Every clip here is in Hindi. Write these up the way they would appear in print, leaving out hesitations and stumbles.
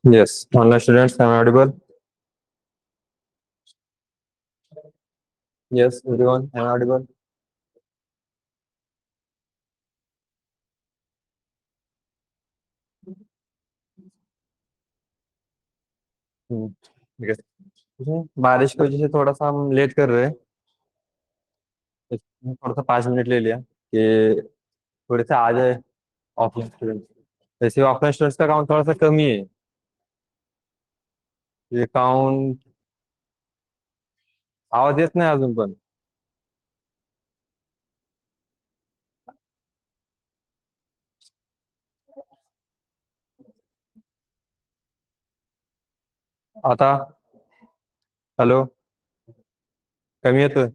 Yes, online students, am I audible? Yes, everyone, am I audible? ठीक है। बारिश की वजह से थोड़ा सा हम लेट कर रहे हैं। इसमें थोड़ा सा 5 मिनट ले लिया कि थोड़े से आ जाए ऑफलाइन स्टूडेंट्स। वैसे ऑफलाइन स्टूडेंट्स का काउंट थोड़ा सा कम ही है। ये काउंट आवाज येत नाही अजून पण. आता हॅलो, कमी येतोय?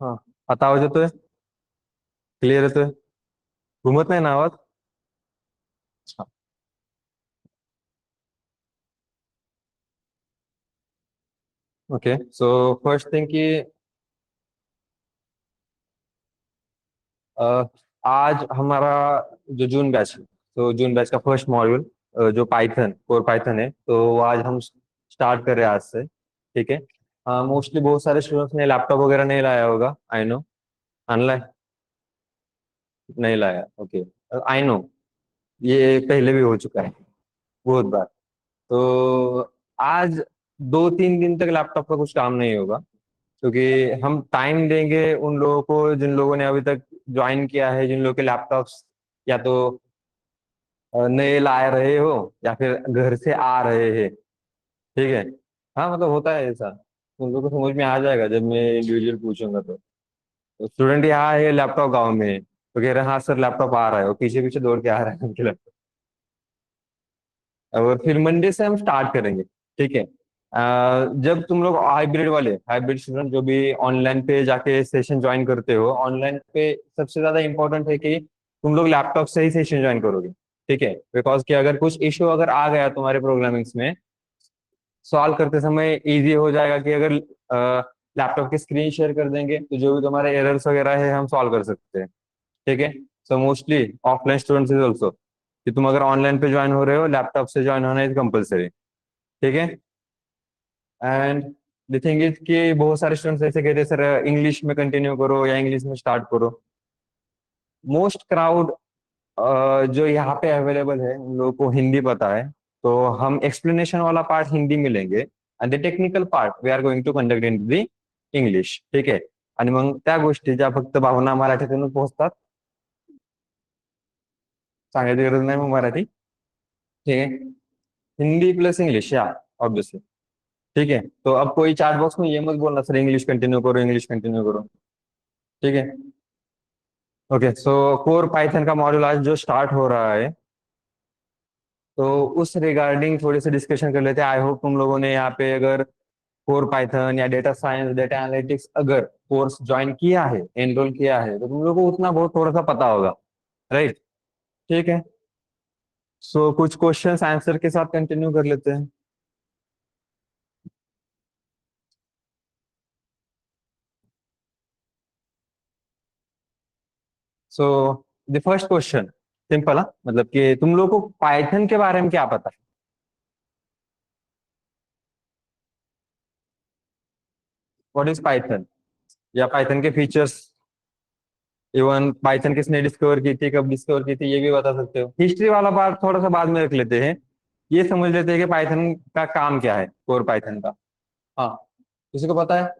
हा, आता आवाज येतोय? क्लिअर येतोय? घुमत नाही ना आवाज? ओके, सो फर्स्ट थिंग कि अ, आज हमारा जो जून बैच है, तो जून बैच का फर्स्ट मॉड्यूल जो पाइथन कोर पाइथन है, तो वो आज हम स्टार्ट कर रहे हैं आज से। ठीक है। मोस्टली बहुत सारे स्टूडेंट्स ने लैपटॉप वगैरह नहीं लाया होगा, आई नो। अनलाइन नहीं लाया, ओके। आई नो, ये पहले भी हो चुका है बहुत बार। तो आज 2-3 दिन तक लैपटॉप का कुछ काम नहीं होगा, क्योंकि हम टाइम देंगे उन लोगों को जिन लोगों ने अभी तक ज्वाइन किया है, जिन लोगों के लैपटॉप्स या तो नए ला रहे हो या फिर घर से आ रहे हैं। ठीक है। हाँ, मतलब होता है ऐसा। उन लोगों को समझ में आ जाएगा जब मैं इंडिविजुअल पूछूंगा तो स्टूडेंट यहाँ है, लैपटॉप गाँव में है, तो कह रहे हैं हाँ सर लैपटॉप आ रहा है, वो पीछे पीछे दौड़ के आ रहा है उनके लैपटॉप। और फिर मंडे से हम स्टार्ट करेंगे। ठीक है। जब तुम लोग हाइब्रिड स्टूडेंट जो भी ऑनलाइन पे जाके सेशन ज्वाइन करते हो, ऑनलाइन पे सबसे ज्यादा इंपॉर्टेंट है कि तुम लोग लैपटॉप से ही सेशन ज्वाइन करोगे। ठीक है, बिकॉज कि अगर कुछ इश्यू अगर आ गया तुम्हारे प्रोग्रामिंग्स में, सॉल्व करते समय इजी हो जाएगा कि अगर लैपटॉप की स्क्रीन शेयर कर देंगे तो जो भी तुम्हारे एरर्स वगैरह है हम सॉल्व कर सकते हैं। ठीक है। So mostly offline students is also कि तुम अगर ऑनलाइन पे ज्वाइन हो रहे हो, लैपटॉप से ज्वाइन होना इज कंपलसरी। ठीक है। एंड द थिंग इज कि बहुत सारे स्टूडेंट्स ऐसे कहते हैं सर इंग्लिश में कंटिन्यू करो या इंग्लिश में स्टार्ट करो। मोस्ट क्राउड जो यहाँ पे अवेलेबल है उन लोगों को हिंदी पता है, तो हम एक्सप्लेनेशन वाला पार्ट हिंदी में लेंगे आणि the technical part we are going to conduct in the English. ठीक आहे। आणि मग त्या गोष्टी ज्या फक्त भावना मराठीतून पोहोचतात सांगायची गरज नाही मग मराठी. ठीक है, हिंदी प्लस इंग्लिश या ऑब्वियसली. ठीक है, तो अब कोई चैट बॉक्स में ये मत बोलना सर इंग्लिश कंटिन्यू करो, इंग्लिश कंटिन्यू करो. ठीक है. ओके, सो कोर पाइथन का मॉड्यूल आज जो स्टार्ट हो रहा है, तो उस रिगार्डिंग थोड़ी सी डिस्कशन कर लेते हैं. आई होप तुम लोगों ने यहाँ पे अगर कोर पाइथन या डेटा साइंस, डेटा एनालिटिक्स अगर कोर्स ज्वाइन किया है, एनरोल किया है, तो तुम लोगों को उतना बहुत थोड़ा सा पता होगा. राइट. ठीक है, सो कुछ क्वेश्चंस आंसर के साथ कंटिन्यू कर लेते हैं. So the first question simple है, मतलब कि तुम लोगों को पाइथन के बारे में क्या पता है. व्हाट इज पाइथन, या पाइथन के फीचर्स, इवन पाइथन किसने डिस्कवर की थी, कब डिस्कवर की थी, ये भी बता सकते हो. हिस्ट्री वाला पार्ट थोड़ा सा बाद में रख लेते हैं. ये समझ लेते हैं कि पाइथन का काम क्या है, कोर पाइथन का. हाँ, किसी को पता है.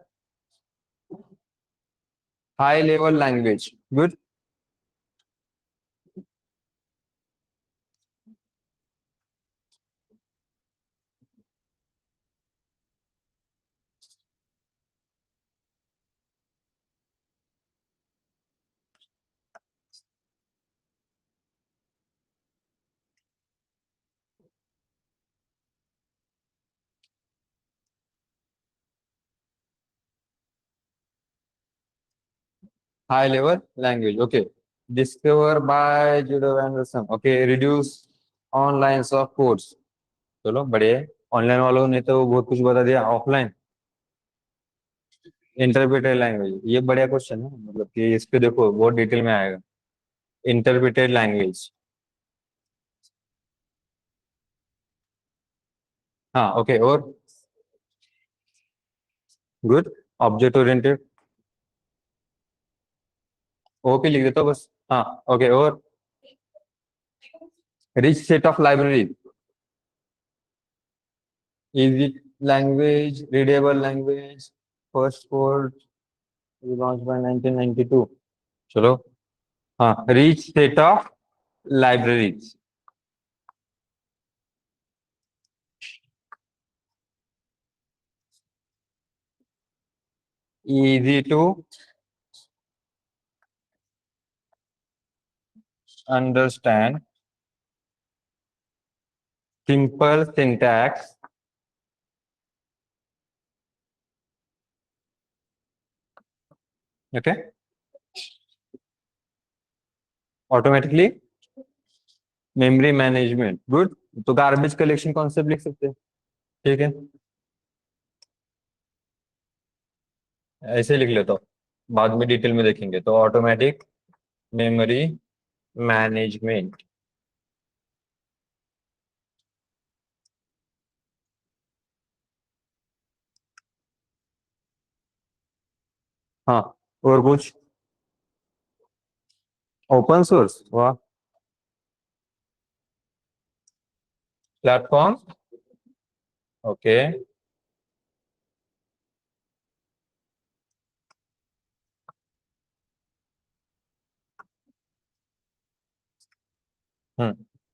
High level language. Good. High level language, okay. Discover by judo Anderson, okay. Reduce on lines of codes. चलो बढ़िया है. ऑनलाइन वालों ने तो बहुत कुछ बता दिया. ऑफलाइन इंटरप्रेटेड लैंग्वेज, ये बढ़िया क्वेश्चन है, मतलब कि इस पे देखो बहुत डिटेल में आएगा. Interpreted language. हाँ ओके, और गुड. Object oriented. ओपी लिख देता हूँ बस. हाँ ओके, और rich set of library. Easy language, readable language. First code launch by 1992. चलो. हाँ, rich set of libraries. Easy to understand. Simple syntax. Okay. Automatically memory management. Good. तो गार्बेज कलेक्शन कॉन्सेप्ट लिख सकते हैं. ठीक है, ऐसे लिख लेता हूँ, बाद में डिटेल में देखेंगे. तो ऑटोमेटिक मेमोरी मैनेजमेंट. हाँ, और कुछ. ओपन सोर्स, वाह. Platform. Okay.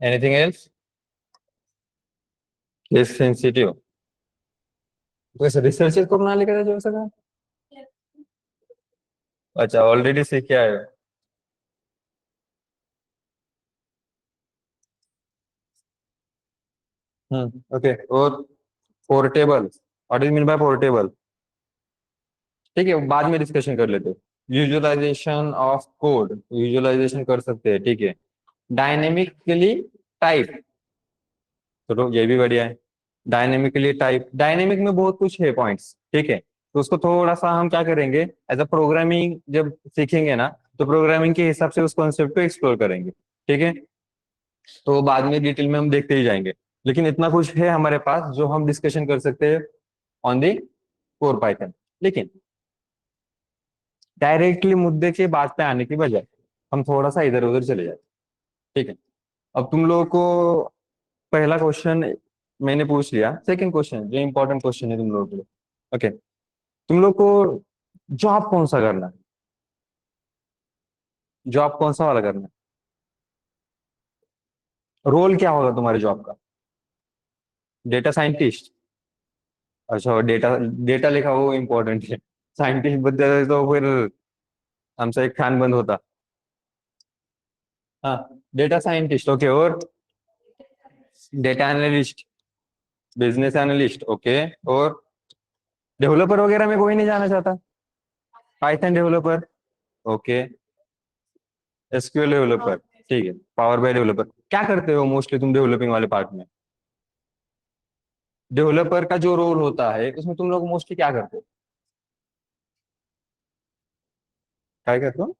Anything else. Case sensitive. वैसे रिसर्चर को बना लेकर जो सका. अच्छा, ऑलरेडी सीख के आए हो. ओके, और portable. What is mean by portable. ठीक है, बाद में डिस्कशन कर लेते हैं. विजुअलाइजेशन ऑफ कोड, विजुअलाइजेशन कर सकते हैं. ठीक है. Dynamically type. चलो ये भी बढ़िया है. डायनेमिकली टाइप, डायनेमिक में बहुत कुछ है पॉइंट्स. ठीक है, तो उसको थोड़ा सा हम क्या करेंगे, एज अ प्रोग्रामिंग जब सीखेंगे ना, तो प्रोग्रामिंग के हिसाब से उस कॉन्सेप्ट को एक्सप्लोर करेंगे. ठीक है, तो बाद में डिटेल में हम देखते ही जाएंगे. लेकिन इतना कुछ है हमारे पास जो हम डिस्कशन कर सकते हैं ऑन दी कोर पाइथन. लेकिन डायरेक्टली मुद्दे के बात पे आने की बजाय हम थोड़ा सा इधर उधर चले जाते. ठीक है. अब तुम लोगों को पहला क्वेश्चन मैंने पूछ लिया. सेकंड क्वेश्चन जो इंपॉर्टेंट क्वेश्चन है तुम लोगों के लिए. ओके, तुम लोग को जॉब कौन सा करना है, जॉब कौन सा वाला करना है. रोल क्या होगा तुम्हारे जॉब का? Data scientist? अच्छा, डेटा डेटा लिखा वो इम्पोर्टेंट है। साइंटिस्ट बद्दल तो फिर आमचा एक फॅन बंद होता. हाँ, डेटा साइंटिस्ट ओके. और data analyst, business analyst okay. और डेवलपर वगैरह में कोई नहीं जाना चाहता? Python developer okay. SQL developer ठीक है. पावर बाई डेवलपर क्या करते हो मोस्टली तुम डेवलपिंग वाले पार्ट में? डेवलपर का जो रोल होता है उसमें तुम लोग मोस्टली क्या करते हो? क्या करते हो?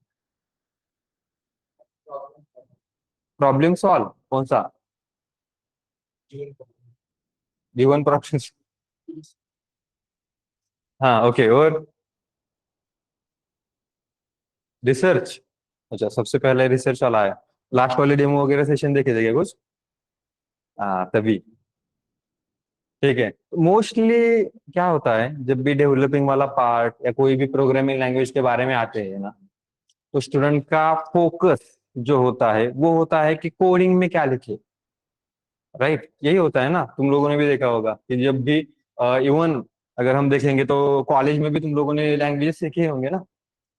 प्रॉब्लम सॉल्व कौन सा? Given problem. हाँ ओके. और रिसर्च? अच्छा, सबसे पहले रिसर्च वाला है. लास्ट वाले डेमो वगैरह सेशन देखे थे क्या कुछ? हाँ तभी. ठीक है. मोस्टली क्या होता है जब भी डेवलपिंग वाला पार्ट या कोई भी प्रोग्रामिंग लैंग्वेज के बारे में आते हैं ना, तो स्टूडेंट का फोकस जो होता है वो होता है कि कोडिंग में क्या लिखे. राइट, यही होता है ना. तुम लोगों ने भी देखा होगा कि जब भी इवन अगर हम देखेंगे तो कॉलेज में भी तुम लोगों ने लैंग्वेज सीखे होंगे ना.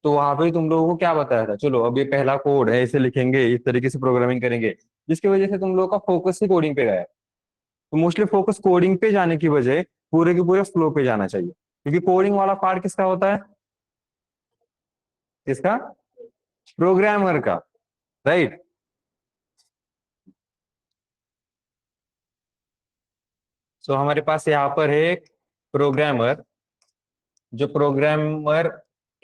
तो वहां पे तुम लोगों को क्या बताया था, चलो अब ये पहला कोड है, इसे लिखेंगे, इस तरीके से प्रोग्रामिंग करेंगे, जिसकी वजह से तुम लोगों का फोकस ही कोडिंग पे गया है. तो मोस्टली फोकस कोडिंग पे जाने की बजाय पूरे के पूरे फ्लो पे जाना चाहिए, क्योंकि कोडिंग वाला पार्ट किसका होता है? किसका? प्रोग्रामर का. राइट. सो हमारे पास यहाँ पर है एक प्रोग्रामर. जो प्रोग्रामर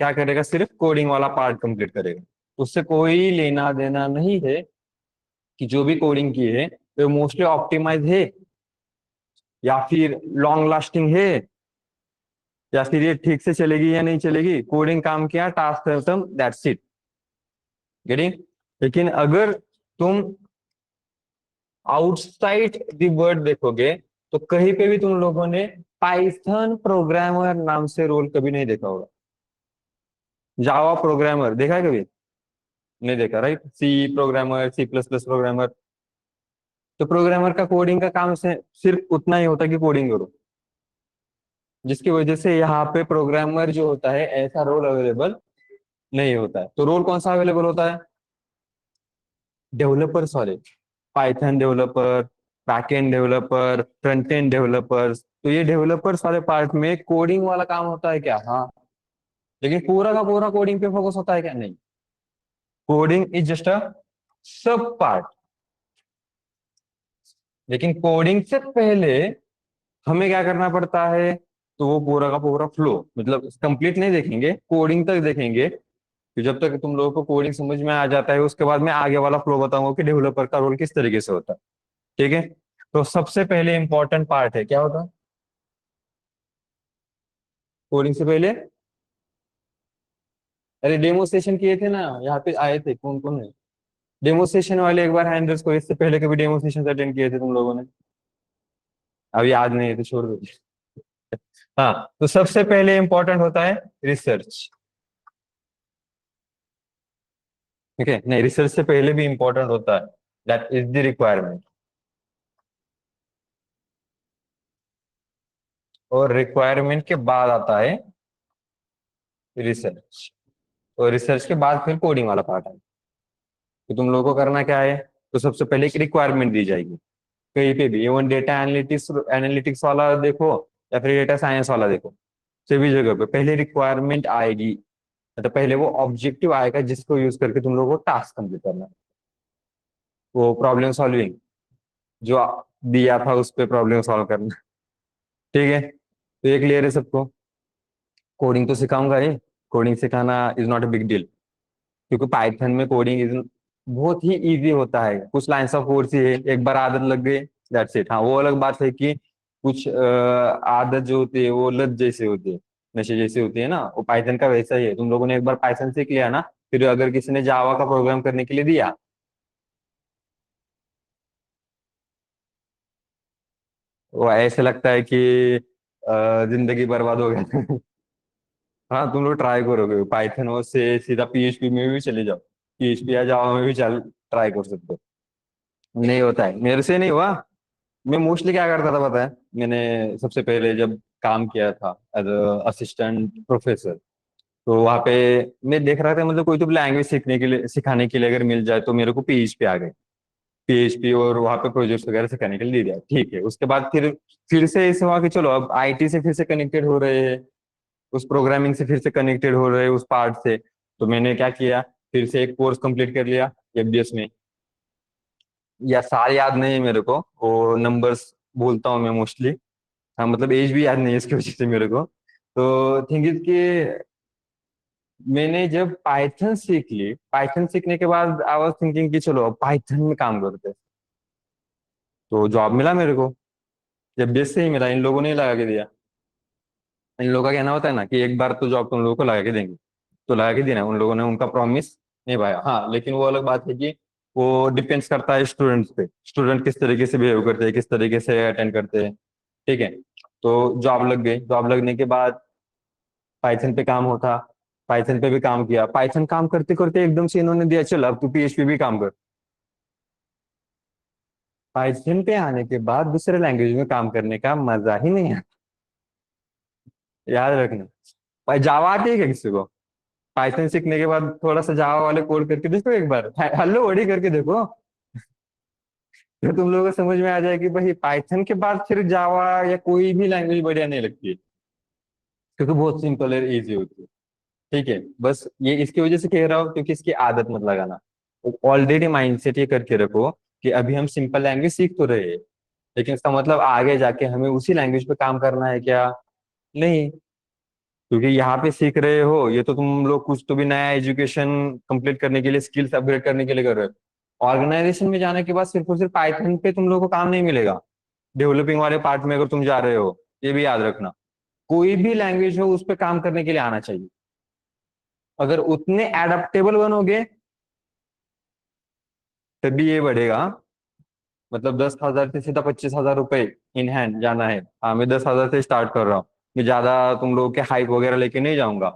क्या करेगा, सिर्फ कोडिंग वाला पार्ट कंप्लीट करेगा. उससे कोई लेना देना नहीं है कि जो भी कोडिंग की है वो मोस्टली ऑप्टिमाइज है या फिर लॉन्ग लास्टिंग है या फिर ये ठीक से चलेगी या नहीं चलेगी. कोडिंग काम किया, टास्क खत्म, दैट्स इट. गेटिंग? लेकिन अगर तुम आउटसाइड दी वर्ड देखोगे तो कहीं पे भी तुम लोगों ने पाइथन प्रोग्रामर नाम से रोल कभी नहीं देखा होगा. जावा प्रोग्रामर देखा है कभी? नहीं देखा. Right, C programmer, C plus plus programmer. तो प्रोग्रामर का कोडिंग का काम से सिर्फ उतना ही होता है कि कोडिंग करो, जिसकी वजह से यहाँ पे प्रोग्रामर जो होता है ऐसा रोल अवेलेबल नहीं होता है. तो रोल कौन सा अवेलेबल होता है? डेवलपर्स वाले. Python developer, backend developer, front end developers. तो ये डेवलपर्स वाले पार्ट में कोडिंग वाला काम होता है क्या? हाँ. लेकिन पूरा का पूरा कोडिंग पे फोकस होता है क्या? नहीं. कोडिंग इज जस्ट अ सब पार्ट. लेकिन कोडिंग से पहले हमें क्या करना पड़ता है? तो वो पूरा का पूरा फ्लो, मतलब कंप्लीट नहीं देखेंगे, कोडिंग तक देखेंगे. कि जब तक तुम लोगों को कोडिंग समझ में आ जाता है उसके बाद मैं आगे वाला फ्लो बताऊंगा कि डेवलपर का रोल किस तरीके से होता है. ठीक है. तो सबसे पहले इंपॉर्टेंट पार्ट है क्या होता है कोडिंग से पहले? अरे डेमो सेशन किए थे ना, यहाँ पे आए थे कौन कौन है? डेमो सेशन वाले एक बार हैंड रेस को. इससे पहले कभी डेमो सेशन अटेंड किए थे तुम लोगों ने? अब याद नहीं है तो छोड़ दो. हाँ, तो सबसे पहले इंपॉर्टेंट होता है रिसर्च. ठीक है, नहीं, रिसर्च से पहले भी इंपॉर्टेंट होता है. That is the requirement. और रिक्वायरमेंट के बाद आता है रिसर्च. और रिसर्च के बाद फिर कोडिंग वाला पार्ट है. तो तुम लोगों को करना क्या है? तो सबसे पहले एक रिक्वायरमेंट दी जाएगी कहीं पे भी. इवन डेटा एनालिटिक्स एनालिटिक्स वाला देखो या फिर डेटा साइंस वाला देखो, सभी जगह पे पहले रिक्वायरमेंट आएगी. मतलब पहले वो ऑब्जेक्टिव आएगा जिसको यूज करके तुम लोगों को टास्क कंप्लीट करना है. वो प्रॉब्लम सॉल्विंग जो दिया था उस पर प्रॉब्लम सॉल्व करना. ठीक है. तो ये क्लियर है सबको? कोडिंग तो सिखाऊंगा ही. कोडिंग सिखाना is not a big deal, क्योंकि पाइथन में कोडिंग इज बहुत ही इजी होता है. कुछ लाइंस ऑफ कोड ही है, एक बार आदत लग गई, दैट्स इट. हाँ, वो अलग बात है कि कुछ आदत जो होती है वो लत जैसे होती है, नशे जैसे होती है ना, वो पाइथन का वैसा ही है. तुम लोगों ने एक बार पाइथन सीख लिया ना, फिर अगर किसी ने जावा का प्रोग्राम करने के लिए दिया, वो ऐसे लगता है कि जिंदगी बर्बाद हो गया. हाँ, तुम लोग ट्राई करोगे पाइथन और से सीधा पीएचपी में भी चले जाओ. पीएचपी या जावा में भी चल ट्राई कर सकते हो. नहीं होता है, मेरे से नहीं हुआ। मैं मोस्टली क्या करता था पता है, मैंने सबसे पहले जब काम किया था एज असिस्टेंट प्रोफेसर, तो वहाँ पे मैं देख रहा था, मतलब कोई तो भी लैंग्वेज सीखने के लिए, सिखाने के लिए अगर मिल जाए, तो मेरे को पीएचपी आ गए। पीएचपी और वहाँ पे प्रोजेक्ट्स वगैरह सिखाने के लिए दे दिया, ठीक है। उसके बाद फिर से ऐसे हुआ कि चलो अब आईटी से फिर से कनेक्टेड हो रहे हैं, उस प्रोग्रामिंग से फिर से कनेक्टेड हो रहे हैं उस पार्ट से। तो मैंने क्या किया, फिर से एक कोर्स कंप्लीट कर लिया एफडीएस में। या साल याद नहीं है मेरे को, वो नंबर्स बोलता हूँ मैं मोस्टली। हाँ, मतलब एज भी याद नहीं है इसकी वजह से मेरे को। तो थिंग इज कि मैंने जब पाइथन सीख ली, पाइथन सीखने के बाद आई वाज थिंकिंग कि चलो अब पाइथन में काम करते हैं। तो जॉब मिला मेरे को, जब बेस से ही मिला, इन लोगों ने ही लगा के दिया। इन लोगों का कहना होता है ना कि एक बार तो जॉब तुम लोगों को लगा के देंगे, तो लगा के देना, उन लोगों ने उनका प्रॉमिस निभाया। हाँ, लेकिन वो अलग बात है कि वो डिपेंड्स करता है स्टूडेंट्स पे, स्टूडेंट किस तरीके से बिहेव करते हैं, किस तरीके से अटेंड करते हैं, ठीक है। तो जॉब लग गई, जॉब लगने के बाद पाइथन पे काम होता, पाइथन पे भी काम किया। पाइथन काम करते करते एकदम से इन्होंने दिया चल अब तू पीएचपी भी काम कर। पाइथन पे आने के बाद दूसरे लैंग्वेज में काम करने का मजा ही नहीं है। याद रखना। भाई जावा आती है क्या किसी को? पाइथन सीखने के बाद थोड़ा सा जावा वाले कोड करके देखो एक बार, हेलो वर्डी करके देखो, तो तुम लोगों को समझ में आ जाए कि भाई पाइथन के बाद फिर जावा या कोई भी लैंग्वेज बढ़िया नहीं लगती है, क्योंकि बहुत सिंपल है, इजी होती है। ठीक है, बस ये इसकी वजह से कह रहा हूँ क्योंकि इसकी आदत मत लगाना। ऑलरेडी माइंडसेट ये करके रखो कि अभी हम सिंपल लैंग्वेज सीख तो रहे हैं, लेकिन इसका मतलब आगे जाके हमें उसी लैंग्वेज पे काम करना है क्या? नहीं। क्योंकि यहाँ पे सीख रहे हो, ये तो तुम लोग कुछ तो भी नया एजुकेशन कंप्लीट करने के लिए, स्किल्स अपग्रेड करने के लिए कर रहे हो। ऑर्गेनाइजेशन में जाने के बाद सिर्फ और सिर्फ पाइथन पे तुम लोगों को काम नहीं मिलेगा। डेवलपिंग वाले पार्ट में अगर तुम जा रहे हो, ये भी याद रखना, कोई भी लैंग्वेज हो उस पर काम करने के लिए आना चाहिए। अगर उतने एडेप्टेबल बनोगे तभी ये बढ़ेगा। मतलब 10,000 से सीधा 25,000 रुपए इन हैंड जाना है। हाँ, मैं 10,000 से स्टार्ट कर रहा हूँ। मैं ज्यादा तुम लोगों के हाइप वगैरह लेके नहीं जाऊंगा।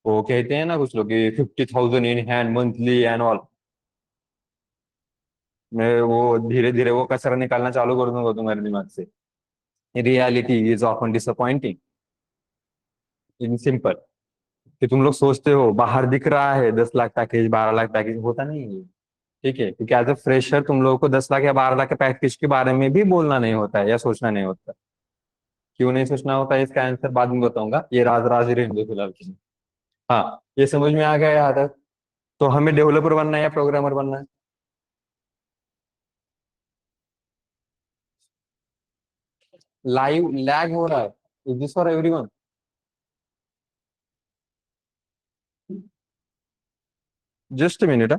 वो कहते हैं ना कुछ लोग कि 50,000 in hand monthly and all. मैं वो धीरे धीरे वो कचरा निकालना चालू कर दूंगा तुम्हारे दिमाग से। Reality is often disappointing. In simple, कि तुम लोग सोचते हो बाहर दिख रहा है 10 लाख पैकेज, 12 लाख पैकेज, होता नहीं है। ठीक है, क्योंकि एज अ फ्रेशर तुम लोगों को 10 लाख या 12 लाख के पैकेज के बारे में भी बोलना नहीं होता है या सोचना नहीं होता। क्यों नहीं सोचना होता है इसका आंसर बाद में बताऊंगा, ये राज राज ही रहने दो फिलहाल के लिए। हाँ, ये समझ में आ गया यहाँ तक। तो हमें डेवलपर बनना है या प्रोग्रामर बनना है? लाइव लैग हो रहा है, is this for everyone? Just minute.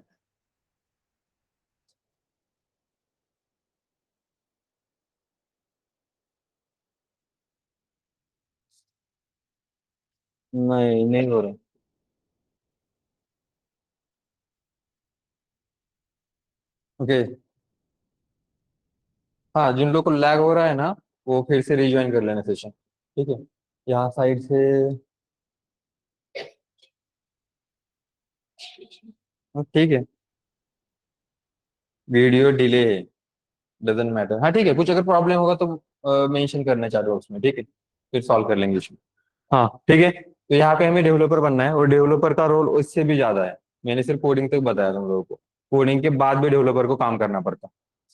नहीं, नहीं हो रहा। ओके। हाँ, जिन लोग को लैग हो रहा है ना, वो फिर से रिज्वाइन कर लेना सेशन। ठीक है, यहाँ साइड से। हाँ, ठीक है। Video delay doesn't matter. हाँ ठीक है, कुछ अगर प्रॉब्लम होगा तो मेंशन करना चैट बॉक्स में, ठीक है, फिर सॉल्व कर लेंगे इशू। हाँ ठीक है, तो यहाँ पे हमें डेवलपर बनना है, और डेवलपर का रोल उससे भी ज्यादा है। मैंने सिर्फ कोडिंग तक बताया तुम लोगों को, कोडिंग के बाद भी डेवलपर को काम करना पड़ता।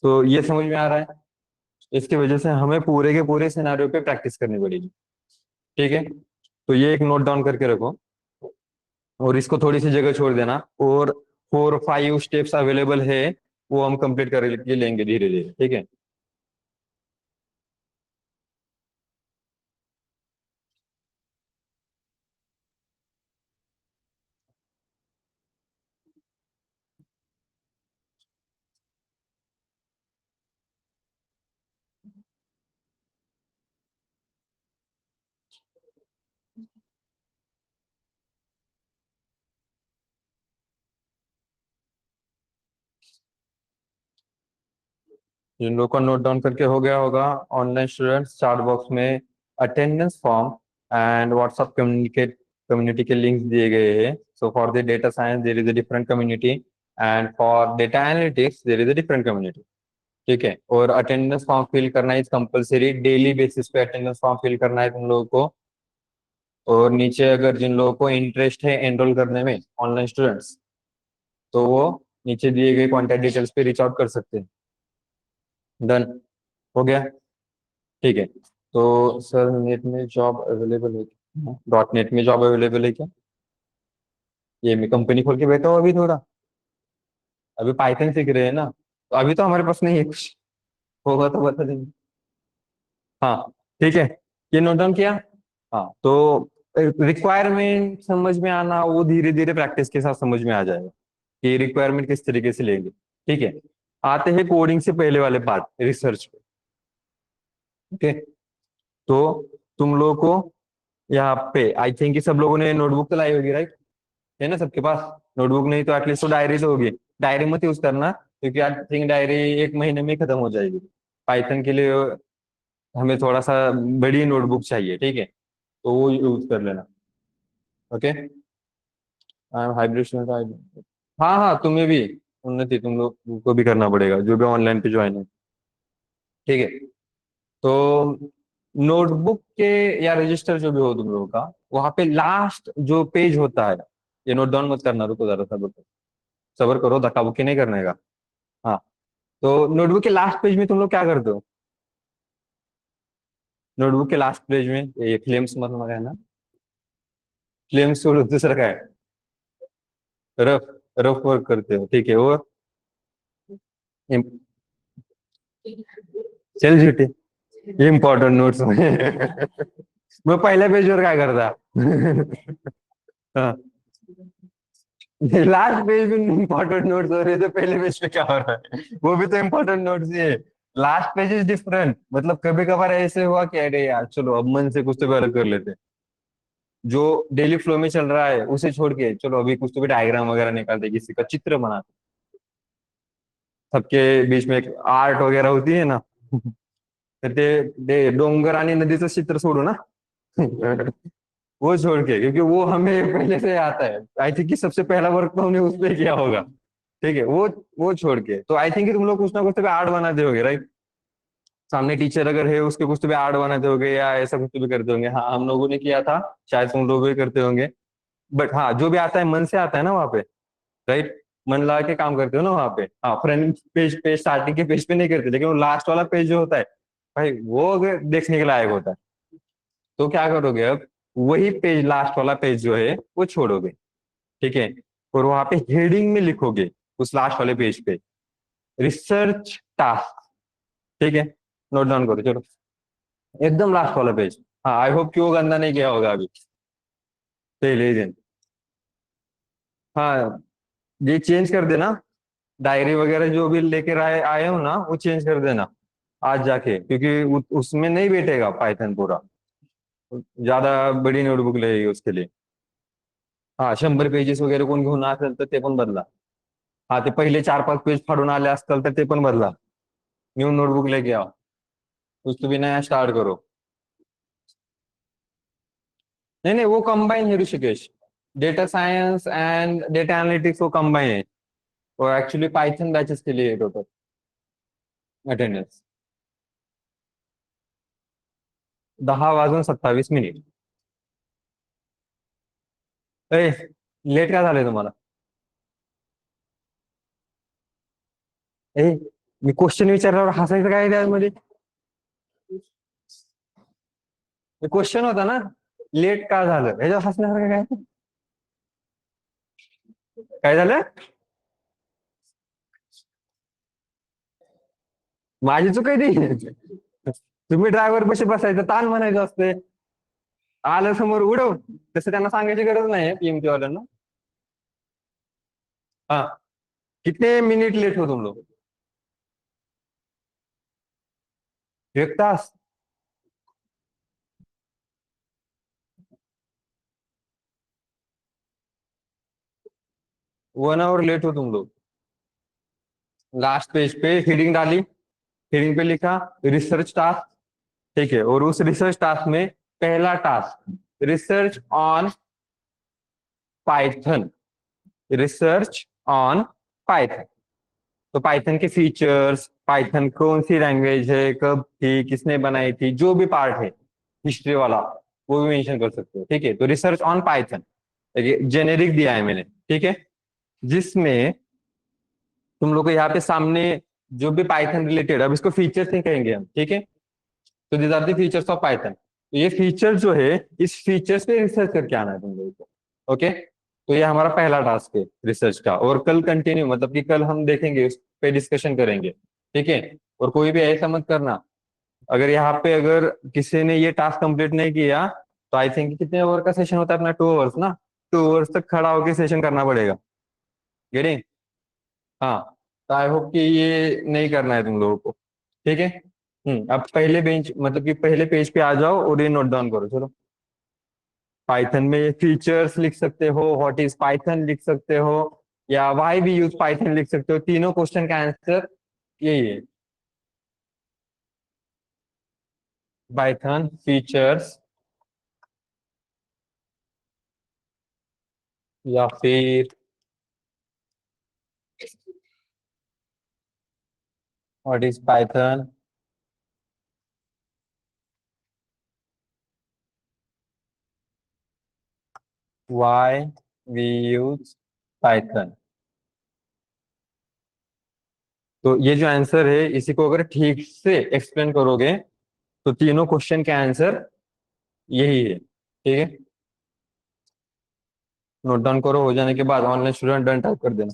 तो ये समझ में आ रहा है? इसकी वजह से हमें पूरे के पूरे सिनारियो पे प्रैक्टिस करनी पड़ेगी। ठीक है, तो ये एक नोट डाउन करके रखो, और इसको थोड़ी सी जगह छोड़ देना। और 4 5 स्टेप्स अवेलेबल है, वो हम कंप्लीट करके लेंगे धीरे धीरे, ठीक है। जिन लोगों का नोट डाउन करके हो गया होगा, ऑनलाइन स्टूडेंट्स चार्ट बॉक्स में attendance form and WhatsApp communicate community के लिंक्स दिए गए हैं। So for the data science there is a different community, and for data analytics there is a different community. ठीक है। और अटेंडेंस फॉर्म फिल करना इज कंपलसरी, डेली बेसिस पे अटेंडेंस फॉर्म फिल करना है तुम लोगों को। और नीचे अगर जिन लोगों को इंटरेस्ट है एनरोल करने में, ऑनलाइन स्टूडेंट्स, तो वो नीचे दिए गए कॉन्टैक्ट डिटेल्स पे रीच आउट कर सकते हैं। डन हो गया। ठीक है। तो सर नेट में जॉब अवेलेबल है क्या, डॉट नेट में जॉब अवेलेबल है क्या? ये मैं कंपनी खोल के बैठा हूँ अभी थोड़ा, अभी पाइथन सीख रहे हैं ना, तो अभी तो हमारे पास नहीं है कुछ, होगा तो बता देंगे। हाँ ठीक है, ये नोट डाउन किया। हाँ तो रिक्वायरमेंट समझ में आना वो धीरे धीरे प्रैक्टिस के साथ समझ में आ जाएगा कि रिक्वायरमेंट किस तरीके से लेंगे। ठीक है। आते हैं कोडिंग से पहले वाले पार्ट, रिसर्च पे। ओके। तो तुम लोगों को यहाँ पे आई थिंक कि सब लोगों ने नोटबुक तो लाई होगी, राइट? है ना सबके पास? नोटबुक नहीं तो एटलीस्ट तो डायरी तो होगी। डायरी मत यूज करना, क्योंकि आई थिंक डायरी एक महीने में ही खत्म हो जाएगी। पाइथन के लिए हमें थोड़ा सा बड़ी नोटबुक चाहिए, ठीक है? तो वो यूज कर लेना। ओके। Hybrid student. हाँ हाँ, तुम्हें भी उन्नति, तुम लोग को भी करना पड़ेगा जो भी ऑनलाइन पे ज्वाइन है। ठीक है। तो नोटबुक के या रजिस्टर जो भी हो तुम लोगों का, वहां पे लास्ट जो पेज होता है, ये नोट डाउन मत करना, रुको जरा सब्र करो। सब्र करो, धक्का बुक्की नहीं करने का। हाँ। तो नोटबुक के लास्ट पेज में तुम लोग क्या करते हो? नोटबुक के लास्ट पेज में ये फ्लेम्स मत लगाना, फ्लेम्स छोड़ो, दूसरा का है, रफ, रफ वर्क करते हो, ठीक है? और चल झूठे, इम्पोर्टेंट नोट्स में मैं पहले पेज और क्या करता हाँ, लास्ट पेज में इम्पोर्टेंट नोट्स हो रहे तो पहले पेज पे क्या हो रहा है? वो भी तो इम्पोर्टेंट नोट्स ही है। लास्ट पेज इज डिफरेंट, मतलब कभी कभार ऐसे हुआ कि अरे यार चलो अब मन से कुछ तो भी अलग कर लेते हैं। जो डेली फ्लो में चल रहा है उसे छोड़ के चलो अभी कुछ तो भी डायग्राम वगैरह निकालते, किसी का चित्र बनाते। सबके बीच में एक आर्ट वगैरह होती है ना तर ते डोंगर आणि नदीचं चित्र सोडू ना वो छोड़ के, क्योंकि वो हमें पहले से आता है। आई थिंक कि सबसे पहला वर्क तो हमने उस पे किया होगा। ठीक है। वो छोड़ के तो आई थिंक कि तुम लोग कुछ ना कुछ तो भी आर्ट बनाते होगे, राइट? सामने टीचर अगर है उसके कुछ तो भी आर्ट बनाते होगे या ऐसा कुछ तो भी करते होंगे। हाँ हम लोगों ने किया था, शायद तुम लोग भी करते होंगे। बट हाँ, जो भी आता है मन से आता है ना वहाँ पे, राइट? मन लगा के काम करते हो ना वहाँ पे। हाँ, फ्रंट पेज पे, स्टार्टिंग के पेज पे नहीं करते, लेकिन वो लास्ट वाला पेज जो होता है भाई, वो अगर देखने के लायक होता है। तो क्या करोगे अब? वही पेज, लास्ट वाला पेज जो है वो छोड़ोगे। ठीक है। और वहां पे हेडिंग में लिखोगे उस लास्ट वाले पेज पे, रिसर्च टास्क। ठीक है। नोट डाउन करो चलो, एकदम लास्ट वाला पेज। हाँ, आई होप कि वो गंदा नहीं किया होगा अभी पहले ही दिन। हाँ, ये चेंज कर देना। डायरी वगैरह जो भी लेकर आए आए हो ना, वो चेंज कर देना आज जाके, क्योंकि उसमें नहीं बैठेगा पाइथन पूरा, ज्यादा बड़ी नोटबुक लगेगी उसके लिए। हाँ, 100 पेजेस वगैरे कोण घेऊन असेल तर ते पण बदला. हा, ते पहिले 4-5 पेज फाडून आले असतील तर ते पण बदला. न्यू नोटबुक लेके आओ, कुछ तो भी नया स्टार्ट करो. नहीं नहीं, वो कंबाइन है Rishikesh, data science and data analytics वो कंबाइन है। और एक्चुअली पाइथन बैचेस के लिए टोटल अटेंडेंस 10:27. ए, लेट का झालंय तुम्हाला? ए, मी क्वेश्चन विचारल्यावर हसायचं काय त्यामध्ये? क्वेश्चन होता ना, लेट का झालं, ह्याच्यावर हसण्यासारखं काय? काय झालं? माझी चूक आहे ती? तुम्ही ड्रायव्हर बशी बसायचं, ताण म्हणायचं असते, आलं समोर उडव. तसं त्यांना सांगायची गरज नाही पीएमटी वाल्यांना. हाँ, कितने मिनट लेट हो तुम लोग? 1 तास? 1 आवर लेट हो तुम लोग। लास्ट पेज पे हेडिंग डाली, हेडिंग पे लिखा रिसर्च टास्क। ठीक है। और उस रिसर्च टास्क में पहला task, research on Python, research on Python. तो पाइथन के फीचर्स, पाइथन कौन सी लैंग्वेज है, कब थी, किसने बनाई थी, जो भी पार्ट है हिस्ट्री वाला, वो भी मेंशन कर सकते हो। ठीक है, तो रिसर्च ऑन पाइथन जेनेरिक दिया है मैंने। ठीक है, जिसमें तुम लोग को यहाँ पे सामने जो भी पाइथन रिलेटेड, अब इसको फीचर्स नहीं कहेंगे हम। ठीक है, तो these are the features of Python. तो ये फीचर जो है, इस फीचर्स पे रिसर्च करके आना है तुम लोगों को। ओके, तो ये हमारा पहला टास्क है रिसर्च का, और कल कंटिन्यू, मतलब कि कल हम देखेंगे, उस पे डिस्कशन करेंगे। ठीक है, और कोई भी ऐसा मत करना, अगर यहाँ पे अगर किसी ने ये टास्क कंप्लीट नहीं किया, तो आई थिंक कितने ओवर का सेशन होता है अपना, 2 आवर्स ना, 2 आवर्स तक खड़ा होकर सेशन करना पड़ेगा। गेटिंग? हाँ, तो आई होप कि ये नहीं करना है तुम लोगों को। ठीक है। अब पहले बेंच, मतलब कि पहले पेज पे आ जाओ और ये नोट डाउन करो, चलो। पाइथन में ये फीचर्स लिख सकते हो, व्हाट इज पाइथन लिख सकते हो, या व्हाई वी यूज पाइथन लिख सकते हो। तीनों क्वेश्चन का आंसर यही है, पाइथन फीचर्स, या फिर what is Python, why we use Python. तो ये जो आंसर है, इसी को अगर ठीक से एक्सप्लेन करोगे, तो तीनों क्वेश्चन का आंसर यही है। ठीक है, नोट डाउन करो, हो जाने के बाद ऑनलाइन स्टूडेंट डन टाइप कर देना।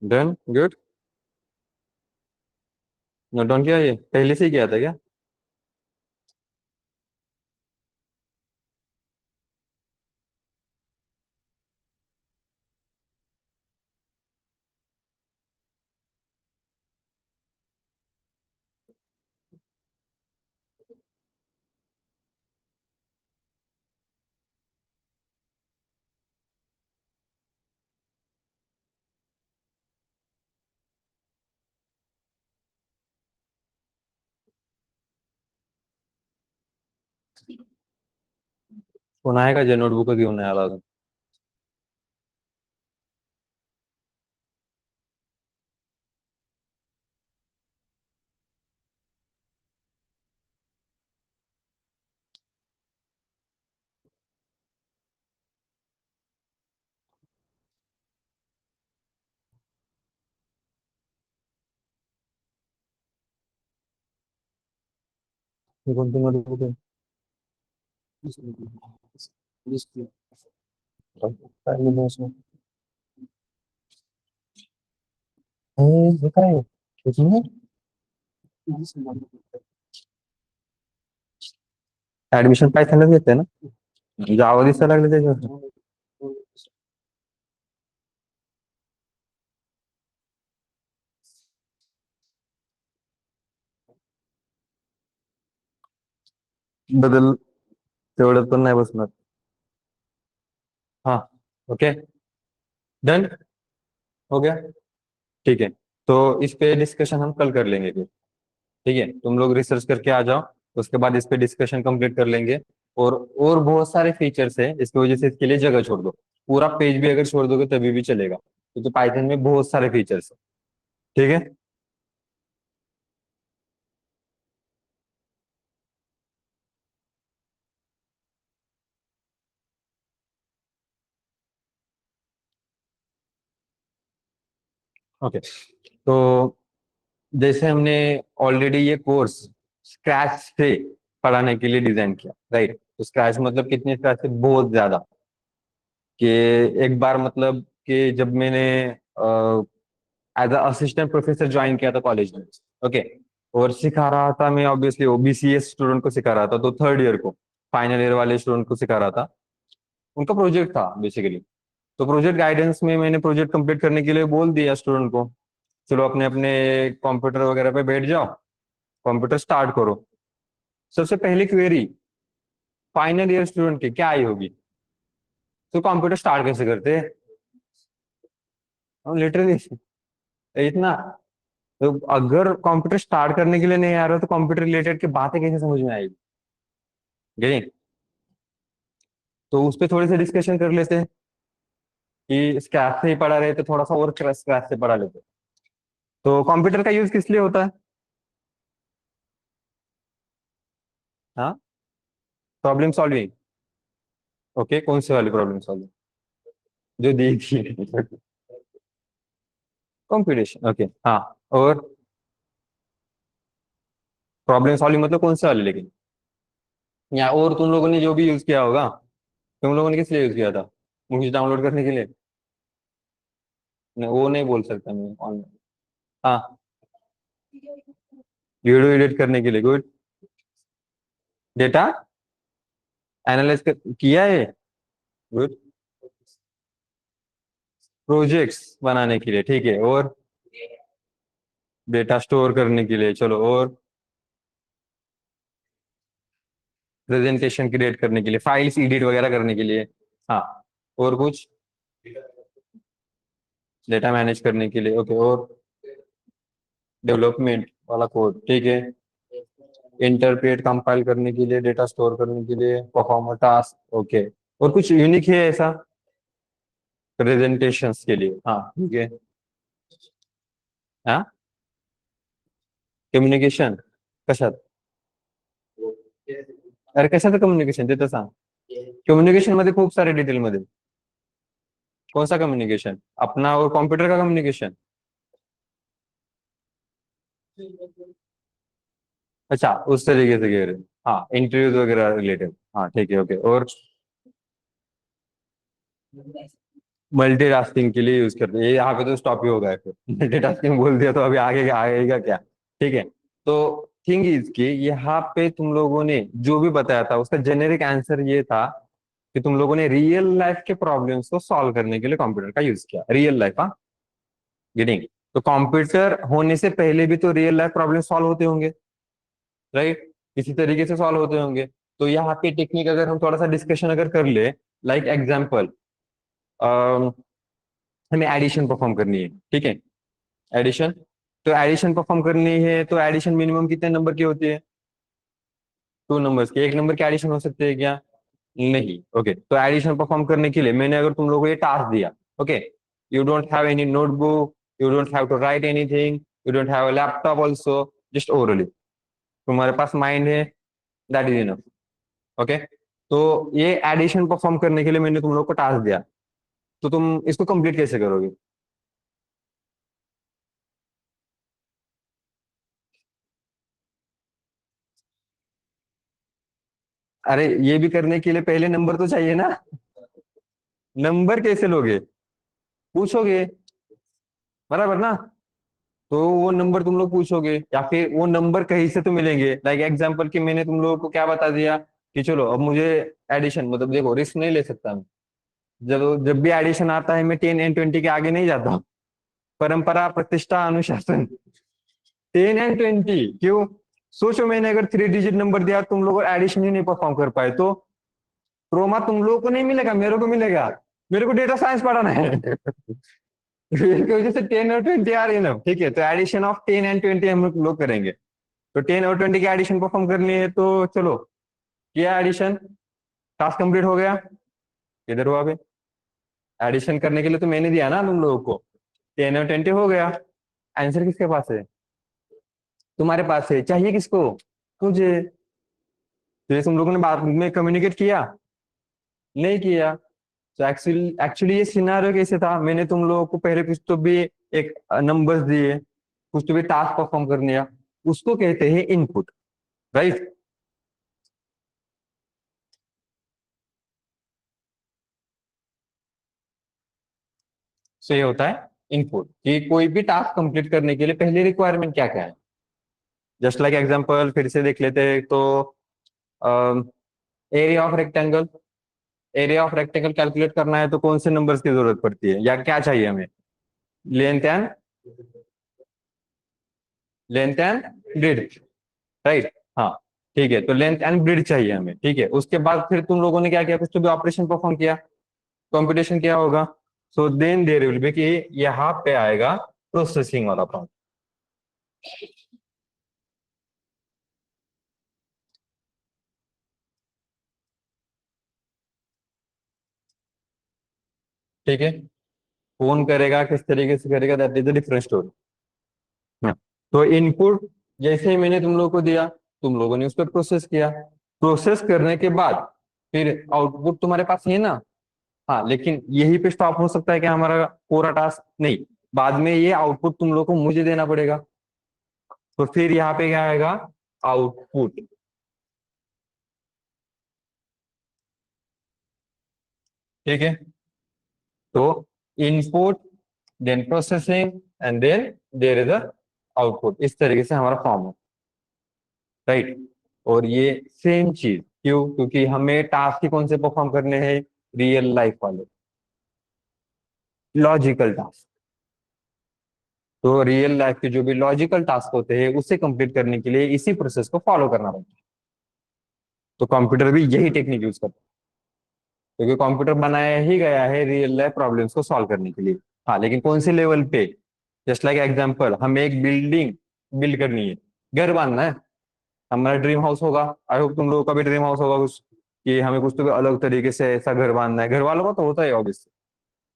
Done, good. नोट डाउन किया, ये पहले से ही किया था क्या? कौन आएगा जो नोटबुक क्यों नहीं आ रहा था? ये कौन सी नोटबुक है? पहले में उसमें देखा है इसमें, एडमिशन पाइथन लग देते हैं ना, जावा दिससा लागले त्याच्यावर, बदल तेवढ्यात पण नाही बसणार। हाँ, ओके, डन, हो गया। ठीक है, तो इस पे डिस्कशन हम कल कर लेंगे फिर। ठीक है, तुम लोग रिसर्च करके आ जाओ, उसके बाद इस पे डिस्कशन कंप्लीट कर लेंगे। और बहुत सारे फीचर्स हैं, इसकी वजह से इसके लिए जगह छोड़ दो। पूरा पेज भी अगर छोड़ दोगे तभी भी चलेगा, क्योंकि पाइथन में बहुत सारे फीचर्स हैं। ठीक है। ओके, तो जैसे हमने ऑलरेडी ये कोर्स स्क्रैच से पढ़ाने के लिए डिजाइन किया, राइट? तो स्क्रैच मतलब कितने स्क्रैच से, बहुत ज्यादा। कि एक बार मतलब कि जब मैंने as a assistant professor join किया था कॉलेज में। ओके, और सिखा रहा था मैं, ऑब्वियसली ओबीसीएस स्टूडेंट को सिखा रहा था, तो थर्ड ईयर को, फाइनल ईयर वाले स्टूडेंट को सिखा रहा था। उनका प्रोजेक्ट था बेसिकली। तो प्रोजेक्ट गाइडेंस में मैंने प्रोजेक्ट कंप्लीट करने के लिए बोल दिया स्टूडेंट को, चलो अपने अपने कंप्यूटर वगैरह पे बैठ जाओ, कंप्यूटर स्टार्ट करो। सबसे पहली क्वेरी फाइनल ईयर स्टूडेंट की क्या आई होगी? तो कंप्यूटर स्टार्ट कैसे करते हैं? हम लिटरली इतना, तो अगर कंप्यूटर स्टार्ट करने के लिए नहीं आ रहा, तो कंप्यूटर रिलेटेड की बातें कैसे समझ में आएगी? गई। तो उस पर थोड़ी सी डिस्कशन कर लेते हैं कि स्क्रैच से ही पढ़ा रहे तो थोड़ा सा और स्क्रैच से पढ़ा लेते हैं। तो कंप्यूटर का यूज किस लिए होता है? हाँ, प्रॉब्लम सॉल्विंग। ओके, कौन से वाली प्रॉब्लम सॉल्विंग? जो दी थी। कंप्यूटेशन, ओके हाँ। और प्रॉब्लम सॉल्विंग मतलब कौन से वाले लेकिन? या और तुम लोगों ने जो भी यूज किया होगा, तुम लोगों ने किस लिए यूज किया था? मूवीज डाउनलोड करने के लिए? नहीं, वो नहीं बोल सकता मैं ऑनलाइन। हाँ, वीडियो एडिट करने के लिए, गुड। डेटा एनालाइज किया है, गुड। प्रोजेक्ट्स बनाने के लिए, ठीक है। और डेटा स्टोर करने के लिए, चलो। और प्रेजेंटेशन क्रिएट करने के लिए, फाइल्स एडिट वगैरह करने के लिए। हाँ, और कुछ? डेटा मैनेज करने के लिए, ओके। और डेवलपमेंट वाला कोड, ठीक है। इंटरप्रेट कंपाइल करने के लिए, डेटा स्टोर करने के लिए, परफॉर्मर टास्क, ओके। और कुछ यूनिक है ऐसा? प्रेजेंटेशंस के लिए, हाँ ठीक है। हाँ, कम्युनिकेशन कशात? अरे कशाचं कम्युनिकेशन ते तर सांग. कम्युनिकेशन मध्ये खूप सारे डिटेल मध्ये. कौन सा कम्युनिकेशन? अपना और कंप्यूटर का कम्युनिकेशन? अच्छा, उस तरीके से कह रहे हो। हाँ, इंटरव्यूज वगैरह रिलेटेड, हाँ ठीक है, ओके। और मल्टीटास्किंग के लिए यूज करते हैं, ये यहाँ पे तो स्टॉप ही होगा फिर। मल्टीटास्किंग बोल दिया तो अभी आगे आएगा क्या? ठीक है। तो थिंग इज कि यहाँ पे तुम लोगों ने जो भी बताया था उसका जेनेरिक आंसर ये था कि तुम लोगों ने रियल लाइफ के प्रॉब्लम्स को सॉल्व करने के लिए कंप्यूटर का यूज किया, रियल लाइफ, हाँ। गेटिंग? तो कंप्यूटर होने से पहले भी तो रियल लाइफ प्रॉब्लम सॉल्व होते होंगे, राइट? इसी तरीके से सॉल्व होते होंगे। तो यहाँ पे टेक्निक अगर हम थोड़ा सा डिस्कशन अगर कर ले, लाइक एग्जाम्पल, हमें एडिशन परफॉर्म करनी है, ठीक है। एडिशन, तो एडिशन परफॉर्म करनी है तो एडिशन मिनिमम कितने नंबर की होती है? टू नंबर्स की। एक नंबर की एडिशन हो सकती है क्या? नहीं, ओके। तो एडिशन परफॉर्म करने के लिए मैंने अगर तुम लोगों को ये टास्क दिया, okay, you don't have any notebook, you don't have to write anything, you don't have a laptop also, just orally, तुम्हारे पास माइंड है, दैट इज इनफ, ओके। तो ये एडिशन परफॉर्म करने के लिए मैंने तुम लोग को टास्क दिया, तो तुम इसको कंप्लीट कैसे करोगे? अरे ये भी करने के लिए पहले नंबर तो चाहिए ना। नंबर कैसे लोगे? पूछोगे, बराबर ना? तो वो नंबर तुम लोग पूछोगे या फिर वो नंबर कहीं से तो मिलेंगे। लाइक एग्जांपल कि मैंने तुम लोगों को क्या बता दिया कि चलो अब मुझे एडिशन, मतलब देखो रिस्क नहीं ले सकता मैं। जब जब भी एडिशन आता है मैं 10 एंड 20 के आगे नहीं जाता। परंपरा, प्रतिष्ठा, अनुशासन। 10 एंड 20 क्यों? सोचो, मैंने अगर 3 डिजिट नंबर दिया, तुम लोग एडिशन ही नहीं परफॉर्म कर पाए तो ट्रोमा तुम लोगों को नहीं मिलेगा, मेरे को मिलेगा। मेरे को डेटा साइंस पढ़ाना है। इसकी वजह से 10 और 20 आर इनफ, ठीक है। तो एडिशन ऑफ 10 एंड 20 हम लोग करेंगे। तो 10 और 20 की एडिशन परफॉर्म करनी है तो चलो, किया एडिशन, टास्क कंप्लीट हो गया। इधर हुआ, अभी एडिशन करने के लिए तो मैंने दिया ना तुम लोगों को। 10 और 20 हो गया। आंसर किसके पास है? तुम्हारे पास है, चाहिए किसको? तुझे। तो ये तुम लोगों ने बाद में कम्युनिकेट किया, नहीं किया। तो एक्चुअली एक्चुअली ये सिनारियो कैसे था, मैंने तुम लोगों को पहले कुछ तो भी एक नंबर्स दिए, कुछ तो भी टास्क परफॉर्म कर लिया, उसको कहते हैं इनपुट, राइट? सो ये होता है इनपुट कि कोई भी टास्क कंप्लीट करने के लिए पहले रिक्वायरमेंट क्या क्या है। जस्ट लाइक एग्जांपल फिर से देख लेते हैं तो area of rectangle, area of rectangle calculate करना है तो कौन से नंबर्स की जरूरत पड़ती है या क्या चाहिए हमें? Length and, length and breadth, right? हाँ, ठीक है। तो लेंथ एंड ब्रेड्थ चाहिए हमें, ठीक है। उसके बाद फिर तुम लोगों ने क्या किया, कुछ तो भी ऑपरेशन परफॉर्म किया, कंप्यूटेशन किया होगा। So then there will be कि यहाँ पे आएगा प्रोसेसिंग वाला पार्ट। ठीक है, फोन करेगा किस तरीके से करेगा, that is a different story. तो इनपुट जैसे ही मैंने तुम लोगों को दिया, तुम लोगों ने उस पर प्रोसेस किया, प्रोसेस करने के बाद फिर आउटपुट तुम्हारे पास है ना। हाँ, लेकिन यही पे स्टॉप हो सकता है कि हमारा पूरा टास्क नहीं, बाद में ये आउटपुट तुम लोग को मुझे देना पड़ेगा। तो फिर यहाँ पे क्या आएगा, आउटपुट। ठीक है, तो input, then processing, and then there is a output. इस तरीके से हमारा फॉर्म है, राइट। और ये सेम चीज क्यों, क्योंकि हमें टास्क ही कौन से परफॉर्म करने हैं, रियल लाइफ वाले, लॉजिकल टास्क। तो रियल लाइफ के जो भी लॉजिकल टास्क होते हैं उसे कंप्लीट करने के लिए इसी प्रोसेस को फॉलो करना पड़ता है। तो कंप्यूटर भी यही टेक्निक यूज करता है, क्योंकि कंप्यूटर बनाया ही गया है रियल लाइफ प्रॉब्लम्स को सॉल्व करने के लिए। हाँ, लेकिन कौन से लेवल पे, जस्ट लाइक एग्जांपल, हमें एक बिल्डिंग बिल्ड करनी है, घर बांधना है, हमारा ड्रीम हाउस होगा। आई होप तुम लोगों का भी ड्रीम हाउस होगा कुछ, कि हमें कुछ तो अलग तरीके से ऐसा घर बांधना है। घर वालों का तो होता है ऑब्वियसली,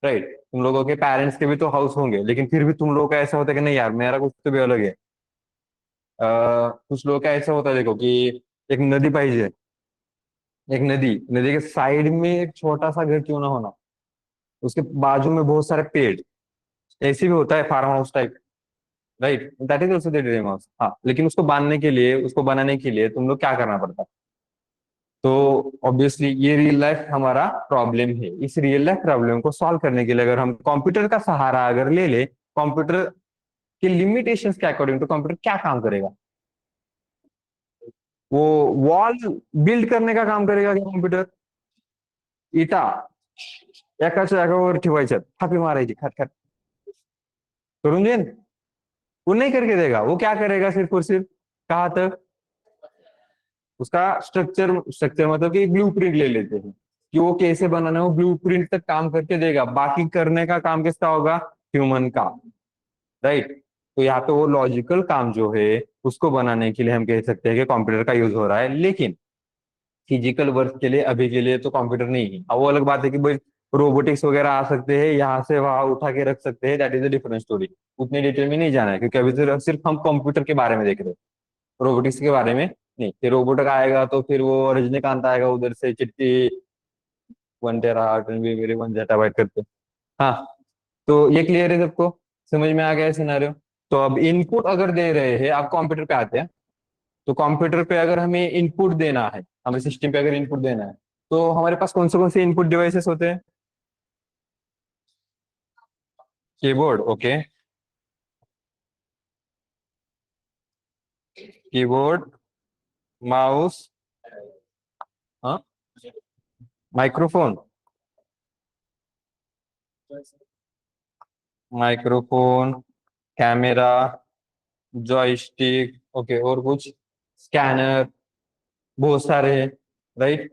राइट। तुम लोगों के पेरेंट्स के भी तो हाउस होंगे, लेकिन फिर भी तुम लोगों का ऐसा होता है कि नहीं यार, मेरा कुछ तो भी अलग है। कुछ लोगों का ऐसा होता है, देखो कि एक नदी पाइजे, एक नदी, नदी के साइड में एक छोटा सा घर क्यों ना होना, उसके बाजू में बहुत सारे पेड़, ऐसे भी होता है farmhouse type, right. That is also the dream house. हाँ, लेकिन उसको बांधने के लिए, उसको बनाने के लिए तुम लोग क्या करना पड़ता है। तो ऑब्वियसली ये रियल लाइफ हमारा प्रॉब्लम है। इस रियल लाइफ प्रॉब्लम को सॉल्व करने के लिए अगर हम कंप्यूटर का सहारा अगर ले ले, कंप्यूटर के लिमिटेशंस के अकॉर्डिंग तो कंप्यूटर क्या काम करेगा, वो वॉल बिल्ड करने का काम करेगा क्या कंप्यूटर, इटा एकाच्या एकावर ठेवायच्यात, थापी मारायची खट खट, करून देन, वो नहीं करके देगा। वो क्या करेगा सिर्फ और सिर्फ, कहा तक, उसका स्ट्रक्चर, स्ट्रक्चर मतलब कि ब्लूप्रिंट ले लेते हैं कि वो कैसे बनाना है, वो ब्लूप्रिंट तक काम करके देगा, बाकी करने का काम किसका होगा, ह्यूमन का, राइट। तो यहाँ पे वो लॉजिकल काम जो है उसको बनाने के लिए हम कह सकते हैं कि कंप्यूटर का यूज हो रहा है। लेकिन फिजिकल वर्क के लिए अभी के लिए तो कंप्यूटर नहीं है। अब वो अलग बात है कि भाई रोबोटिक्स वगैरह आ सकते हैं, यहाँ से वहां उठा के रख सकते हैं, that is a different story. उतने डिटेल में नहीं जाना है, क्योंकि अभी सिर्फ सिर्फ हम कंप्यूटर के बारे में देख रहे हैं, रोबोटिक्स के बारे में नहीं। फिर रोबोट का आएगा तो फिर वो रजनीकांत आएगा उधर से, चिट्टी 1 टेरा 8 MB मेरे 1 जेटाबाइट करते। हाँ, तो ये क्लियर है सबको, समझ में आ गया है सिनारियो। तो अब इनपुट अगर दे रहे हैं, आप कंप्यूटर पे आते हैं, तो कंप्यूटर पे अगर हमें इनपुट देना है, हमें सिस्टम पे अगर इनपुट देना है, तो हमारे पास कौन से इनपुट डिवाइसेस होते हैं, कीबोर्ड, ओके, कीबोर्ड, माउस, हाँ, microphone, microphone, camera, joystick, okay, और कुछ, स्कैनर, बहुत सारे हैं, राइट।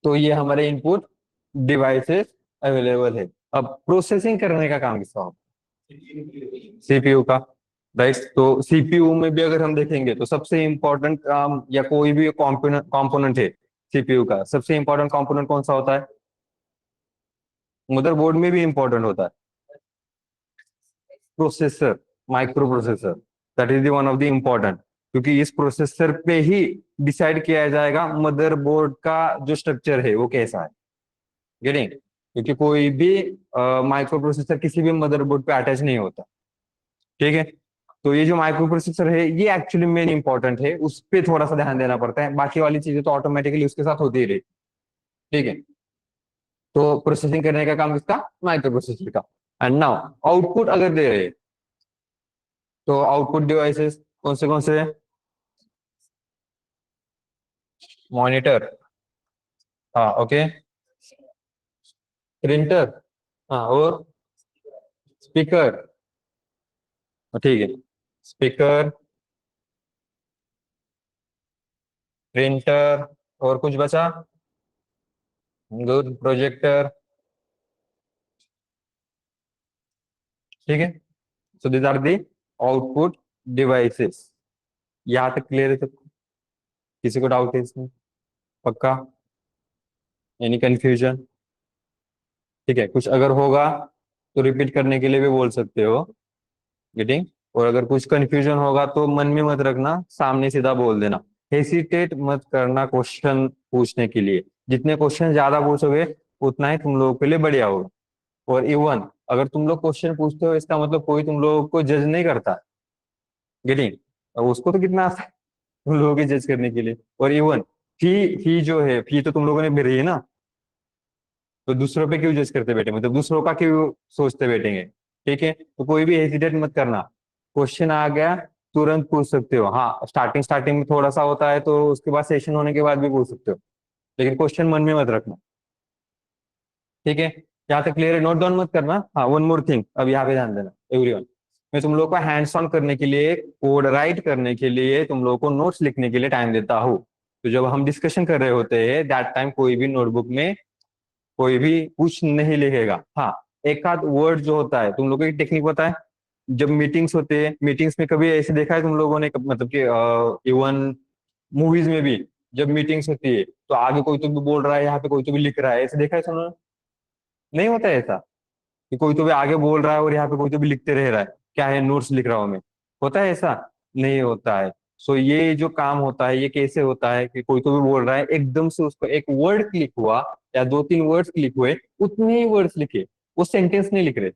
तो ये हमारे इनपुट डिवाइसेस अवेलेबल है। अब प्रोसेसिंग करने का काम किसका होगा, सीपीयू का, राइट। तो सीपीयू में भी अगर हम देखेंगे तो सबसे इंपॉर्टेंट काम, या कोई भी कंपोनेंट है सीपीयू का, सबसे इंपॉर्टेंट कंपोनेंट कौन सा होता है, मदरबोर्ड में भी इंपॉर्टेंट होता है, processor, micro processor, that is the one of the important. क्योंकि इस प्रोसेसर पे ही डिसाइड किया जाएगा मदरबोर्ड का जो स्ट्रक्चर है वो कैसा है, गेटिंग। क्योंकि कोई भी माइक्रो प्रोसेसर किसी भी मदरबोर्ड पे अटैच नहीं होता, ठीक है। तो ये जो माइक्रो प्रोसेसर है ये एक्चुअली मेन इंपॉर्टेंट है, उस पर थोड़ा सा ध्यान देना पड़ता है, बाकी वाली चीजें तो ऑटोमेटिकली उसके साथ होती ही रही, ठीक है। तो प्रोसेसिंग करने का काम किसका, माइक्रो प्रोसेसर का। एंड नाउ आउटपुट अगर दे रहे हैं, तो आउटपुट डिवाइसेस कौन से हैं, मॉनिटर, हाँ ओके, प्रिंटर, हाँ, और स्पीकर, ठीक है, स्पीकर, प्रिंटर, और कुछ बचा, गुड, प्रोजेक्टर, ठीक है। So these are the output devices. यहाँ तक क्लियर है सबको, किसी को डाउट है इसमें, पक्का, एनी कंफ्यूजन। ठीक है, कुछ अगर होगा तो रिपीट करने के लिए भी बोल सकते हो। गेटिंग? और अगर कुछ कंफ्यूजन होगा तो मन में मत रखना, सामने सीधा बोल देना। हेसिटेट मत करना क्वेश्चन पूछने के लिए। जितने क्वेश्चन ज्यादा पूछोगे उतना ही तुम लोगों के लिए बढ़िया होगा। और इवन अगर तुम लोग क्वेश्चन पूछते हो इसका मतलब कोई तुम लोगों को जज नहीं करता। गेटिंग? उसको तो कितना आसान है तुम लोगों की जज करने के लिए। और इवन फी जो है, फी तो तुम लोगों ने भरी है ना, तो दूसरों पे क्यों जज करते बैठे, मतलब दूसरों का क्यों सोचते बैठेंगे। ठीक है, तो कोई भी हेजिटेट मत करना। क्वेश्चन आ गया तुरंत पूछ सकते हो। हाँ, स्टार्टिंग स्टार्टिंग में थोड़ा सा होता है तो उसके बाद सेशन होने के बाद भी पूछ सकते हो, लेकिन क्वेश्चन मन में मत रखना। ठीक है, यहाँ तक क्लियर है? नोट डाउन मत करना। हाँ, वन मोर थिंग, अब यहाँ पे ध्यान देना एवरीवन। मैं तुम लोग को हैंड्स ऑन करने के लिए, कोड राइट करने के लिए, तुम लोग को नोट्स लिखने के लिए टाइम देता हूँ। तो जब हम डिस्कशन कर रहे होते हैं दैट टाइम कोई भी नोटबुक में कोई भी कुछ नहीं लिखेगा। हाँ, एक आध वर्ड जो होता है, तुम लोगों को एक टेक्निक पता है? जब मीटिंग्स होते हैं, मीटिंग्स में कभी ऐसे देखा है तुम लोगों ने, मतलब कि इवन मूवीज में भी जब मीटिंग्स होती है तो आगे कोई तो भी बोल रहा है, यहाँ पे कोई तो भी लिख रहा है, ऐसे देखा है तुमने? नहीं होता है ऐसा कि कोई तो भी आगे बोल रहा है और यहाँ पे कोई तो भी लिखते रह रहा है, क्या है नोट्स लिख रहा हूं मैं? होता है ऐसा? नहीं होता है। सो ये जो काम होता है ये कैसे होता है कि कोई तो भी बोल रहा है, एकदम से उसको एक वर्ड क्लिक हुआ या दो तीन वर्ड्स क्लिक हुए, उतने ही वर्ड्स लिखे, वो सेंटेंस नहीं लिख रहे।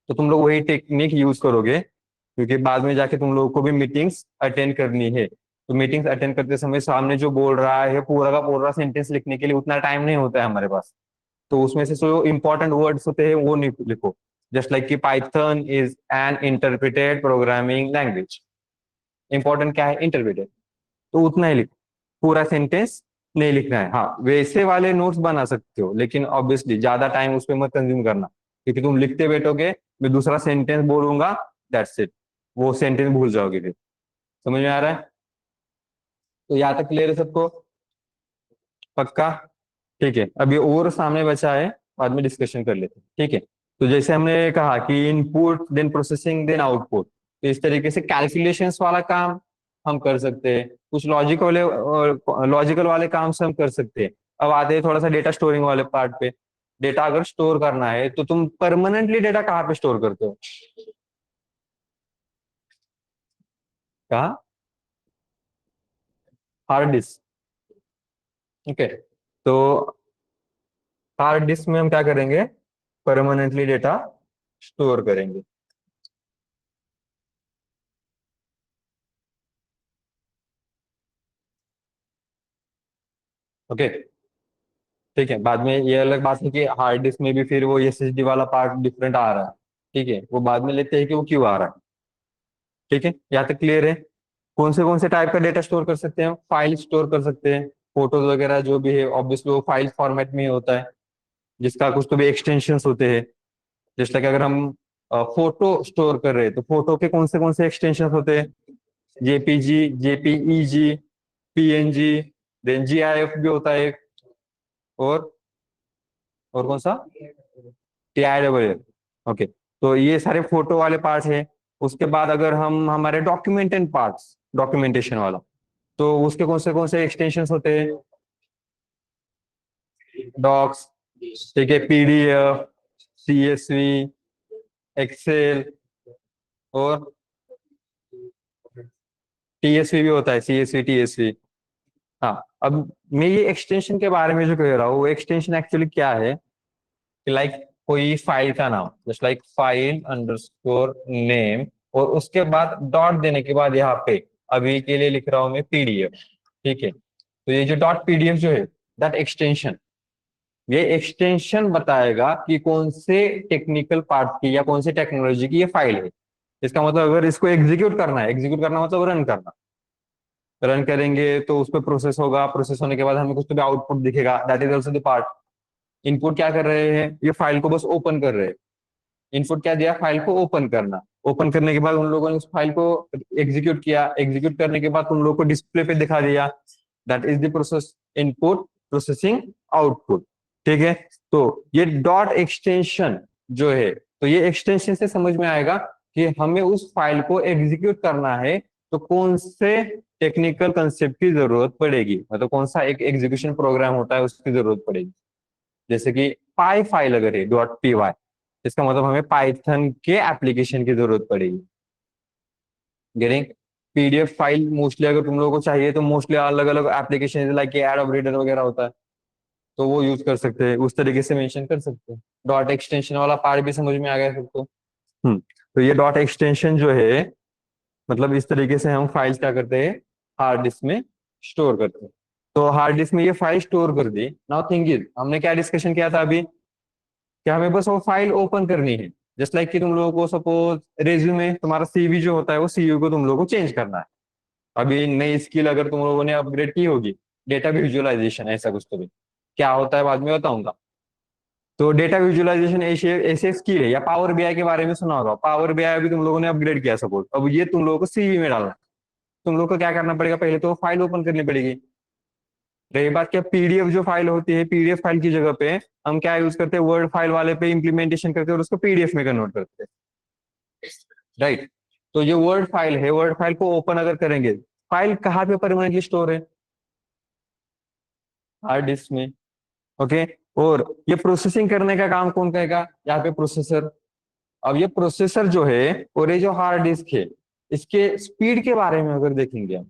तो तुम लोग वही टेक्निक यूज करोगे, क्योंकि बाद में जाके तुम लोगों को भी मीटिंग्स अटेंड करनी है। तो मीटिंग्स अटेंड करते समय सामने जो बोल रहा है पूरा का पूरा सेंटेंस लिखने के लिए उतना टाइम नहीं होता है हमारे पास। तो उसमें से जो इंपॉर्टेंट वर्ड्स होते हैं वो नहीं लिखो। जस्ट लाइक कि Python is an interpreted programming language. Important क्या है? इंटरप्रिटेड। तो उतना ही लिखो, पूरा सेंटेंस नहीं लिखना है। हाँ, वैसे वाले नोट्स बना सकते हो, लेकिन ऑब्वियसली ज्यादा टाइम उस पर मत कंज्यूम करना, क्योंकि तुम लिखते बैठोगे, मैं दूसरा सेंटेंस बोलूंगा, दैट्स इट, वो सेंटेंस भूल जाओगे फिर। समझ में आ रहा है? तो यहाँ तक क्लियर है सबको? पक्का? ठीक है, अभी और सामने बचा है, बाद में डिस्कशन कर लेते हैं। ठीक है, तो जैसे हमने कहा कि input then processing then output, तो इस तरीके से कैलकुलेशंस वाला काम हम कर सकते हैं, कुछ लॉजिकल वाले काम से हम कर सकते हैं। अब आते हैं थोड़ा सा डेटा स्टोरिंग वाले पार्ट पे। डेटा अगर स्टोर करना है तो तुम परमानेंटली डेटा कहाँ पे स्टोर करते हो? कहाँ? Hard disk. ओके, तो हार्ड डिस्क में हम क्या करेंगे? परमानेंटली डेटा स्टोर करेंगे। ओके, ठीक है, बाद में ये अलग बात है कि हार्ड डिस्क में भी फिर वो एसएसडी वाला पार्ट डिफरेंट आ रहा है। ठीक है, वो बाद में लेते हैं कि वो क्यों आ रहा है। ठीक है, यहाँ तक क्लियर है? कौन से टाइप का डेटा स्टोर कर सकते हैं? फाइल स्टोर कर सकते हैं, फोटोज वगैरह जो भी है ऑब्वियसली वो फाइल फॉर्मेट में ही होता है, जिसका कुछ तो भी एक्सटेंशन होते हैं। जैसे कि अगर हम फोटो स्टोर कर रहे हैं तो फोटो के कौन से एक्सटेंशन होते हैं? JPG, JPEG, PNG, then GIF भी होता है एक, और कौन सा? टीआईडब्ल्यू। ओके, तो ये सारे फोटो वाले पार्ट है। उसके बाद अगर हम हमारे डॉक्यूमेंटेड पार्ट्स, डॉक्यूमेंटेशन वाला, तो उसके कौन से एक्सटेंशन होते हैं? डॉक्स, ठीक है, पीडीएफ, सीएसवी, एक्सेल, और टीएसवी भी होता है, सीएसवी टीएसवी। हाँ, अब मैं ये एक्सटेंशन के बारे में जो कह रहा हूँ, वो एक्सटेंशन एक्चुअली क्या है कि लाइक कोई फाइल का नाम, just like file underscore name, और उसके बाद डॉट देने के बाद यहाँ पे अभी के लिए लिख रहा हूं मैं पीडीएफ। ठीक है, तो ये जो डॉट पीडीएफ जो है, दैट एक्सटेंशन, ये एक्सटेंशन बताएगा कि कौन से टेक्निकल पार्ट की या कौन से टेक्नोलॉजी की ये फाइल है। इसका मतलब अगर इसको एग्जीक्यूट करना है, एग्जीक्यूट करना मतलब रन करना, रन करेंगे तो उस पर प्रोसेस होगा, प्रोसेस होने के बाद हमें कुछ तो भी आउटपुट दिखेगा, that is also the part. Input क्या कर रहे हैं? ये फाइल को बस ओपन कर रहे हैं। इनपुट क्या दिया? फाइल को ओपन करना। ओपन करने के बाद उन लोगों ने उस फाइल को एग्जीक्यूट किया, एग्जीक्यूट करने के बाद उन लोगों को डिस्प्ले पे दिखा दिया, that is the process, input processing output. ठीक है, तो ये डॉट एक्सटेंशन जो है, तो ये एक्सटेंशन से समझ में आएगा कि हमें उस फाइल को एग्जीक्यूट करना है तो कौन से टेक्निकल कंसेप्ट की जरूरत पड़ेगी, मतलब कौन सा एक एग्जीक्यूशन प्रोग्राम होता है उसकी जरूरत पड़ेगी। जैसे कि पाई फाइल अगर है डॉट पी वाई, इसका मतलब हमें पाइथन के एप्लीकेशन की जरूरत पड़ेगी। गेटिंग? पीडीएफ फाइल मोस्टली अगर तुम लोगों को चाहिए तो मोस्टली अलग अलग एप्लीकेशन लाइक एडोब रीडर वगैरह होता है, तो वो यूज कर सकते हैं, उस तरीके से मेंशन कर सकते हैं। डॉट एक्सटेंशन वाला पार्ट भी समझ में आ गया सबको? तो ये डॉट एक्सटेंशन जो है, मतलब इस तरीके से हम फाइल्स क्या करते हैं, हार्ड डिस्क में स्टोर करते हैं। तो हार्ड डिस्क में ये फाइल स्टोर कर दी। नाउ थिंग इज, हमने क्या डिस्कशन किया था अभी, कि हमें बस वो फाइल ओपन करनी है। जस्ट लाइक कि तुम लोगों को सपोज रेज्यूमे, तुम्हारा सीवी जो होता है वो सीवी को तुम लोगों को चेंज करना है। अभी नई स्किल अगर तुम लोगों ने अपग्रेड की होगी, डेटा विजुअलाइजेशन ऐसा कुछ, तो भी क्या होता है बाद में बताऊंगा। तो डेटा विजुअलाइजेशन ऐसे ऐसे स्किल है, या पावर बीआई के बारे में सुना होगा, पावर बीआई भी तुम लोगों ने अपग्रेड किया सपोज, अब ये तुम लोगों को सीवी में डालना है। तुम लोग को क्या करना पड़ेगा, पहले तो फाइल ओपन करनी पड़ेगी। रही बात क्या, पीडीएफ जो फाइल होती है, पीडीएफ फाइल की जगह पे हम क्या यूज करते हैं, वर्ड फाइल वाले पे इंप्लीमेंटेशन करते हैं और उसको पीडीएफ में कन्वर्ट करते हैं, राइट? तो ये वर्ड फाइल है, वर्ड फाइल को ओपन अगर करेंगे, फाइल कहाँ पे परमानेंटली स्टोर है, हार्ड डिस्क में। ओके, और ये प्रोसेसिंग करने का काम कौन करेगा, यहाँ पे प्रोसेसर। अब ये प्रोसेसर जो है और ये जो हार्ड डिस्क है, इसके स्पीड के बारे में अगर देखेंगे हम,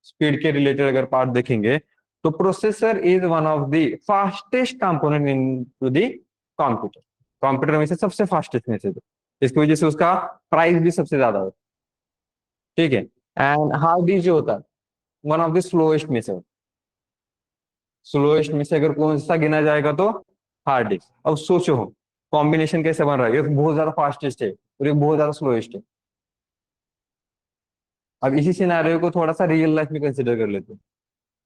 स्पीड के रिलेटेड अगर पार्ट देखेंगे, तो processor is one of the fastest component in to the computer. Computer में से सबसे फास्टेस्ट में से, इसकी वजह से उसका प्राइस भी सबसे ज्यादा होता है, ठीक है। एंड हार्ड डिस्क जो होता है, वन ऑफ द स्लोएस्ट में से, स्लोएस्ट में से अगर कौन सा गिना जाएगा तो हार्ड डिस्क। अब सोचो कॉम्बिनेशन कैसे बन रहा है, एक बहुत ज्यादा फास्टेस्ट है और एक बहुत ज्यादा स्लोएस्ट है। अब इसी सिनेरियो को थोड़ा सा रियल लाइफ में कंसिडर कर लेते हैं।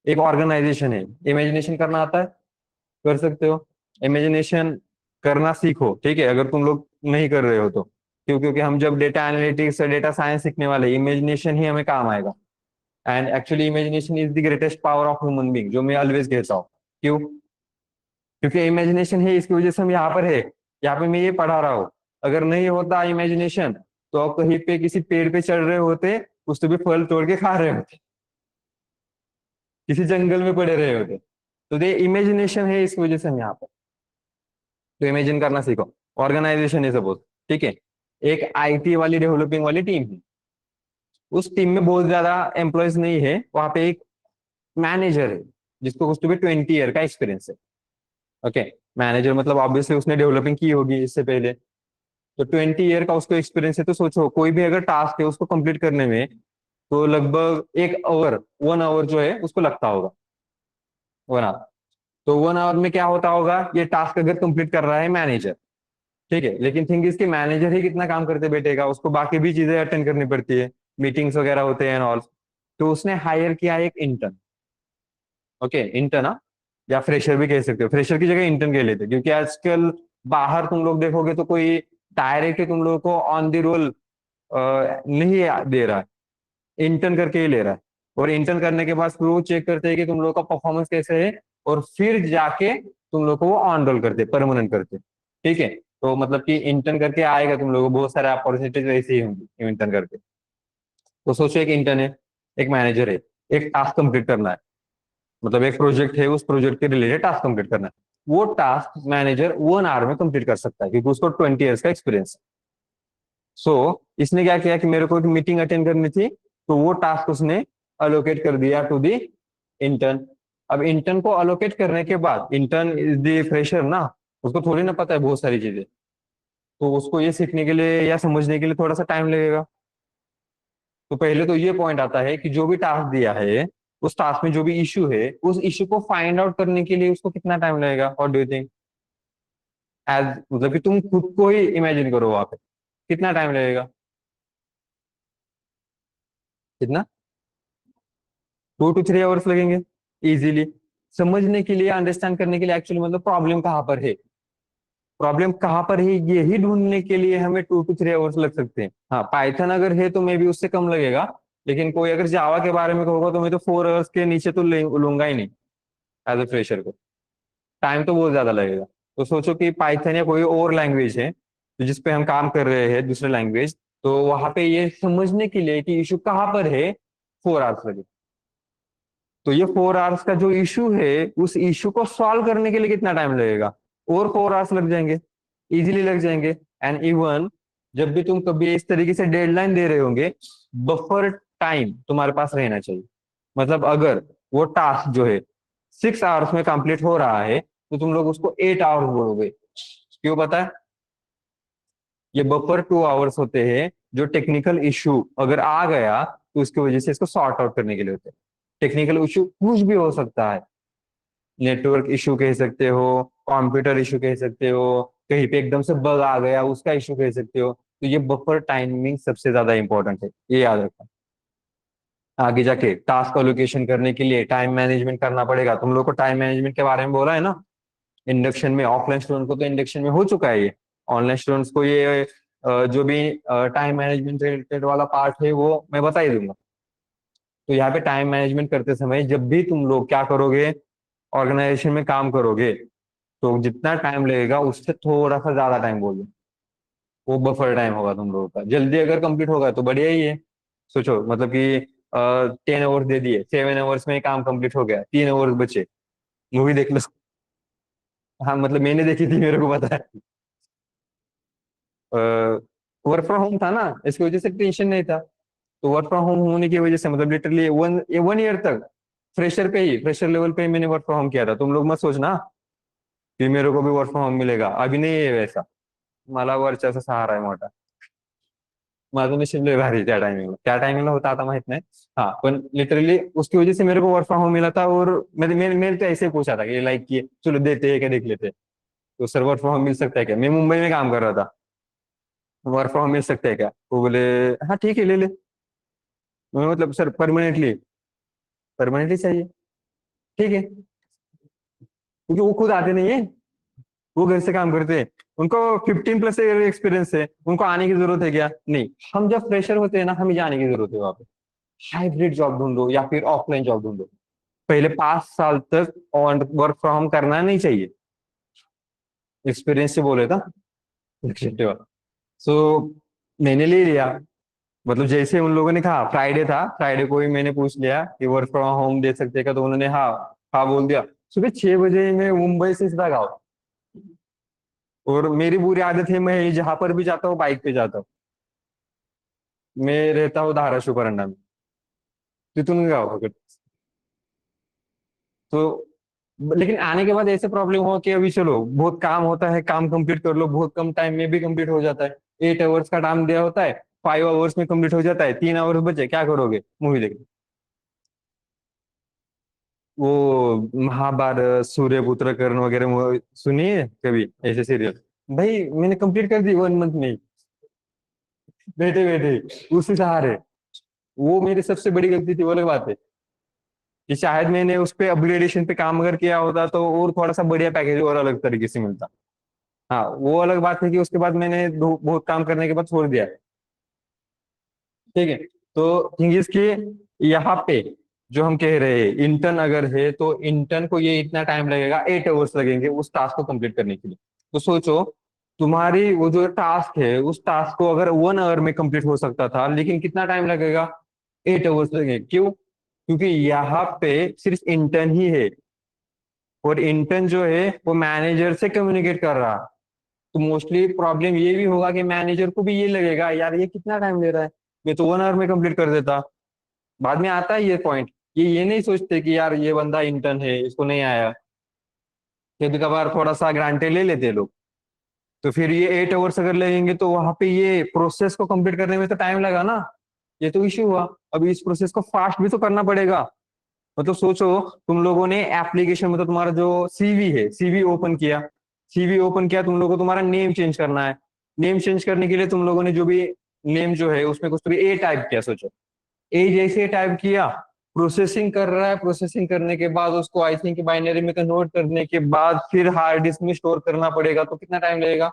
एक ऑर्गेनाइजेशन है, इमेजिनेशन करना आता है, कर सकते हो, इमेजिनेशन करना सीखो, ठीक है, अगर तुम लोग नहीं कर रहे हो तो। क्यों? क्योंकि हम जब डेटा एनालिटिक्स और डेटा साइंस सीखने वाले, इमेजिनेशन ही हमें काम आएगा। And actually imagination is the greatest power of human being, जो मैं ऑलवेज कहता हूँ। क्यों? क्योंकि इमेजिनेशन है, इसकी वजह से हम यहाँ पर है, यहाँ पे मैं ये पढ़ा रहा हूँ। अगर नहीं होता इमेजिनेशन, तो आप कहीं पे किसी पेड़ पे चढ़ रहे होते, उस तो भी फल तोड़ के खा रहे होते, किसी जंगल में पड़े रहे होते। तो ये इमेजिनेशन है, इसकी वजह से हम यहाँ पर। तो इमेजिन करना सीखो। ऑर्गेनाइजेशन है सपोज, ठीक है, एक आईटी वाली डेवलपिंग वाली टीम है, उस टीम में बहुत ज्यादा एम्प्लॉयज नहीं है, वहां पे एक मैनेजर है जिसको कुछ तो भी 20 ईयर का एक्सपीरियंस है। ओके, मैनेजर मतलब ऑब्वियसली उसने डेवलपिंग की होगी इससे पहले, तो 20 ईयर का उसको एक्सपीरियंस है। तो सोचो कोई भी अगर टास्क है उसको कंप्लीट करने में, तो लगभग 1 आवर, 1 आवर जो है उसको लगता होगा, 1 आवर। तो 1 आवर में क्या होता होगा, ये टास्क अगर कंप्लीट कर रहा है मैनेजर, ठीक है, लेकिन थिंग इसके मैनेजर ही कितना काम करते बैठेगा, उसको बाकी भी चीजें अटेंड करनी पड़ती है, मीटिंग्स वगैरह होते हैं ऑल। तो उसने हायर किया एक इंटर्न। ओके, इंटर्न, हाँ, या फ्रेशर भी कह सकते हो, फ्रेशर की जगह इंटर्न कह लेते, क्योंकि आजकल बाहर तुम लोग देखोगे तो कोई डायरेक्ट तुम लोगों को ऑन द रोल नहीं दे रहा है, इंटर्न करके ही ले रहा है। और इंटर्न करने के बाद फिर वो चेक करते हैं कि तुम लोगों का परफॉर्मेंस कैसे है, और फिर जाके तुम लोग को वो ऑन रोल करते, परमानेंट करते, ठीक है। तो मतलब कि इंटर्न करके आएगा तुम लोगों को बहुत सारे अपॉर्चुनिटीज ऐसे ही होंगी इंटर्न करके। तो सोचो एक इंटर्न है, एक मैनेजर है, एक टास्क कंप्लीट करना है, मतलब एक प्रोजेक्ट है, उस प्रोजेक्ट के रिलेटेड टास्क कंप्लीट करना है। वो टास्क मैनेजर 1 आवर में कंप्लीट कर सकता है, क्योंकि उसको 20 ईयर्स का एक्सपीरियंस है। सो इसने क्या किया कि मेरे को एक मीटिंग अटेंड करनी थी, तो वो टास्क उसने अलोकेट कर दिया टू दी इंटर्न। अब इंटर्न को अलोकेट करने के बाद, इंटर्न इज द फ्रेशर ना, उसको थोड़ी ना पता है बहुत सारी चीजें, तो उसको ये सीखने के लिए या समझने के लिए थोड़ा सा टाइम लगेगा। तो पहले तो ये पॉइंट आता है कि जो भी टास्क दिया है, उस टास्क में जो भी इश्यू है, उस इश्यू को फाइंड आउट करने के लिए उसको कितना टाइम लगेगा, what do you think? As मतलब कि तुम खुद को ही इमेजिन करो वहां पे, कितना टाइम लगेगा, कितना? 2 to 3 आवर्स लगेंगे इजीली। समझने के लिए, अंडरस्टैंड करने के लिए एक्चुअली मतलब प्रॉब्लम कहाँ पर है, प्रॉब्लम कहाँ पर है, यही ढूंढने के लिए हमें 2 to 3 आवर्स लग सकते हैं। हाँ, पाइथन अगर है तो मे भी उससे कम लगेगा, लेकिन कोई अगर जावा के बारे में होगा तो मैं तो 4 आवर्स के नीचे तो लूंगा ही नहीं एज ए फ्रेशर को, टाइम तो बहुत ज्यादा लगेगा। तो सोचो कि पाइथन या कोई और लैंग्वेज है तो जिसपे हम काम कर रहे हैं, दूसरे लैंग्वेज, तो वहां पे ये समझने के लिए कि इशू कहाँ पर है, 4 आवर्स लगे। तो ये 4 आवर्स का जो इशू है, उस इशू को सॉल्व करने के लिए कितना टाइम लगेगा, और 4 आवर्स लग जाएंगे, इजीली लग जाएंगे। एंड इवन जब भी तुम कभी इस तरीके से डेडलाइन दे रहे होंगे, बफर टाइम तुम्हारे पास रहना चाहिए। मतलब अगर वो टास्क जो है 6 आवर्स में कंप्लीट हो रहा है, तो तुम लोग उसको 8 आवर्स बोलोगे। क्यों पता है? ये बफर 2 आवर्स होते हैं, जो टेक्निकल इशू अगर आ गया तो उसकी वजह से इसको सॉर्ट आउट करने के लिए होते हैं। टेक्निकल इशू कुछ भी हो सकता है, नेटवर्क इशू कह सकते हो, कंप्यूटर इशू कह सकते हो, कहीं पे एकदम से बग आ गया उसका इशू कह सकते हो। तो ये बफर टाइमिंग सबसे ज्यादा इंपॉर्टेंट है, ये याद रखना। आगे जाके टास्क एलोकेशन करने के लिए टाइम मैनेजमेंट करना पड़ेगा। तुम लोग को टाइम मैनेजमेंट के बारे में बोला है ना इंडक्शन में। ऑफलाइन स्टूडेंट को तो इंडक्शन में हो चुका है ये। ऑनलाइन स्टूडेंट्स को ये जो भी टाइम मैनेजमेंट रिलेटेड वाला पार्ट है वो मैं बता ही दूंगा। तो यहाँ पे टाइम मैनेजमेंट करते समय जब भी तुम लोग क्या करोगे, ऑर्गेनाइजेशन में काम करोगे, तो जितना टाइम लगेगा उससे थोड़ा सा ज्यादा टाइम बोलो, वो बफर टाइम होगा तुम लोगों का। जल्दी अगर कंप्लीट होगा तो बढ़िया ही है। सोचो मतलब कि 10 आवर्स दे दिए, 7 आवर्स में काम कंप्लीट हो गया, 3 आवर्स बचे, मूवी देख लो। हाँ मतलब मैंने देखी थी, मेरे को पता है। वर्क फ्रॉम होम था ना, इसकी वजह से टेंशन नहीं था। तो वर्क फ्रॉम होम होने की वजह से मतलब लिटरली 1 ईयर तक फ्रेशर पे ही, फ्रेशर लेवल पे ही मैंने वर्क फ्रॉम होम किया था। तुम लोग मत सोचना की मेरे को भी वर्क फ्रॉम होम मिलेगा, अभी नहीं आहे वैसा. मला वरच्याचा सहारा आहे मोठा. माझं नशीब लय भारी त्या टाइमिंगला होता, आता माहित नाही. हाँ पण लिटरली उसकी वजह से मेरे को वर्क फ्रॉम होम मिला था। और मैंने तो ऐसे ही पूछा था कि लाइक कि चलो देते हैं क्या, देख लेते हैं। तो सर वर्क फ्रॉम होम मिल सकता है क्या, मैं मुंबई में काम कर रहा था, वर्क फ्रॉम होम मिल सकता है क्या? वो बोले हाँ ठीक है ले ले। मैं मतलब सर परमानेंटली, परमानेंटली चाहिए, ठीक है। क्योंकि वो खुद आते नहीं है, वो घर से काम करते हैं। उनको 15+ ईयर एक्सपीरियंस है, उनको आने की जरूरत है क्या? नहीं। हम जब फ्रेशर होते हैं ना, हमें जाने की जरूरत है वहां पे। हाइब्रिड जॉब ढूंढो या फिर ऑफलाइन जॉब ढूंढो। पहले 5 साल तक ऑन वर्क फ्रॉम होम करना नहीं चाहिए, एक्सपीरियंस से बोले था। सो मैंने ले लिया। मतलब जैसे उन लोगों ने कहा, फ्राइडे था, फ्राइडे को ही मैंने पूछ लिया कि वर्क फ्रॉम होम दे सकते हैं क्या, तो उन्होंने हाँ, हाँ बोल दिया। सुबह 6 बजे मैं मुंबई से सीधा गाँव। और मेरी बुरी आदत है, मैं जहां पर भी जाता हूँ बाइक पे जाता हूँ। मैं रहता हूँ धाराशिव परंडा में, तिथून गाँव पकड़। तो लेकिन आने के बाद ऐसे प्रॉब्लम हो कि अभी चलो बहुत काम होता है, काम कंप्लीट कर लो, बहुत कम टाइम में भी कंप्लीट हो जाता है। 8 आवर्स का टाइम दिया होता है, 5 आवर्स में कंप्लीट हो जाता है, 3 आवर्स बचे, क्या करोगे? मूवी देख। वो महाभारत, सूर्यपुत्र कर्ण वगैरह सुनिए कभी ऐसे सीरियल? भाई मैंने कंप्लीट कर दी 1 मंथ में ही, बैठे बैठे उसी सहारे। वो मेरी सबसे बड़ी गलती थी, वो अलग बात है कि शायद मैंने उस पे अपग्रेडेशन पे काम अगर किया होता तो और थोड़ा सा बढ़िया पैकेज और अलग तरीके से मिलता। हाँ वो अलग बात है कि उसके बाद मैंने बहुत काम करने के बाद छोड़ दिया। ठीक है। तो थिंग इज कि यहाँ पे जो हम कह रहे हैं, इंटर्न अगर है तो इंटर्न को ये इतना टाइम लगेगा, 8 आवर्स लगेंगे उस टास्क को कंप्लीट करने के लिए। तो सोचो, तुम्हारी वो जो टास्क है, उस टास्क को अगर 1 आवर में कंप्लीट हो सकता था, लेकिन कितना टाइम लगेगा? 8 आवर्स लगेंगे। क्यों? क्योंकि यहाँ पे सिर्फ इंटर्न ही है, और इंटर्न जो है वो मैनेजर से कम्युनिकेट कर रहा। तो मोस्टली प्रॉब्लम ये भी होगा कि मैनेजर को भी ये लगेगा यार ये कितना टाइम ले रहा है, मैं तो 1 आवर में कंप्लीट कर देता। बाद में आता है ये पॉइंट, ये नहीं सोचते कि यार ये बंदा इंटर्न है, इसको नहीं आया। कभी कभार थोड़ा सा ग्रांटेड ले लेते हैं लोग। तो फिर ये 8 आवर्स अगर लगेंगे तो वहां पे ये प्रोसेस को कंप्लीट करने में तो टाइम लगा ना। ये तो इश्यू हुआ। अभी इस प्रोसेस को फास्ट भी तो करना पड़ेगा। मतलब सोचो, तुम लोगों ने एप्लीकेशन, मतलब तुम्हारा जो सीवी है, सीवी ओपन किया, सीवी ओपन किया, तुम लोगों को तुम्हारा नेम चेंज करना है। नेम चेंज करने के लिए तुम लोगों ने जो भी नेम जो है उसमें कुछ तो भी ए टाइप किया, सोचो। ए जैसे टाइप किया, प्रोसेसिंग कर रहा है, प्रोसेसिंग करने के बाद उसको आई थिंक बाइनरी में कन्वर्ट करने के बाद फिर हार्ड डिस्क में स्टोर करना पड़ेगा, तो कितना टाइम लगेगा?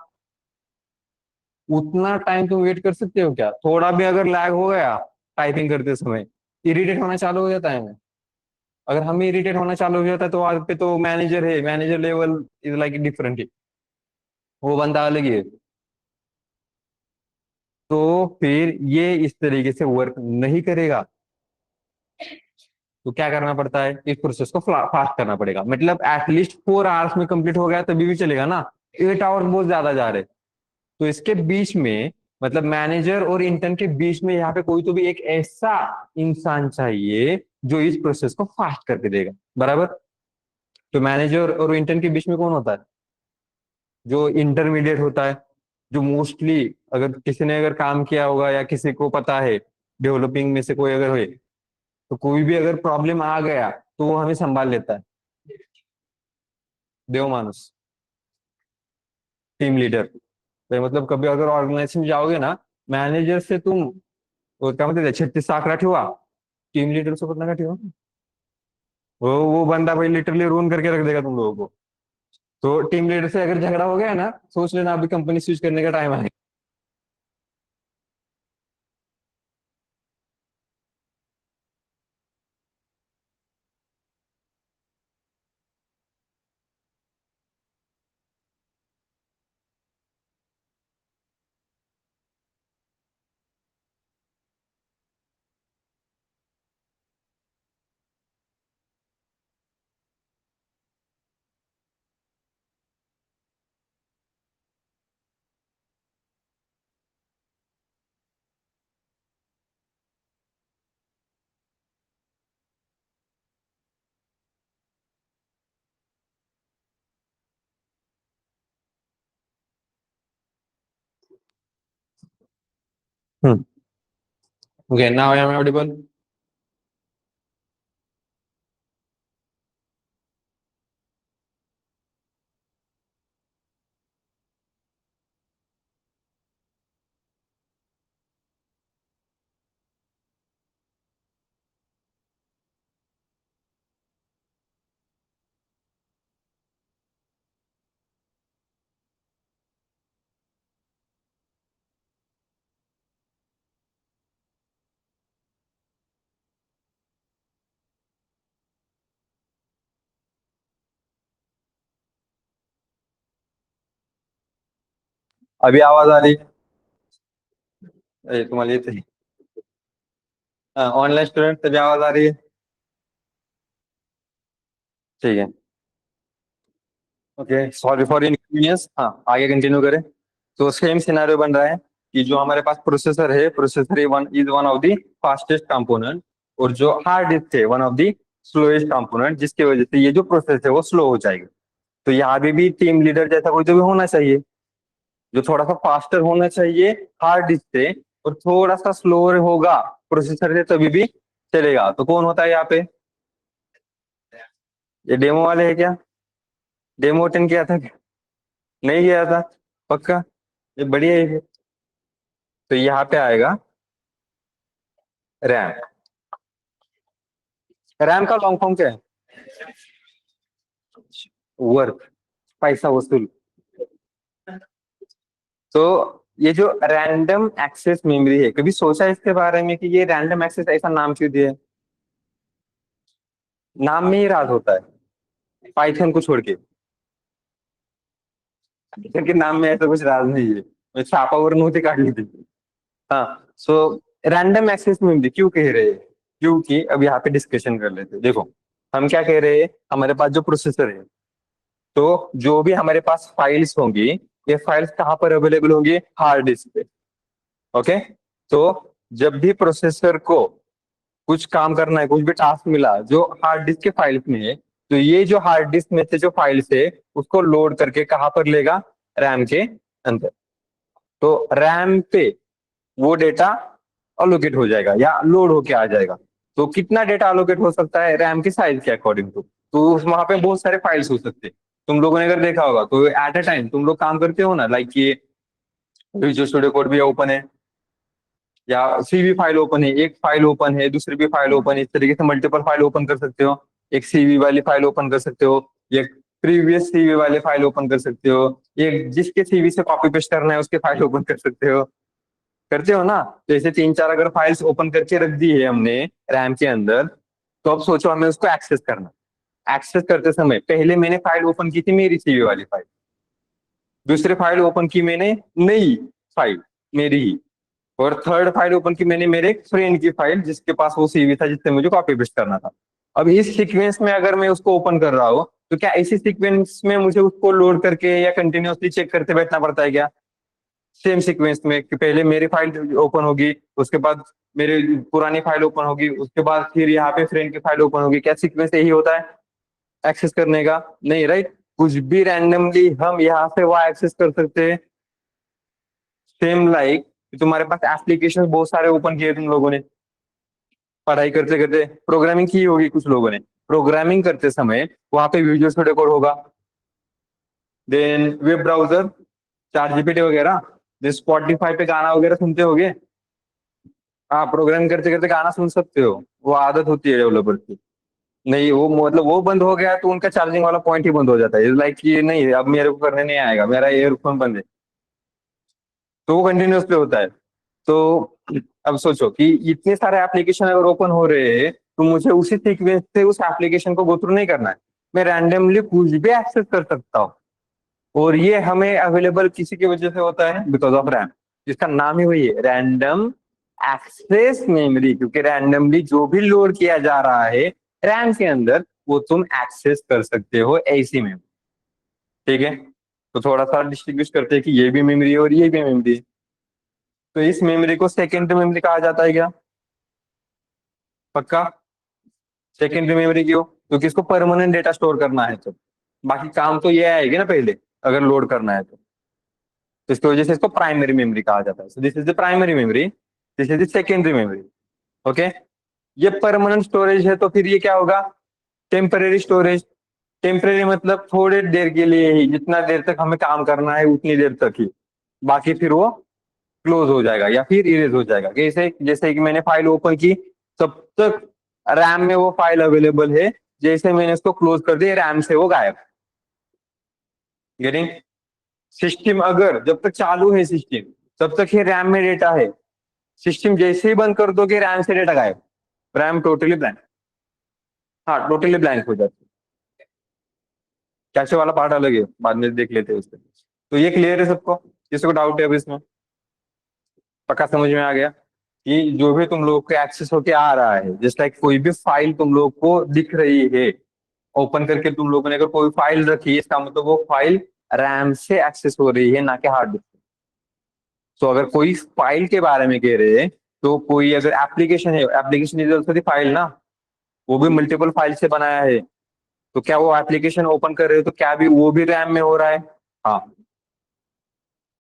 उतना टाइम तुम वेट कर सकते हो क्या? थोड़ा भी अगर लैग हो गया टाइपिंग करते समय, इरिटेट होना चालू हो जाता है। अगर हमें इरिटेट होना चालू हो जाता है तो आज पे तो मैनेजर है, manager level is like different ही, वो बंदा अलग ही है। तो फिर ये इस तरीके से वर्क नहीं करेगा। तो क्या करना पड़ता है, इस प्रोसेस को फास्ट करना पड़ेगा। मतलब एटलीस्ट 4 आवर्स में कंप्लीट हो गया तभी भी चलेगा ना, 8 आवर्स बहुत ज्यादा जा रहे। तो इसके बीच में, मतलब मैनेजर और इंटर्न के बीच में यहाँ पे कोई तो भी एक ऐसा इंसान चाहिए जो इस प्रोसेस को फास्ट करके देगा, बराबर। तो मैनेजर और इंटर्न के बीच में कौन होता है, जो इंटरमीडिएट होता है, जो मोस्टली अगर किसी ने अगर काम किया होगा या किसी को पता है डेवलपिंग में से कोई अगर हुए, तो कोई भी अगर प्रॉब्लम आ गया तो वो हमें संभाल लेता है। देव मानुस, टीम लीडर। तो मतलब कभी अगर ऑर्गेनाइजेशन में जाओगे ना, मैनेजर से तुम वो क्या म्हणते 36 आकडा ठेवा, टीम लीडर सोबत नका ठेवा। वो बंदा भाई लिटरली रून करके रख देगा तुम लोगों को। तो टीम लीडर से अगर झगड़ा हो गया ना, सोच लेना अभी कंपनी स्विच करने का टाइम आएगा। Hmm. Okay, now I am audible. अभी आवाज आ रही है तुम्हारी, ये ऑनलाइन स्टूडेंट तभी आवाज आ रही है। ठीक है। Okay, sorry for inconvenience. हाँ, आगे कंटिन्यू करें। तो सेम सिनारियो बन रहा है कि जो हमारे पास प्रोसेसर है, processor one is one of the fastest component, और जो हार्ड डिस्क है one of the slowest component, जिसकी वजह से ये जो प्रोसेस है वो स्लो हो जाएगी। तो यहाँ पे भी टीम लीडर जैसा कोई तो भी होना चाहिए, जो थोड़ा सा फास्टर होना चाहिए हार्ड डिस्क से, और थोड़ा सा स्लोअर होगा प्रोसेसर से तभी भी चलेगा। तो कौन होता है यहाँ पे, ये डेमो वाले है क्या? डेमो अटेंड किया था क्या? नहीं किया था? पक्का? ये बढ़िया है। तो यहाँ पे आएगा रैम। रैम का लॉन्ग फॉर्म क्या है? वर्क, पैसा वसूल। तो ये जो रैंडम एक्सेस मेमोरी है, कभी सोचा इसके बारे में कि ये रैंडम एक्सेस ऐसा नाम क्यों दिया है? नाम में ही राज होता है, पाइथन को छोड़ के। पाइथन के नाम में ऐसा कुछ राज नहीं है, मैं छापावर नहोती काढली थी। हाँ। सो रैंडम एक्सेस मेमोरी क्यों कह रहे हैं? क्योंकि अब यहाँ पे डिस्कशन कर लेते हैं। देखो, हम क्या कह रहे हैं, हमारे पास जो प्रोसेसर है, तो जो भी हमारे पास फाइल्स होंगी, ये फाइल्स कहाँ पर अवेलेबल होंगी? हार्ड डिस्क पे। ओके। तो जब भी प्रोसेसर को कुछ काम करना है, कुछ भी टास्क मिला जो हार्ड डिस्क के फाइल्स में है, तो ये जो हार्ड डिस्क में से जो फाइल्स है उसको लोड करके कहाँ पर लेगा? रैम के अंदर। तो रैम पे वो डेटा अलोकेट हो जाएगा या लोड होके आ जाएगा। तो कितना डेटा अलोकेट हो सकता है रैम के साइज के अकॉर्डिंग टू, तो वहां पे बहुत सारे फाइल्स हो सकते हैं। तुम लोगों ने अगर देखा होगा तो एट अ टाइम तुम लोग काम करते हो ना, लाइक ये विजुअल स्टूडियो कोड भी ओपन है, या सीवी फाइल ओपन है, एक फाइल ओपन है, दूसरी भी फाइल ओपन है, इस तरीके से मल्टीपल फाइल ओपन कर सकते हो। एक सीवी वाली फाइल ओपन कर सकते हो, एक प्रीवियस सीवी वाले फाइल ओपन कर सकते हो, एक जिसके सीवी से कॉपी पेस्ट करना है उसके फाइल ओपन कर सकते हो। करते हो ना? तो ऐसे 3 4 अगर फाइल्स ओपन करके रख दी है हमने रैम के अंदर, तो अब सोचो हमें उसको एक्सेस करना। एक्सेस करते समय पहले मैंने फाइल ओपन की थी मेरी सीवी वाली फाइल, दूसरी फाइल ओपन की मैंने नई फाइल मेरी ही, और थर्ड फाइल ओपन की मैंने मेरे फ्रेंड की फाइल जिसके पास वो सीवी था जिससे मुझे कॉपी पेस्ट करना था। अब इस सीक्वेंस में अगर मैं उसको ओपन कर रहा हूँ तो क्या इसी सीक्वेंस में मुझे उसको लोड करके या कंटिन्यूअसली चेक करते बैठना पड़ता है क्या? सेम सीक्वेंस में कि पहले मेरी फाइल ओपन होगी, उसके बाद मेरी पुरानी फाइल ओपन होगी, उसके बाद फिर यहाँ पे फ्रेंड की फाइल ओपन होगी, क्या सीक्वेंस यही होता है एक्सेस करने का? नहीं, राइट। कुछ भी रैंडमली हम यहाँ से वहां एक्सेस कर सकते हैं। सेम लाइक तुम्हारे पास एप्लीकेशन बहुत सारे ओपन किए तुम लोगों ने पढ़ाई करते करते, प्रोग्रामिंग की होगी कुछ लोगों ने, प्रोग्रामिंग करते समय वहां पे विजुअल स्टूडियो कोड होगा, देन वेब ब्राउजर, चार जीपीटी वगैरह, देन स्पॉटिफाई पे गाना वगैरह सुनते होगे। हाँ, प्रोग्राम करते करते गाना सुन सकते हो, वो आदत होती है डेवलपर की। नहीं, वो मतलब वो बंद हो गया तो उनका चार्जिंग वाला पॉइंट ही बंद हो जाता है, लाइक कि नहीं अब मेरे को करने नहीं आएगा, मेरा ईयरफोन बंद है, तो वो कंटिन्यूस पे होता है। तो अब सोचो कि इतने सारे एप्लीकेशन अगर ओपन हो रहे हैं तो मुझे उसी सीक्वेंस से उस एप्लीकेशन को गो थ्रू नहीं करना है, मैं रैंडमली कुछ भी एक्सेस कर सकता हूँ। और ये हमें अवेलेबल किसी की वजह से होता है, बिकॉज ऑफ रैम। जिसका नाम ही वही है, रैंडम एक्सेस मेमोरी, क्योंकि रैंडमली जो भी लोड किया जा रहा है रैम के अंदर वो तुम एक्सेस कर सकते हो ऐसी मेमोरी। ठीक है, तो थोड़ा सा डिस्टिंग्विश करते हैं कि ये भी मेमोरी है और ये भी मेमोरी है। तो इस मेमोरी को सेकेंडरी मेमोरी कहा जाता है क्या? पक्का? सेकेंडरी मेमोरी क्यों? क्योंकि इसको परमानेंट डेटा स्टोर करना है, तो बाकी काम तो ये आएगी ना पहले, अगर लोड करना है तो इसकी वजह से इसको प्राइमरी मेमोरी कहा जाता है। So this is the primary memory, this is the secondary memory. Okay, ये परमानेंट स्टोरेज है तो फिर ये क्या होगा? Temporary storage. टेम्परेरी मतलब थोड़े देर के लिए ही, जितना देर तक हमें काम करना है उतनी देर तक ही, बाकी फिर वो क्लोज हो जाएगा या फिर इरेज हो जाएगा। कैसे? जैसे कि मैंने फाइल ओपन की तब तक रैम में वो फाइल अवेलेबल है, जैसे मैंने उसको क्लोज कर दिया रैम से वो गायब। गेटिंग? सिस्टम अगर जब तक चालू है सिस्टम तब तक ही रैम में डेटा है, सिस्टम जैसे ही बंद कर दो कि रैम से डेटा गायब, रैम टोटली ब्लैंक। हाँ, टोटली ब्लैंक हो जाती है। कैसे वाला पार्ट अलग है, बाद में देख लेते हैं उसको। तो ये क्लियर है सबको? किसी को डाउट है अब इसमें? पक्का समझ में आ गया कि जो भी तुम लोग को एक्सेस होके आ रहा है, जस्ट लाइक कोई भी फाइल तुम लोग को दिख रही है ओपन करके, तुम लोगों ने अगर कोई फाइल रखी है इसका मतलब वो फाइल रैम से एक्सेस हो रही है, ना कि हार्ड डिस्क। तो अगर कोई फाइल के बारे में कह रहे हैं तो कोई अगर एप्लीकेशन है, application is also the file ना, वो भी मल्टीपल फाइल से बनाया है, तो क्या वो एप्लीकेशन ओपन कर रहे हो तो क्या भी वो भी रैम में हो रहा है? हाँ।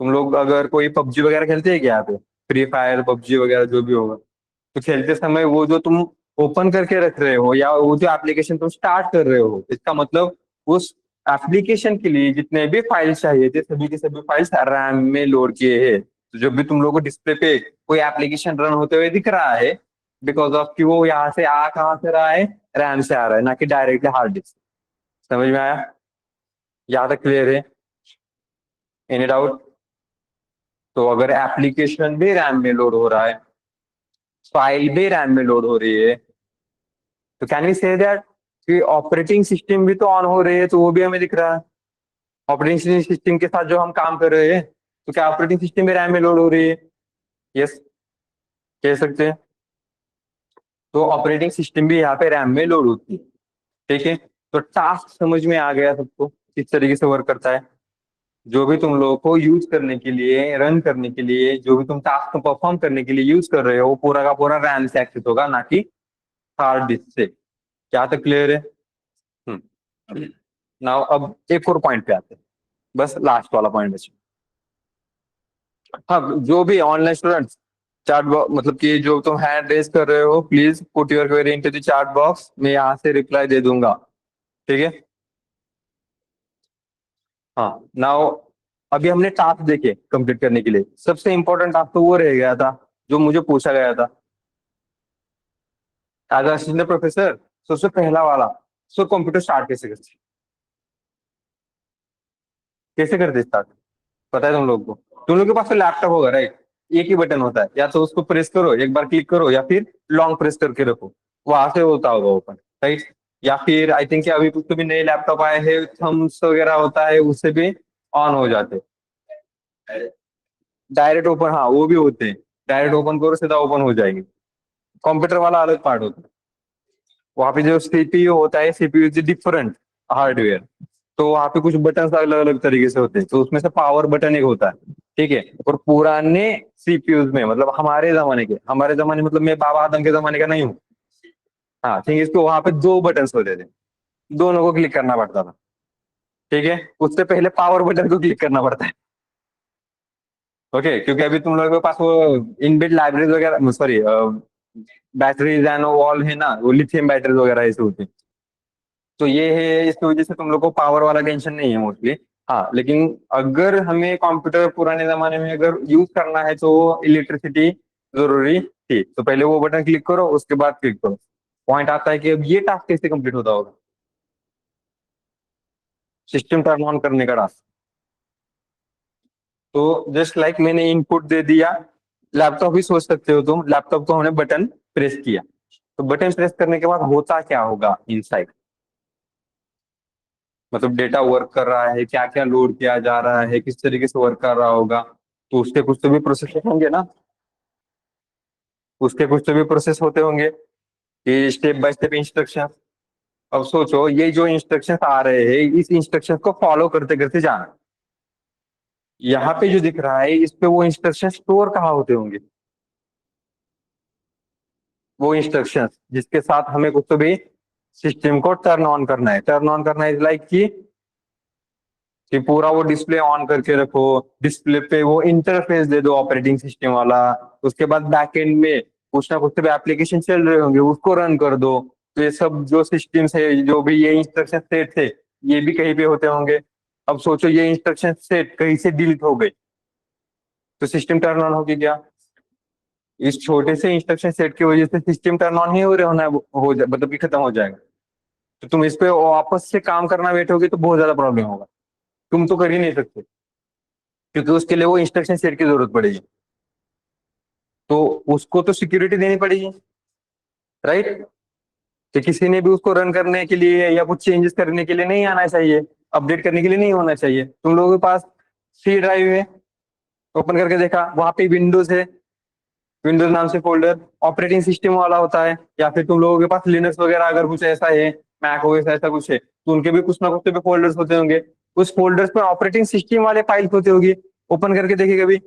तुम लोग अगर कोई पबजी वगैरह खेलते हैं क्या यहाँ पे, फ्री फायर पबजी वगैरह जो भी होगा, तो खेलते समय वो जो तुम ओपन करके रख रहे हो या वो जो एप्लीकेशन तुम स्टार्ट कर रहे हो, इसका मतलब उस एप्लीकेशन के लिए जितने भी फाइल्स चाहिए थे सभी के सभी फाइल्स रैम में लोड किए हैं। तो जब भी तुम लोग को डिस्प्ले पे कोई एप्लीकेशन रन होते हुए दिख रहा है, बिकॉज ऑफ कि वो यहाँ से आ कहाँ से रहा है, रैम से आ रहा है, ना कि डायरेक्टली हार्ड डिस्क। समझ में आया? यहाँ तक क्लियर है? Any doubt? तो अगर एप्लीकेशन भी रैम में लोड हो रहा है, फाइल भी रैम में लोड हो रही है, तो कैन वी से दैट कि ऑपरेटिंग सिस्टम भी तो ऑन हो रही है, तो वो भी हमें दिख रहा है। ऑपरेटिंग सिस्टम के साथ जो हम काम कर रहे हैं, तो क्या ऑपरेटिंग सिस्टम भी रैम में लोड हो रही है? यस, कह सकते हैं। तो ऑपरेटिंग सिस्टम भी यहाँ पे रैम में लोड होती है। ठीक है, तो टास्क समझ में आ गया सबको किस तरीके से वर्क करता है? जो भी तुम लोगों को यूज करने के लिए, रन करने के लिए, जो भी तुम टास्क को परफॉर्म करने के लिए यूज कर रहे हो वो पूरा का पूरा रैम से एक्सेस होगा, ना कि हार्ड डिस्क से। क्या तक क्लियर है? नाउ अब एक और पॉइंट पे आते हैं, बस लास्ट वाला पॉइंट बचे। हाँ, जो भी ऑनलाइन स्टूडेंट्स चैट बॉक्स, मतलब कि जो तुम हैंड रेज कर रहे हो, please put your query into the chat box, मैं यहाँ से रिप्लाई दे दूंगा। ठीक है? हाँ, नाउ अभी हमने टास्क देखे कंप्लीट करने के लिए, सबसे इंपॉर्टेंट टास्क तो वो रह गया था जो मुझे पूछा गया था एज असिस्टेंट प्रोफेसर। सबसे पहला वाला, सो कंप्यूटर स्टार्ट कैसे करते, कैसे करते स्टार्ट? पता है तुम लोग को? तुम लोग के पास तो लैपटॉप होगा, राइट? एक ही बटन होता है, या तो उसको प्रेस करो एक बार, क्लिक करो, या फिर लॉन्ग प्रेस करके रखो, वहां से होता होगा ओपन, राइट? या फिर आई थिंक अभी कुछ तो भी नए लैपटॉप आए हैं, थम्स वगैरह होता है, उससे भी ऑन हो जाते। डायरेक्ट ओपन, हाँ वो भी होते हैं, डायरेक्ट ओपन करो सीधा ओपन हो जाएंगे। कंप्यूटर वाला अलग पार्ट होता है। वहां पे जो सीपीयू होता है, सीपीयू इज डिफरेंट हार्डवेयर। तो वहां पे कुछ बटन अलग अलग तरीके से होते हैं, तो उसमें से पावर बटन एक होता है, ठीक है। और पुराने सीपीयूज में, मतलब हमारे जमाने मतलब मैं बाबा आदम के जमाने का नहीं हूँ। हाँ, ठीक है, इसको वहां पे दो बटन होते थे, दोनों को क्लिक करना पड़ता था, ठीक है। उससे पहले पावर बटन को क्लिक करना पड़ता है। ओके, क्योंकि अभी तुम लोगों के पास वो इनबिल्ट लाइब्रेरीज वगैरह, सॉरी, बैटरीज एंड वॉल है ना, वो लिथियम बैटरीज वगैरह ऐसे होती है। तो ये है, इसकी वजह से तुम लोग को पावर वाला टेंशन नहीं है मोस्टली। हाँ, लेकिन अगर हमें कंप्यूटर पुराने जमाने में अगर यूज करना है तो इलेक्ट्रिसिटी जरूरी थी। तो पहले वो बटन क्लिक करो, उसके बाद क्लिक करो। पॉइंट आता है कि अब ये टास्क कैसे कंप्लीट होता होगा, सिस्टम टर्न ऑन करने का टास्क। तो जस्ट लाइक मैंने इनपुट दे दिया, लैपटॉप भी सोच सकते हो तुम, लैपटॉप को हमने बटन प्रेस किया, तो बटन प्रेस करने के बाद होता क्या होगा इनसाइड, मतलब डेटा वर्क कर रहा है, क्या क्या लोड किया जा रहा है, किस तरीके से वर्क कर रहा होगा, तो उसके कुछ तो भी प्रोसेस होंगे ना, उसके कुछ तो भी प्रोसेस होते होंगे कि स्टेप बाय स्टेप इंस्ट्रक्शन। अब सोचो, ये जो इंस्ट्रक्शंस आ रहे हैं, इस इंस्ट्रक्शन को फॉलो करते करते जाना। यहाँ पे जो दिख रहा है, इस पे वो इंस्ट्रक्शन स्टोर कहाँ होते होंगे, वो इंस्ट्रक्शंस जिसके साथ हमें कुछ तो भी सिस्टम को टर्न ऑन करना है। टर्न ऑन करना इज लाइक कि पूरा वो डिस्प्ले ऑन करके रखो, डिस्प्ले पे वो इंटरफेस दे दो ऑपरेटिंग सिस्टम वाला। उसके बाद बैकएंड में कुछ ना कुछ तो भी एप्लीकेशन चल रहे होंगे, उसको रन कर दो। तो ये सब जो सिस्टम्स है, जो भी ये इंस्ट्रक्शन सेट थे, ये भी कहीं पे होते होंगे। अब सोचो, ये इंस्ट्रक्शन सेट कहीं से डिलीट हो गई, तो सिस्टम टर्न ऑन होगी क्या? इस छोटे से इंस्ट्रक्शन सेट की वजह से सिस्टम टर्न ऑन ही हो रहे होना, मतलब कि खत्म हो जाएगा। तो तुम इस पे वापस से काम करना बैठोगे तो बहुत ज्यादा प्रॉब्लम होगा, तुम तो कर ही नहीं सकते, क्योंकि उसके लिए वो इंस्ट्रक्शन सेट की जरूरत पड़ेगी। तो उसको तो सिक्योरिटी देनी पड़ेगी, राइट? तो किसी ने भी उसको रन करने के लिए या कुछ चेंजेस करने के लिए नहीं आना चाहिए, अपडेट करने के लिए नहीं होना चाहिए। तुम लोगों के पास सी ड्राइव है, ओपन करके देखा, वहां पे विंडोज है, विंडोज नाम से फोल्डर ऑपरेटिंग सिस्टम वाला होता है। या फिर तुम लोगों के पास लिनक्स वगैरह अगर कुछ ऐसा है, मैक ओएस ऐसा कुछ है, तो उनके भी कुछ ना कुछ तो फोल्डर्स होते होंगे। उस फोल्डर्स में ऑपरेटिंग सिस्टम वाले फाइल्स होते होगी, ओपन करके देखिए कभी।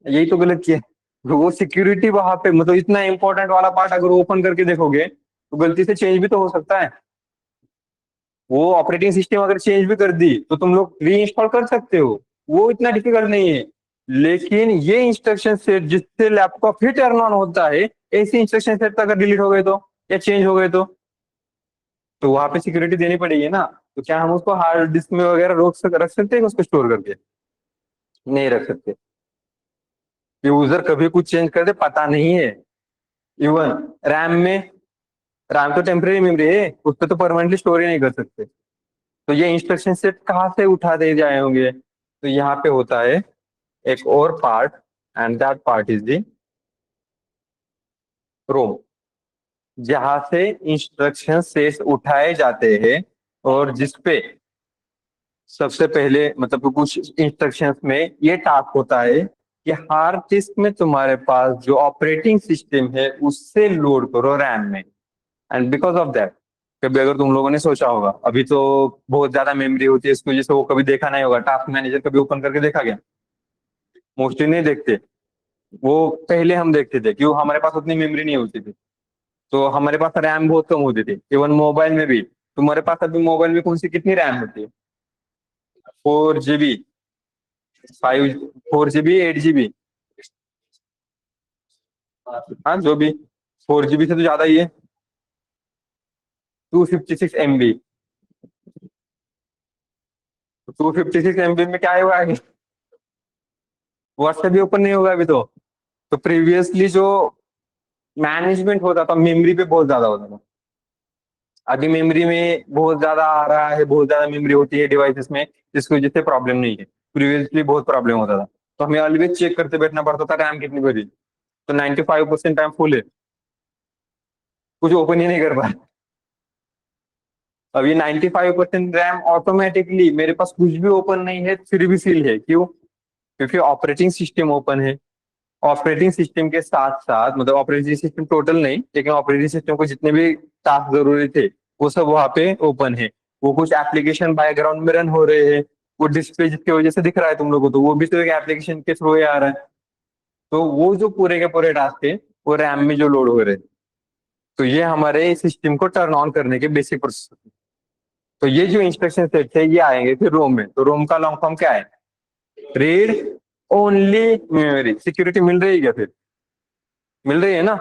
यही तो गलत किया है। तो वो सिक्योरिटी वहां पे, मतलब इतना इंपॉर्टेंट वाला पार्ट अगर ओपन करके देखोगे तो गलती से चेंज भी तो हो सकता है। वो ऑपरेटिंग सिस्टम अगर चेंज भी कर दी तो तुम लोग री इंस्टॉल कर सकते हो, वो इतना डिफिकल्ट नहीं है। लेकिन ये इंस्ट्रक्शन सेट जिससे लैपटॉप फिर टर्न ऑन होता है, ऐसे इंस्ट्रक्शन सेट अगर डिलीट हो गए तो, या चेंज हो गए तो वहां पे सिक्योरिटी देनी पड़ेगी ना। तो क्या हम उसको हार्ड डिस्क में वगैरह रख सकते हैं उसको स्टोर करके? नहीं रख सकते। यूजर कभी कुछ चेंज कर दे, पता नहीं है। इवन रैम में, रैम तो टेम्परेरी मेमोरी है, उस पर तो परमानेंटली स्टोर ही नहीं कर सकते। तो ये इंस्ट्रक्शन सेट कहाँ से उठा दे जाए होंगे? तो यहाँ पे होता है एक और part, and that part is the ROM, जहां से इंस्ट्रक्शन सेट्स उठाए जाते हैं। और जिसपे सबसे पहले, मतलब कि कुछ इंस्ट्रक्शंस में ये टास्क होता है कि हार्ड डिस्क में तुम्हारे पास जो ऑपरेटिंग सिस्टम है उससे लोड करो रैम में। एंड बिकॉज ऑफ दैट, कभी अगर तुम लोगों ने सोचा होगा, अभी तो बहुत ज्यादा मेमोरी होती है, इसकी वजह से वो कभी देखा नहीं होगा, टास्क मैनेजर कभी ओपन करके देखा गया? मोस्टली नहीं देखते। वो पहले हम देखते थे, क्यों? हमारे पास उतनी मेमोरी नहीं होती थी, तो हमारे पास रैम बहुत कम होती थी। इवन मोबाइल में भी, तुम्हारे पास अभी मोबाइल में कौन सी कितनी रैम होती है? 4 GB, 4 GB, 8 GB? हाँ, जो भी, 4 GB से तो ज्यादा ही है। 256 MB। 256 MB में क्या होगा आगे? व्हाट्सएप भी ओपन नहीं होगा अभी तो प्रीवियसली जो मैनेजमेंट होता था मेमोरी पे बहुत ज्यादा होता था। अभी मेमोरी में बहुत ज्यादा आ रहा है, बहुत ज्यादा मेमोरी होती है डिवाइसेस में, जिसकी वजह से प्रॉब्लम नहीं है। प्रीवियसली बहुत प्रॉब्लम होता था, तो हमें ऑलवेज चेक करते बैठना पड़ता था रैम कितनी भरी। तो 95% टाइम फुल है, कुछ ओपन ही नहीं कर पा। अब ये 95% रैम ऑटोमेटिकली, मेरे पास कुछ भी ओपन नहीं है फिर भी सील है, क्यों? क्योंकि ऑपरेटिंग सिस्टम ओपन है। ऑपरेटिंग सिस्टम के साथ साथ, मतलब ऑपरेटिंग सिस्टम टोटल नहीं, लेकिन ऑपरेटिंग सिस्टम को जितने भी टास्क जरूरी थे वो सब वहां पे ओपन है। वो कुछ एप्लीकेशन बैकग्राउंड में रन हो रहे हैं, वो डिस्प्ले जिसकी वजह से दिख रहा है तुम लोगों को, तो वो भी तो एक एप्लीकेशन के थ्रू ही आ रहा है। तो वो जो पूरे के पूरे टास्क थे वो रैम में जो लोड हो रहे हैं, तो ये हमारे सिस्टम को टर्न ऑन करने के बेसिक प्रोसेस। तो ये जो इंस्ट्रक्शन सेट है ये आएंगे फिर रोम में। तो रोम का लॉन्ग फॉर्म क्या है? Read only memory. सिक्योरिटी मिल रही है क्या फिर? मिल रही है ना,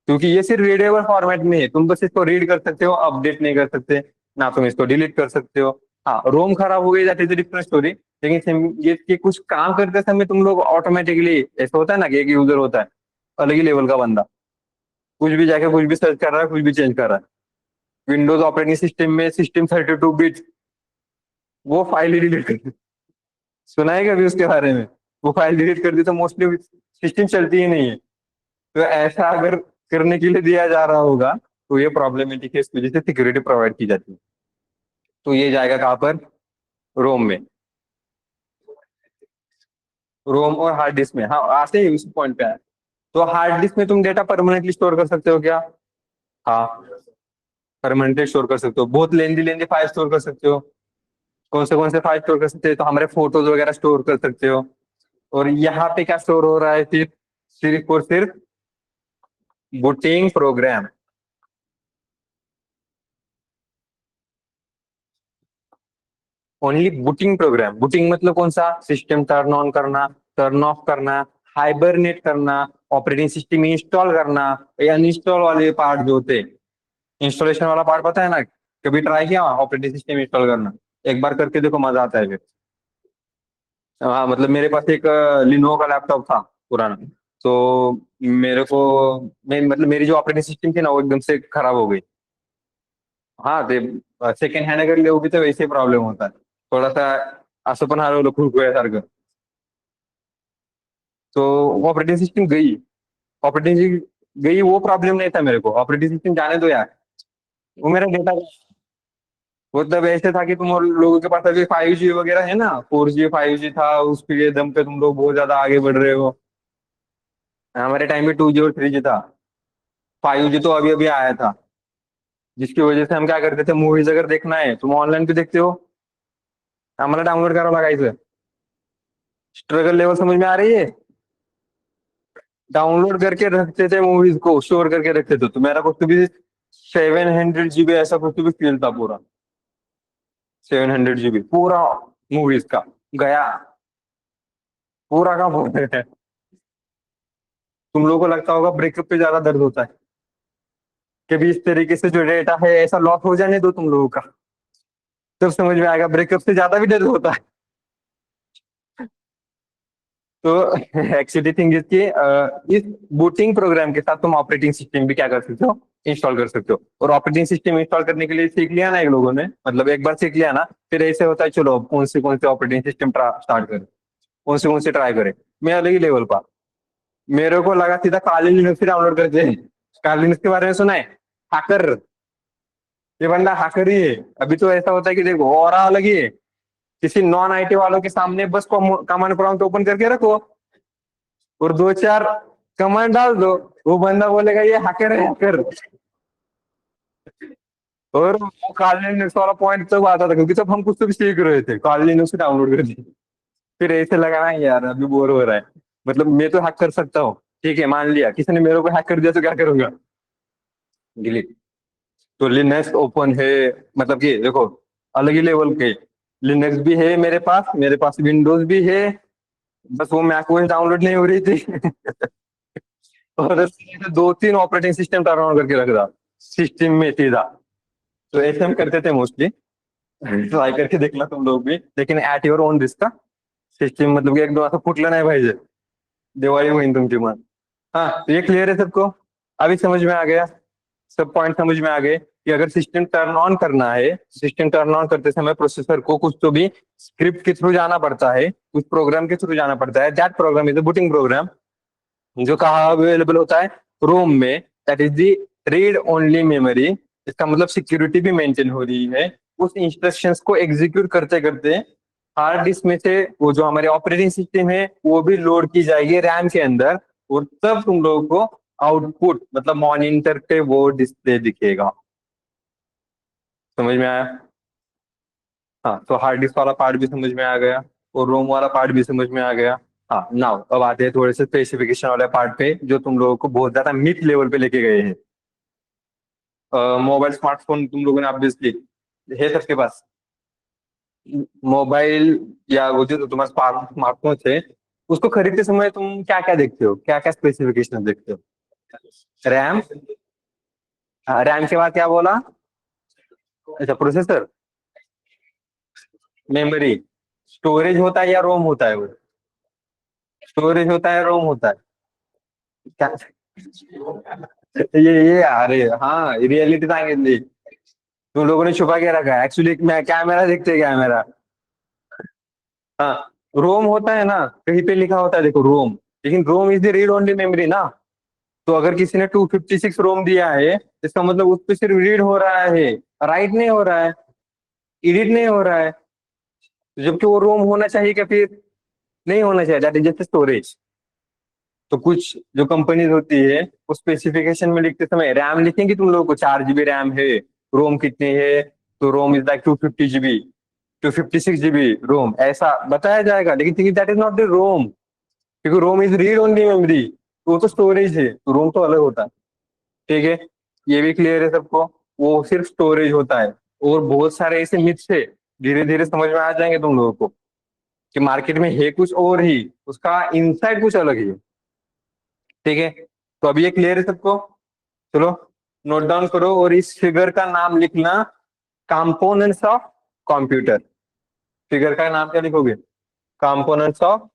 क्योंकि ये सिर्फ रीडेबल फॉर्मेट में है। तुम बस इसको रीड कर सकते हो, अपडेट नहीं कर सकते, ना तुम इसको डिलीट कर सकते हो। हाँ, रोम खराब हो गई दैट इज डिफरेंट स्टोरी। लेकिन ये कुछ काम करते समय तुम लोग ऑटोमेटिकली, ऐसा होता है ना कि एक यूजर होता है अलग ही लेवल का बंदा, कुछ भी जाके कुछ भी सर्च कर रहा है, कुछ भी चेंज कर रहा है। विंडोज ऑपरेटिंग सिस्टम में सिस्टम 32 बिट, वो फाइल ही डिलीट कर, सुना है कभी उसके बारे में? वो फाइल डिलीट कर दी तो मोस्टली सिस्टम चलती ही नहीं है। तो ऐसा अगर करने के लिए दिया जा रहा होगा तो ये प्रॉब्लमेटिक है, इस वजह से सिक्योरिटी प्रोवाइड की जाती है। तो ये जाएगा कहाँ पर? रोम में। रोम और हार्ड डिस्क में, हाँ आते ही उसी पॉइंट पे आए। तो हार्ड डिस्क में तुम डेटा परमानेंटली स्टोर कर सकते हो क्या? हाँ, परमानेंटली स्टोर कर सकते हो, बहुत लेंदी लेंदी फाइल स्टोर कर सकते हो। कौन से फाइल स्टोर कर सकते हो? तो हमारे फोटोज वगैरह स्टोर कर सकते हो। और यहाँ पे क्या स्टोर हो रहा है? सिर्फ सिर्फ और सिर्फ booting program. Only booting program. Booting मतलब कौन सा? सिस्टम टर्न ऑन करना, टर्न ऑफ करना, हाइबरनेट करना, ऑपरेटिंग सिस्टम इंस्टॉल करना, या अनइंस्टॉल वाले पार्ट जो होते हैं। इंस्टॉलेशन वाला पार्ट पता है ना? कभी ट्राई किया ऑपरेटिंग सिस्टम इंस्टॉल करना? एक बार करके देखो, मजा आता है फिर। हाँ, मतलब मेरे पास एक लिनोवो का लैपटॉप था पुराना। तो मेरे को, मतलब मेरी जो ऑपरेटिंग सिस्टम थी ना वो एकदम से खराब हो गई। हाँ ते सेकंड हँड अगर लेओगी तर वैसे प्रॉब्लेम होता थोडासा, असं पण हरवलं खुळखुळ्यासारखं। तो ऑपरेटिंग सिस्टम गई, ऑपरेटिंग गई, वो प्रॉब्लम नहीं था मेरे को, ऑपरेटिंग सिस्टम जाने दो यार, वो मेरा डेटा। वो तब ऐसे था कि तुम और लोगों के पास अभी 5G वगैरह है ना, 4G 5G था, उसके दम पे तुम लोग बहुत ज्यादा आगे बढ़ रहे हो। हमारे टाइम में 2G और 3G था। 5G तो अभी अभी आया था, जिसकी वजह से हम क्या करते थे, मूवीज अगर देखना है तुम ऑनलाइन पे देखते हो, हमारा डाउनलोड करावं लागायचं। स्ट्रगल लेवल समझ में आ रही है? डाउनलोड करके रखते थे मूवीज को, स्टोर करके रखते थे, तो मेरा कुछ तो भी 700 GB ऐसा कुछ तो भी फील था पूरा। 700 GB पूरा मूवीज का गया, पूरा का पूरा। तुम लोगों को लगता होगा ब्रेकअप पे ज्यादा दर्द होता है, कभी इस तरीके से जो डेटा है ऐसा लॉस हो जाने दो तुम लोगों का, तब समझ में आएगा ब्रेकअप से ज्यादा भी दर्द होता है। तो एक्चुअली थिंग इज कि इस बूटिंग प्रोग्राम के साथ तुम ऑपरेटिंग सिस्टम भी क्या कर सकते हो, इंस्टॉल कर सकते हो। और ऑपरेटिंग सिस्टम इंस्टॉल करने के लिए सीख लिया ना एक लोगों ने, मतलब एक बार सीख लिया ना, फिर ऐसे होता है चलो अब कौन से ऑपरेटिंग सिस्टम स्टार्ट करें, कौन से ट्राई करें। मैं अलग ही लेवल पर, मेरे को लगा सीधा काली लिनक्स डाउनलोड करते हैं। काली लिनक्स के बारे में सुना है? हैकर, ये बंदा हैकर ही है। अभी तो ऐसा होता है कि देखो और अलग ही है, किसी नॉन आईटी वालों के सामने बस कमांड प्रॉम्प्ट ओपन करके रखो और दो चार कमांड डाल दो, वो बंदा बोलेगा ये हैकर है, हैकर। और वो काली लिनक्स वाला पॉइंट तब आता था, क्योंकि तब हम कुछ तो भी सीख रहे थे, काली लिनक्स डाउनलोड कर दी। फिर ऐसे लगा ना यार अभी बोर हो रहा है, मतलब मैं तो हैक कर सकता हूँ, ठीक है मान लिया किसी ने मेरे को हैक कर दिया तो क्या करूंगा? डिलीट। तो लिनक्स ओपन है, मतलब कि देखो अलग ही लेवल के लिनक्स भी है मेरे पास विंडोज भी है, बस वो मैक ओएस डाउनलोड नहीं हो रही थी। और दो तीन ऑपरेटिंग सिस्टम टर्न ऑन करके रख रहा सिस्टम में सीधा। तो ऐसे हम करते थे मोस्टली। ट्राई करके देखना तुम लोग भी, लेकिन ऍट युअर ओन रिस्क का। सिस्टम मतलब की एकदम असं फुटलं नाही पाहिजे, दिवाळी होईल तुमची मग। हाँ, तो ये क्लियर है सबको? अभी समझ में आ गया? सब पॉइंट समझ में आ गए कि अगर सिस्टम टर्न ऑन करना है, सिस्टम टर्न ऑन करते समय प्रोसेसर को कुछ तो भी स्क्रिप्ट के थ्रू जाना पड़ता है, कुछ प्रोग्राम के थ्रू जाना पड़ता है। That program is a booting program, जो कहाँ अवेलेबल होता है? रोम में। That is the read only memory. इसका मतलब सिक्योरिटी भी मेंटेन हो रही है। उस इंस्ट्रक्शंस को एग्जीक्यूट करते करते हार्ड डिस्क में से वो जो हमारे ऑपरेटिंग सिस्टम है वो भी लोड की जाएगी रैम के अंदर। और तब तुम लोगों को आउटपुट मतलब मॉनिटर पे वो डिस्प्ले दिखेगा। समझ में आया? हाँ, तो हार्ड डिस्क वाला पार्ट भी समझ में आ गया और रोम वाला पार्ट भी समझ में आ गया। हाँ, नाउ अब आते हैं थोड़े से स्पेसिफिकेशन वाले पार्ट पे जो तुम लोगों को बहुत ज्यादा मिथ लेवल पे लेके गए हैं। मोबाइल स्मार्टफोन तुम लोगों ने ऑब्वियसली है सबके पास। मोबाइल या वो जो तुम्हारे स्मार्टफोन है, उसको खरीदते समय तुम क्या क्या देखते हो, क्या क्या स्पेसिफिकेशन देखते हो? रैम। रैम के बाद क्या बोला? अच्छा, प्रोसेसर। मेमोरी। स्टोरेज होता है या रोम होता है वो? स्टोरेज होता है, रोम होता है? क्या? ये अरे हाँ, रियलिटी सांगितली। तुम लोगों ने छुपा के रखा है एक्चुअली। मैं कैमरा देखते हैं, कैमरा। हाँ, रोम होता है ना, कहीं पे लिखा होता है देखो, रोम। लेकिन ROM is the read only memory ना। तो अगर किसी ने 256 रोम दिया है, इसका मतलब उस पर सिर्फ रीड हो रहा है, राइट नहीं हो रहा है, एडिट नहीं हो रहा है। तो जबकि वो रोम होना चाहिए क्या फिर? नहीं होना चाहिए। That is just storage. तो कुछ जो कंपनीज होती है, वो स्पेसिफिकेशन में लिखते समय रैम लिखेंगे तुम लोगों को 4 GB रैम है, रोम कितनी है, तो रोम इज लाइक 250 GB, 256 GB रोम, ऐसा बताया जाएगा। लेकिन दैट इज नॉट द रोम, क्योंकि रोम इज रीड ओनली मेमोरी, तो वो तो स्टोरेज है, तो रोम तो अलग होता है। ठीक है, ये भी क्लियर है सबको? वो सिर्फ स्टोरेज होता है। और बहुत सारे ऐसे मिथ्स है, धीरे धीरे समझ में आ जाएंगे तुम लोगों को, कि मार्केट में है कुछ और ही, उसका इनसाइड कुछ अलग ही है। ठीक है, तो अब ये क्लियर है सबको? चलो, नोट डाउन करो और इस फिगर का नाम लिखना, कंपोनेंट्स ऑफ कंप्यूटर। फिगर का नाम क्या लिखोगे? Components of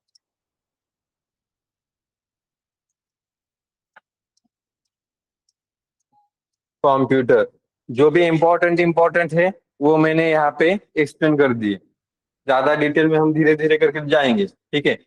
computer. जो भी इंपॉर्टेंट इंपॉर्टेंट है, वो मैंने यहाँ पे एक्सप्लेन कर दिए। ज्यादा डिटेल में हम धीरे धीरे करके जाएंगे, ठीक है?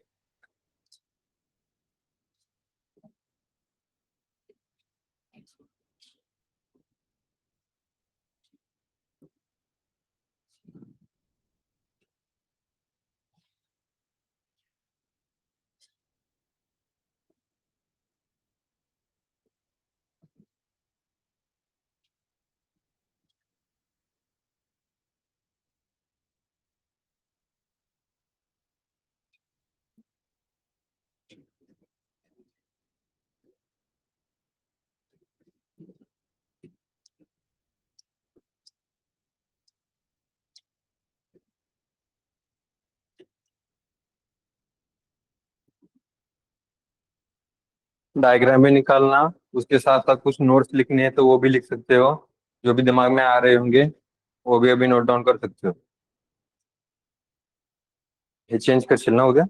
डायग्राम भी निकालना, उसके साथ साथ कुछ नोट्स लिखने हैं तो वो भी लिख सकते हो। जो भी दिमाग में आ रहे होंगे, वो भी अभी नोट डाउन कर सकते हो। हे चेंज करशील ना उद्या?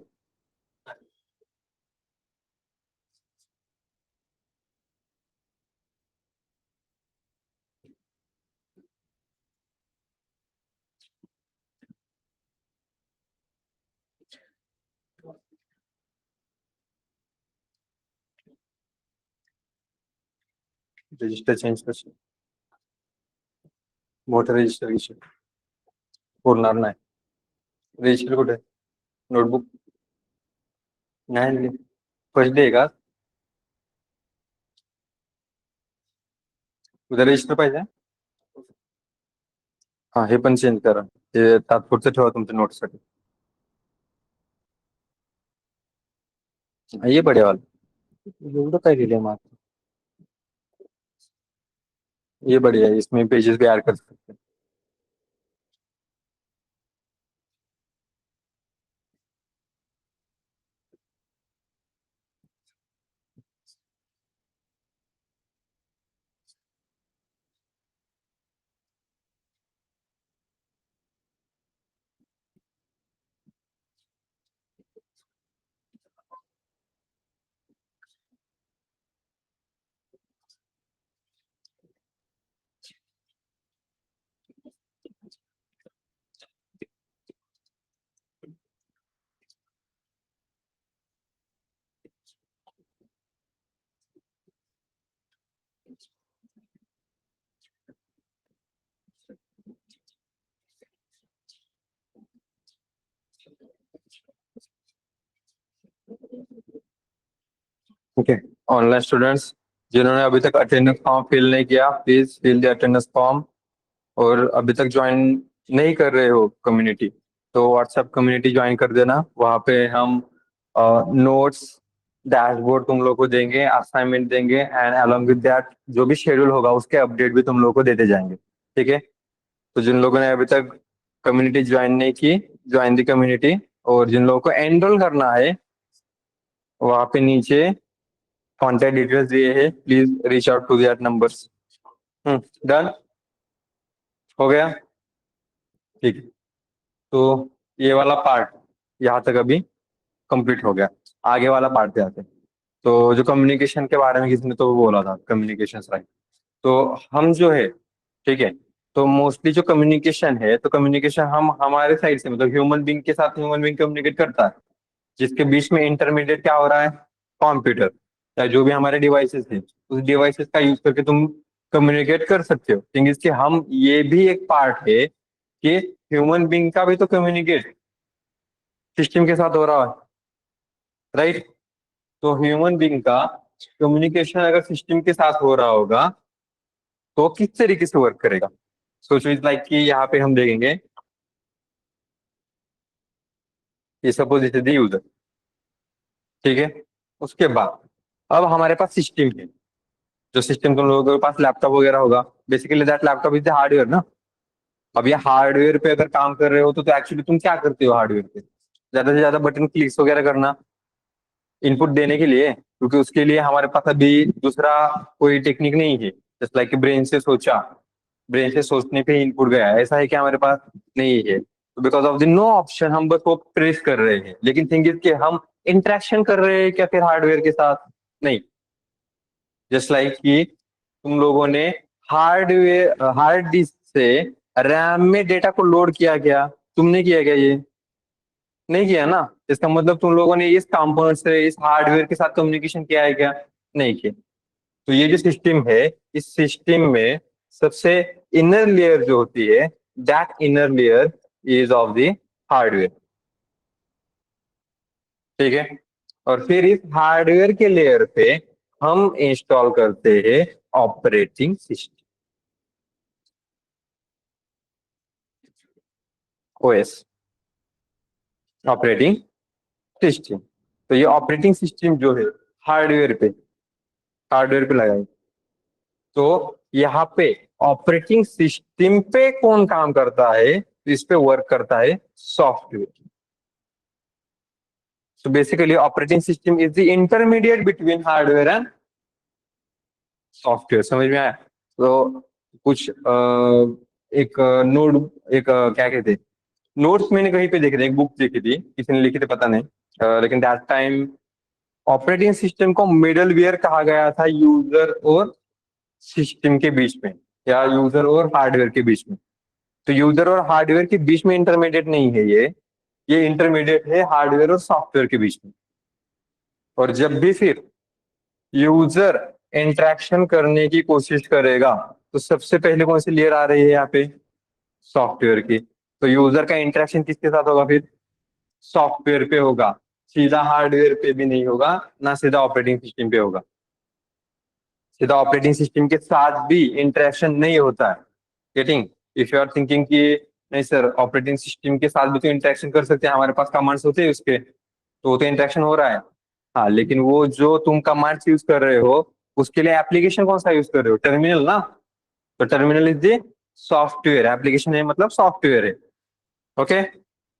रजिस्टर चेंज करशील? मोठं रजिस्टर घेशील? बोलणार नाही. रजिस्टर कुठे? नोटबुक नाही आणली. फर्स्ट डे का? उद्या रजिस्टर पाहिजे? हा, हे पण चेंज करा. हे तात्पुरतं ठेवा तुमच्या नोट्ससाठी. ये बढिया वाला. एवढं काय लिहिलंय मग? ये बढ़िया है, इसमें पेजेस भी ऐड कर सकते हैं. ऑनलाइन स्टूडेंट्स जिन्होंने अभी तक अटेंडेंस फॉर्म फिल नहीं किया, please fill the attendance form. और अभी तक ज्वाइन नहीं कर रहे हो कम्युनिटी, तो व्हाट्सएप कम्युनिटी ज्वाइन कर देना। वहाँ पे हम नोट्स, डैशबोर्ड तुम लोग को देंगे, असाइनमेंट देंगे, एंड अलॉन्ग विद दैट जो भी शेड्यूल होगा उसके अपडेट भी तुम लोग को देते जाएंगे। ठीक है। तो जिन लोगों ने अभी तक कम्युनिटी ज्वाइन नहीं की, ज्वाइन द कम्युनिटी। और जिन लोगों को एनरोल करना है, वहाँ पे नीचे कॉन्टेक्ट डिटेल्स दिए हैं, please reach out to that numbers. Done हो गया। ठीक है। तो ये वाला पार्ट यहाँ तक अभी कंप्लीट हो गया। आगे वाला पार्ट पे आते हैं। तो जो कम्युनिकेशन के बारे में किसी ने तो बोला था, कम्युनिकेशन राइट। तो हम जो है, ठीक है, तो मोस्टली जो कम्युनिकेशन है, तो कम्युनिकेशन हम हमारे साइड से मतलब ह्यूमन बींग के साथ ह्यूमन बींग कम्युनिकेट करता है, जिसके बीच में इंटरमीडिएट क्या हो रहा है, कंप्यूटर या जो भी हमारे डिवाइसेस है, उस डिवाइसेस का यूज करके तुम कम्युनिकेट कर सकते हो। थिंग इसके हम ये भी एक पार्ट है कि ह्यूमन बींग का भी तो कम्युनिकेट सिस्टम के साथ हो रहा है, राइट। तो ह्यूमन बींग का कम्युनिकेशन अगर सिस्टम के साथ हो रहा होगा तो किस तरीके से वर्क करेगा। सोचो इज लाइक कि यहाँ पे हम देखेंगे ये suppose it is the user. ठीक है। उसके बाद अब हमारे पास सिस्टम है। जो सिस्टम तुम लोगों के पास लैपटॉप वगैरह होगा, basically that laptop is the hardware ना। अब ये हार्डवेयर पे अगर काम कर रहे हो तो एक्चुअली तुम क्या करते हो हार्डवेयर पे, ज्यादा से ज्यादा बटन क्लिक्स वगैरह करना, इनपुट देने के लिए, क्योंकि उसके लिए हमारे पास अभी दूसरा कोई टेक्निक नहीं है। जस्ट लाइक ब्रेन से सोचा, ब्रेन से सोचने पे इनपुट गया, ऐसा है कि हमारे पास नहीं है। तो because of the no option हम बस वो प्रेस कर रहे हैं, लेकिन थिंग इज कि हम इंटरेक्शन कर रहे हैं क्या फिर हार्डवेयर के साथ, नहीं। जस्ट लाइक कि तुम लोगों ने हार्डवेयर हार्ड डिस्क से रैम में डेटा को लोड किया क्या, तुमने किया क्या ये, नहीं किया ना। इसका मतलब तुम लोगों ने इस कंपोनेंट से इस हार्डवेयर के साथ कम्युनिकेशन किया है क्या, नहीं किया। तो ये जो सिस्टम है, इस सिस्टम में सबसे इनर लेयर जो होती है, that inner layer is of the hardware. ठीक है। और फिर इस हार्डवेयर के लेयर पे हम इंस्टॉल करते हैं operating system, OS, operating system. तो ये ऑपरेटिंग सिस्टम जो है हार्डवेयर पे हार्डवेयर पे लगाए। तो यहाँ पे ऑपरेटिंग सिस्टम पे कौन काम करता है, तो इस पे वर्क करता है software. So basically operating system is the intermediate between hardware and software. समझ में आया। तो कुछ एक नोट, एक क्या कहते हैं, नोट्स मैंने कहीं पे देखे थे, एक बुक देखी थी, किसी ने लिखी थी पता नहीं। लेकिन दैट टाइम ऑपरेटिंग सिस्टम को मिडलवेयर कहा गया था यूजर और सिस्टम के बीच में, या यूजर और हार्डवेयर के बीच में। तो यूजर और हार्डवेयर के बीच में इंटरमीडिएट नहीं है ये इंटरमीडिएट है हार्डवेयर और सॉफ्टवेयर के बीच में। और जब भी फिर यूजर इंटरेक्शन करने की कोशिश करेगा, तो सबसे पहले कौन सी लेयर आ रही है यहाँ पे, सॉफ्टवेयर की। तो यूजर का इंटरेक्शन किसके साथ होगा फिर, सॉफ्टवेयर पे होगा, सीधा हार्डवेयर पे भी नहीं होगा, ना सीधा ऑपरेटिंग सिस्टम पे होगा। सीधा ऑपरेटिंग सिस्टम के साथ भी इंटरेक्शन नहीं होता है। Getting, if you are thinking कि नहीं सर ऑपरेटिंग सिस्टम के साथ भी तो इंटरेक्शन कर सकते हैं, हमारे पास कमांड्स होते हैं उसके, तो वो तो इंटरेक्शन हो रहा है। हाँ, लेकिन वो जो तुम कमांड्स यूज कर रहे हो उसके लिए एप्लीकेशन कौन सा यूज कर रहे हो, टर्मिनल ना। तो terminal is the software, application है मतलब सॉफ्टवेयर है। ओके।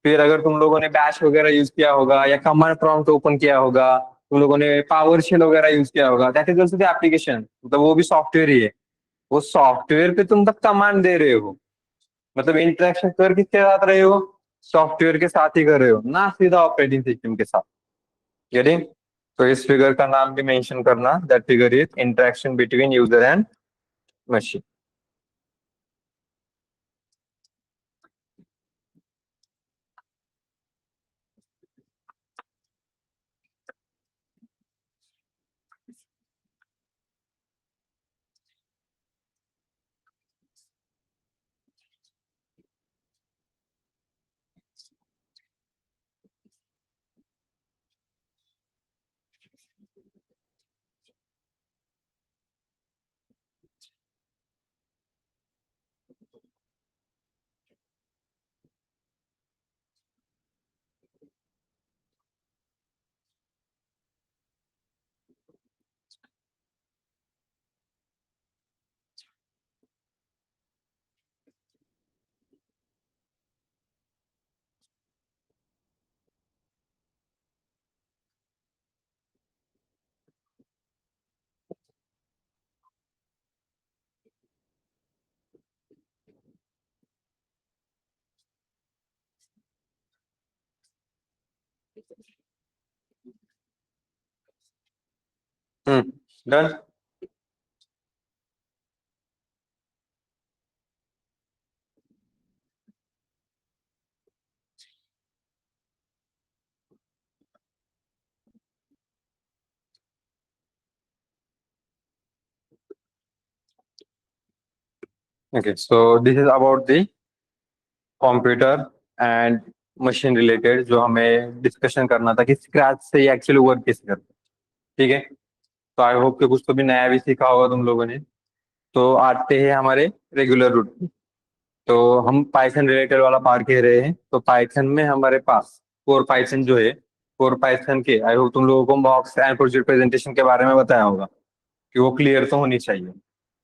फिर अगर तुम लोगों ने बैश वगैरह यूज किया होगा या कमांड प्रॉम्प्ट ओपन किया होगा, तुम लोगों ने पावर शेल वगैरह यूज किया होगा, that is also the application, मतलब वो भी सॉफ्टवेयर ही है। वो सॉफ्टवेयर पे तुम बस कमांड दे रहे हो, मतलब इंटरेक्शन कर किसके साथ रहे हो, सॉफ्टवेयर के साथ ही कर रहे हो, ना सीधा ऑपरेटिंग सिस्टम के साथ। गेटिंग। तो इस फिगर का नाम भी मेंशन करना, that figure is interaction between user and machine. Done. Okay, so this is about the computer and machine related, जो हमें डिस्कशन करना था कि स्क्रैच से ये एक्चुअली वर्क कैसे करता है। ठीक है, तो आई होप कि कुछ तो भी नया भी सीखा होगा तुम लोगों ने। तो आते हैं हमारे रेगुलर रूट। तो हम पाइथन रिलेटेड वाला पार्ट कह रहे हैं। तो पाइथन में हमारे पास कोर पाइथन जो है, कोर पाइथन के आई होप तुम लोगों को मॉक्स एंड प्रोजेक्ट प्रेजेंटेशन के बारे में बताया होगा कि वो क्लियर तो होनी चाहिए।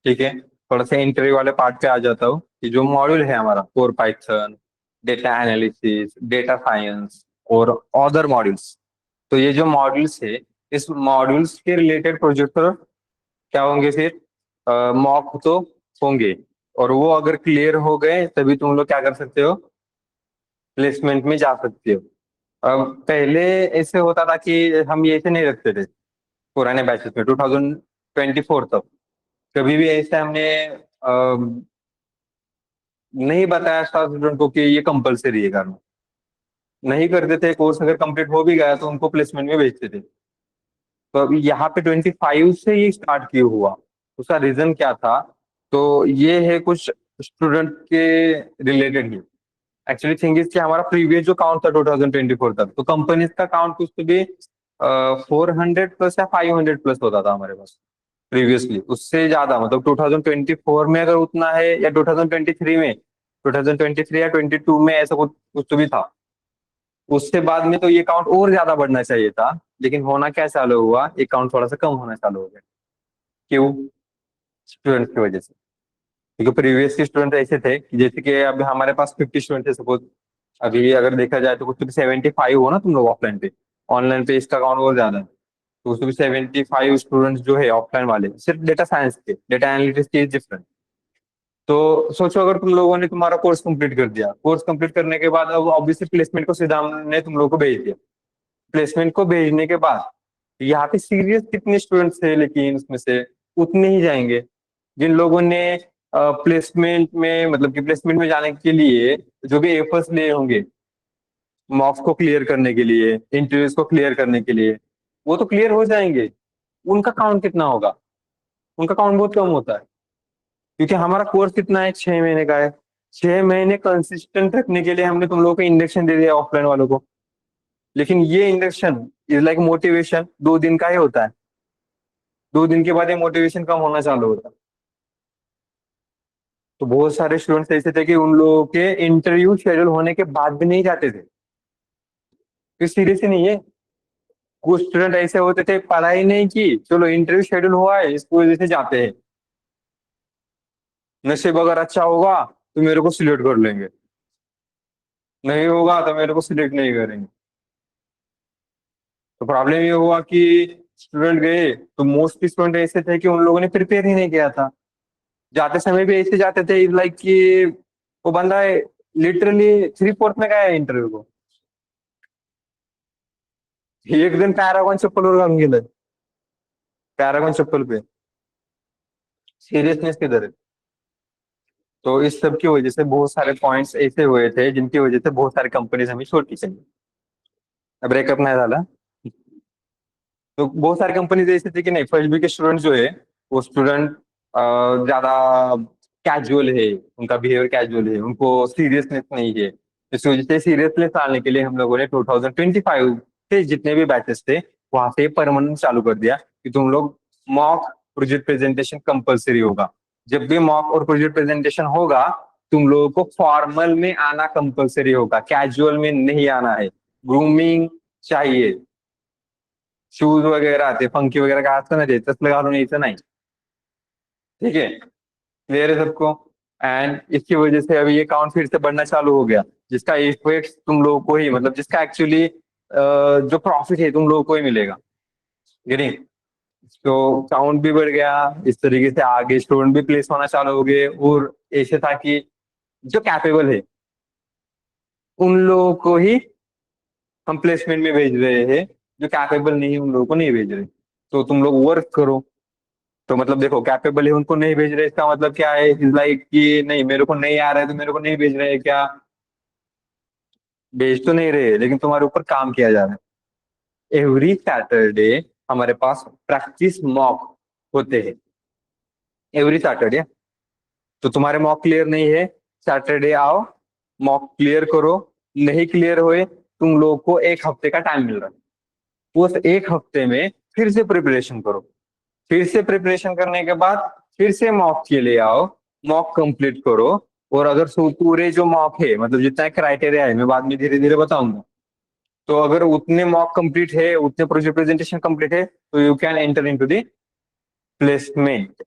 ठीक है, थोड़ा सा इंटरव्यू वाले पार्ट पे आ जाता हूँ कि जो मॉड्यूल है हमारा core Python, data analysis, data science और अदर मॉड्यूल्स। तो ये जो मॉड्यूल्स है, इस मॉड्यूल्स के रिलेटेड प्रोजेक्ट क्या होंगे फिर, मॉक तो होंगे। और वो अगर क्लियर हो गए तभी तुम लोग क्या कर सकते हो, प्लेसमेंट में जा सकते हो। अब पहले ऐसे होता था कि हम ये ऐसे नहीं रखते थे पुराने बैचेस में, 2024 तक कभी भी ऐसे हमने नहीं बताया स्टूडेंट को कि ये कंपलसरी है करना। नहीं करते थे, कोर्स अगर कंप्लीट हो भी गया तो उनको प्लेसमेंट में भेजते थे। तो अभी यहाँ पे 25 से ये स्टार्ट क्यों हुआ, उसका रीजन क्या था? तो ये है कुछ स्टूडेंट के related he. Actually thing is कि हमारा प्रीवियस जो काउंट था 2024 तक, तो कंपनीज का काउंट कुछ तो भी 400 प्लस या 500 प्लस होता था हमारे पास प्रीवियसली। उससे ज्यादा मतलब 2024 में अगर उतना है, या 2023 में, 2023 या 22 में ऐसा कुछ कुछ तो भी था। उससे बाद में तो ये काउंट और ज्यादा बढ़ना चाहिए था। लेकिन होना क्या चालू हुआ, ये काउंट थोड़ा सा कम होना चालू हो गया। क्यों? स्टूडेंट्स की वजह से। क्योंकि प्रीवियस के स्टूडेंट ऐसे थे कि जैसे कि अब हमारे पास 50 स्टूडेंट है सपोज। अभी अगर देखा जाए तो कुछ तो भी 75 हो ना तुम लोग ऑफलाइन पे। ऑनलाइन पे इसका काउंट और ज्यादा है। तो उसमें भी 75 स्टूडेंट्स जो है ऑफलाइन वाले, सिर्फ डेटा साइंस के, डेटा एनालिटिक्स के डिफरेंट। तो सोचो अगर तुम लोगों ने तुम्हारा कोर्स कंप्लीट कर दिया, कोर्स कंप्लीट करने के बाद अब ऑब्वियसली प्लेसमेंट को सीधा हमने तुम लोगों को भेज दिया। प्लेसमेंट को भेजने के बाद यहाँ पे सीरियस कितने स्टूडेंट्स थे, लेकिन उसमें से उतने ही जाएंगे जिन लोगों ने प्लेसमेंट में, मतलब कि प्लेसमेंट में जाने के लिए जो भी एफर्ट्स लिए होंगे, मॉक्स को क्लियर करने के लिए, इंटरव्यूज को क्लियर करने के लिए, वो तो क्लियर हो जाएंगे। उनका काउंट कितना होगा? उनका काउंट बहुत कम होता है। क्योंकि हमारा कोर्स कितना है, 6 महीने का है। 6 महीने कंसिस्टेंट रखने के लिए हमने तुम लोगों को इंडक्शन दे दिया ऑफलाइन वालों को। लेकिन ये इंडक्शन इज लाइक मोटिवेशन, 2 दिन का ही होता है। 2 दिन के बाद ये मोटिवेशन कम होना चालू होता है। तो बहुत सारे स्टूडेंट्स ऐसे थे कि उन लोगों के इंटरव्यू शेड्यूल होने के बाद भी नहीं जाते थे। तो सीरियस ही नहीं है। कुछ स्टूडेंट ऐसे होते थे, पढ़ाई नहीं की, चलो इंटरव्यू शेड्यूल हुआ है इसकी वजह से जाते हैं। नसीब अगर अच्छा होगा तो मेरे को सिलेक्ट कर लेंगे, नहीं होगा तो मेरे को सिलेक्ट नहीं करेंगे। तो प्रॉब्लम ये हुआ कि स्टूडेंट गए तो मोस्ट स्टूडेंट ऐसे थे कि उन लोगों ने प्रिपेयर ही नहीं किया था। जाते समय भी ऐसे जाते थे लाइक कि वो बंदा लिटरली 3/4 में गया है इंटरव्यू को। एक दिन पैरागॉन चप्पल और घालून गेलं, पैरागॉन चप्पल पे। सीरियसनेस किधर है? तो इस सब की वजह से बहुत सारे पॉइंट्स ऐसे हुए थे जिनकी वजह से बहुत सारी कंपनीज हमें छोड़ के चली। ब्रेकअप नहीं झाला। तो बहुत सारी कंपनीज ऐसे थे कि नहीं, फर्स्ट बी के स्टूडेंट जो है, वो स्टूडेंट ज्यादा कैजुअल है, उनका बिहेवियर कैजुअल है, उनको सीरियसनेस नहीं है। इस वजह से सीरियसनेस लाने के लिए हम लोगों ने 2025 से जितने भी बैचेस थे वहां से परमानेंट चालू कर दिया कि तुम लोग मॉक प्रोजेक्ट प्रेजेंटेशन कंपलसरी होगा। जब भी मॉक और प्रोजेक्ट प्रेजेंटेशन होगा, तुम लोगों को फॉर्मल में आना कंपलसरी होगा, कैजुअल में नहीं आना है। ग्रूमिंग चाहिए, शूज वगैरह आते फंकी वगैरह का आता ना, तसलं घालून यायचं नाही। ठीक है, क्लियर है सबको? एंड इसकी वजह से अभी ये काउंट फिर से बढ़ना चालू हो गया, जिसका इफेक्ट तुम लोगों को ही, मतलब जिसका एक्चुअली जो प्रॉफिट है तुम लोगों को ही मिलेगा। गेटिंग? तो काउंट भी बढ़ गया, इस तरीके से आगे स्टूडेंट भी प्लेस होना चालू हो गए। और ऐसे था कि जो कैपेबल है उन लोगों को ही हम प्लेसमेंट में भेज रहे हैं, जो कैपेबल नहीं है उन लोगों को नहीं भेज रहे। तो तुम लोग वर्क करो। तो मतलब देखो, कैपेबल है उनको नहीं भेज रहे, इसका मतलब क्या है? इज लाइक कि नहीं, मेरे को नहीं आ रहा है तो मेरे को नहीं भेज रहे हैं क्या? भेज तो नहीं रहे, लेकिन तुम्हारे ऊपर काम किया जा रहा है। एवरी सैटरडे हमारे पास प्रैक्टिस मॉक होते हैं, एवरी सैटरडे। तो तुम्हारे मॉक क्लियर नहीं है, सैटरडे आओ, मॉक क्लियर करो। नहीं क्लियर हुए, तुम लोगों को एक हफ्ते का टाइम मिल रहा है। उस एक हफ्ते में फिर से प्रिपरेशन करो। फिर से प्रिपरेशन करने के बाद फिर से मॉक के लिए आओ, मॉक कंप्लीट करो। और अगर पूरे जो मॉक है, मतलब जितना क्राइटेरिया है, मैं बाद में धीरे धीरे बताऊंगा। तो अगर उतने मॉक कंप्लीट है, उतने प्रोजेक्ट प्रेजेंटेशन कंप्लीट है, तो you can enter into the placement,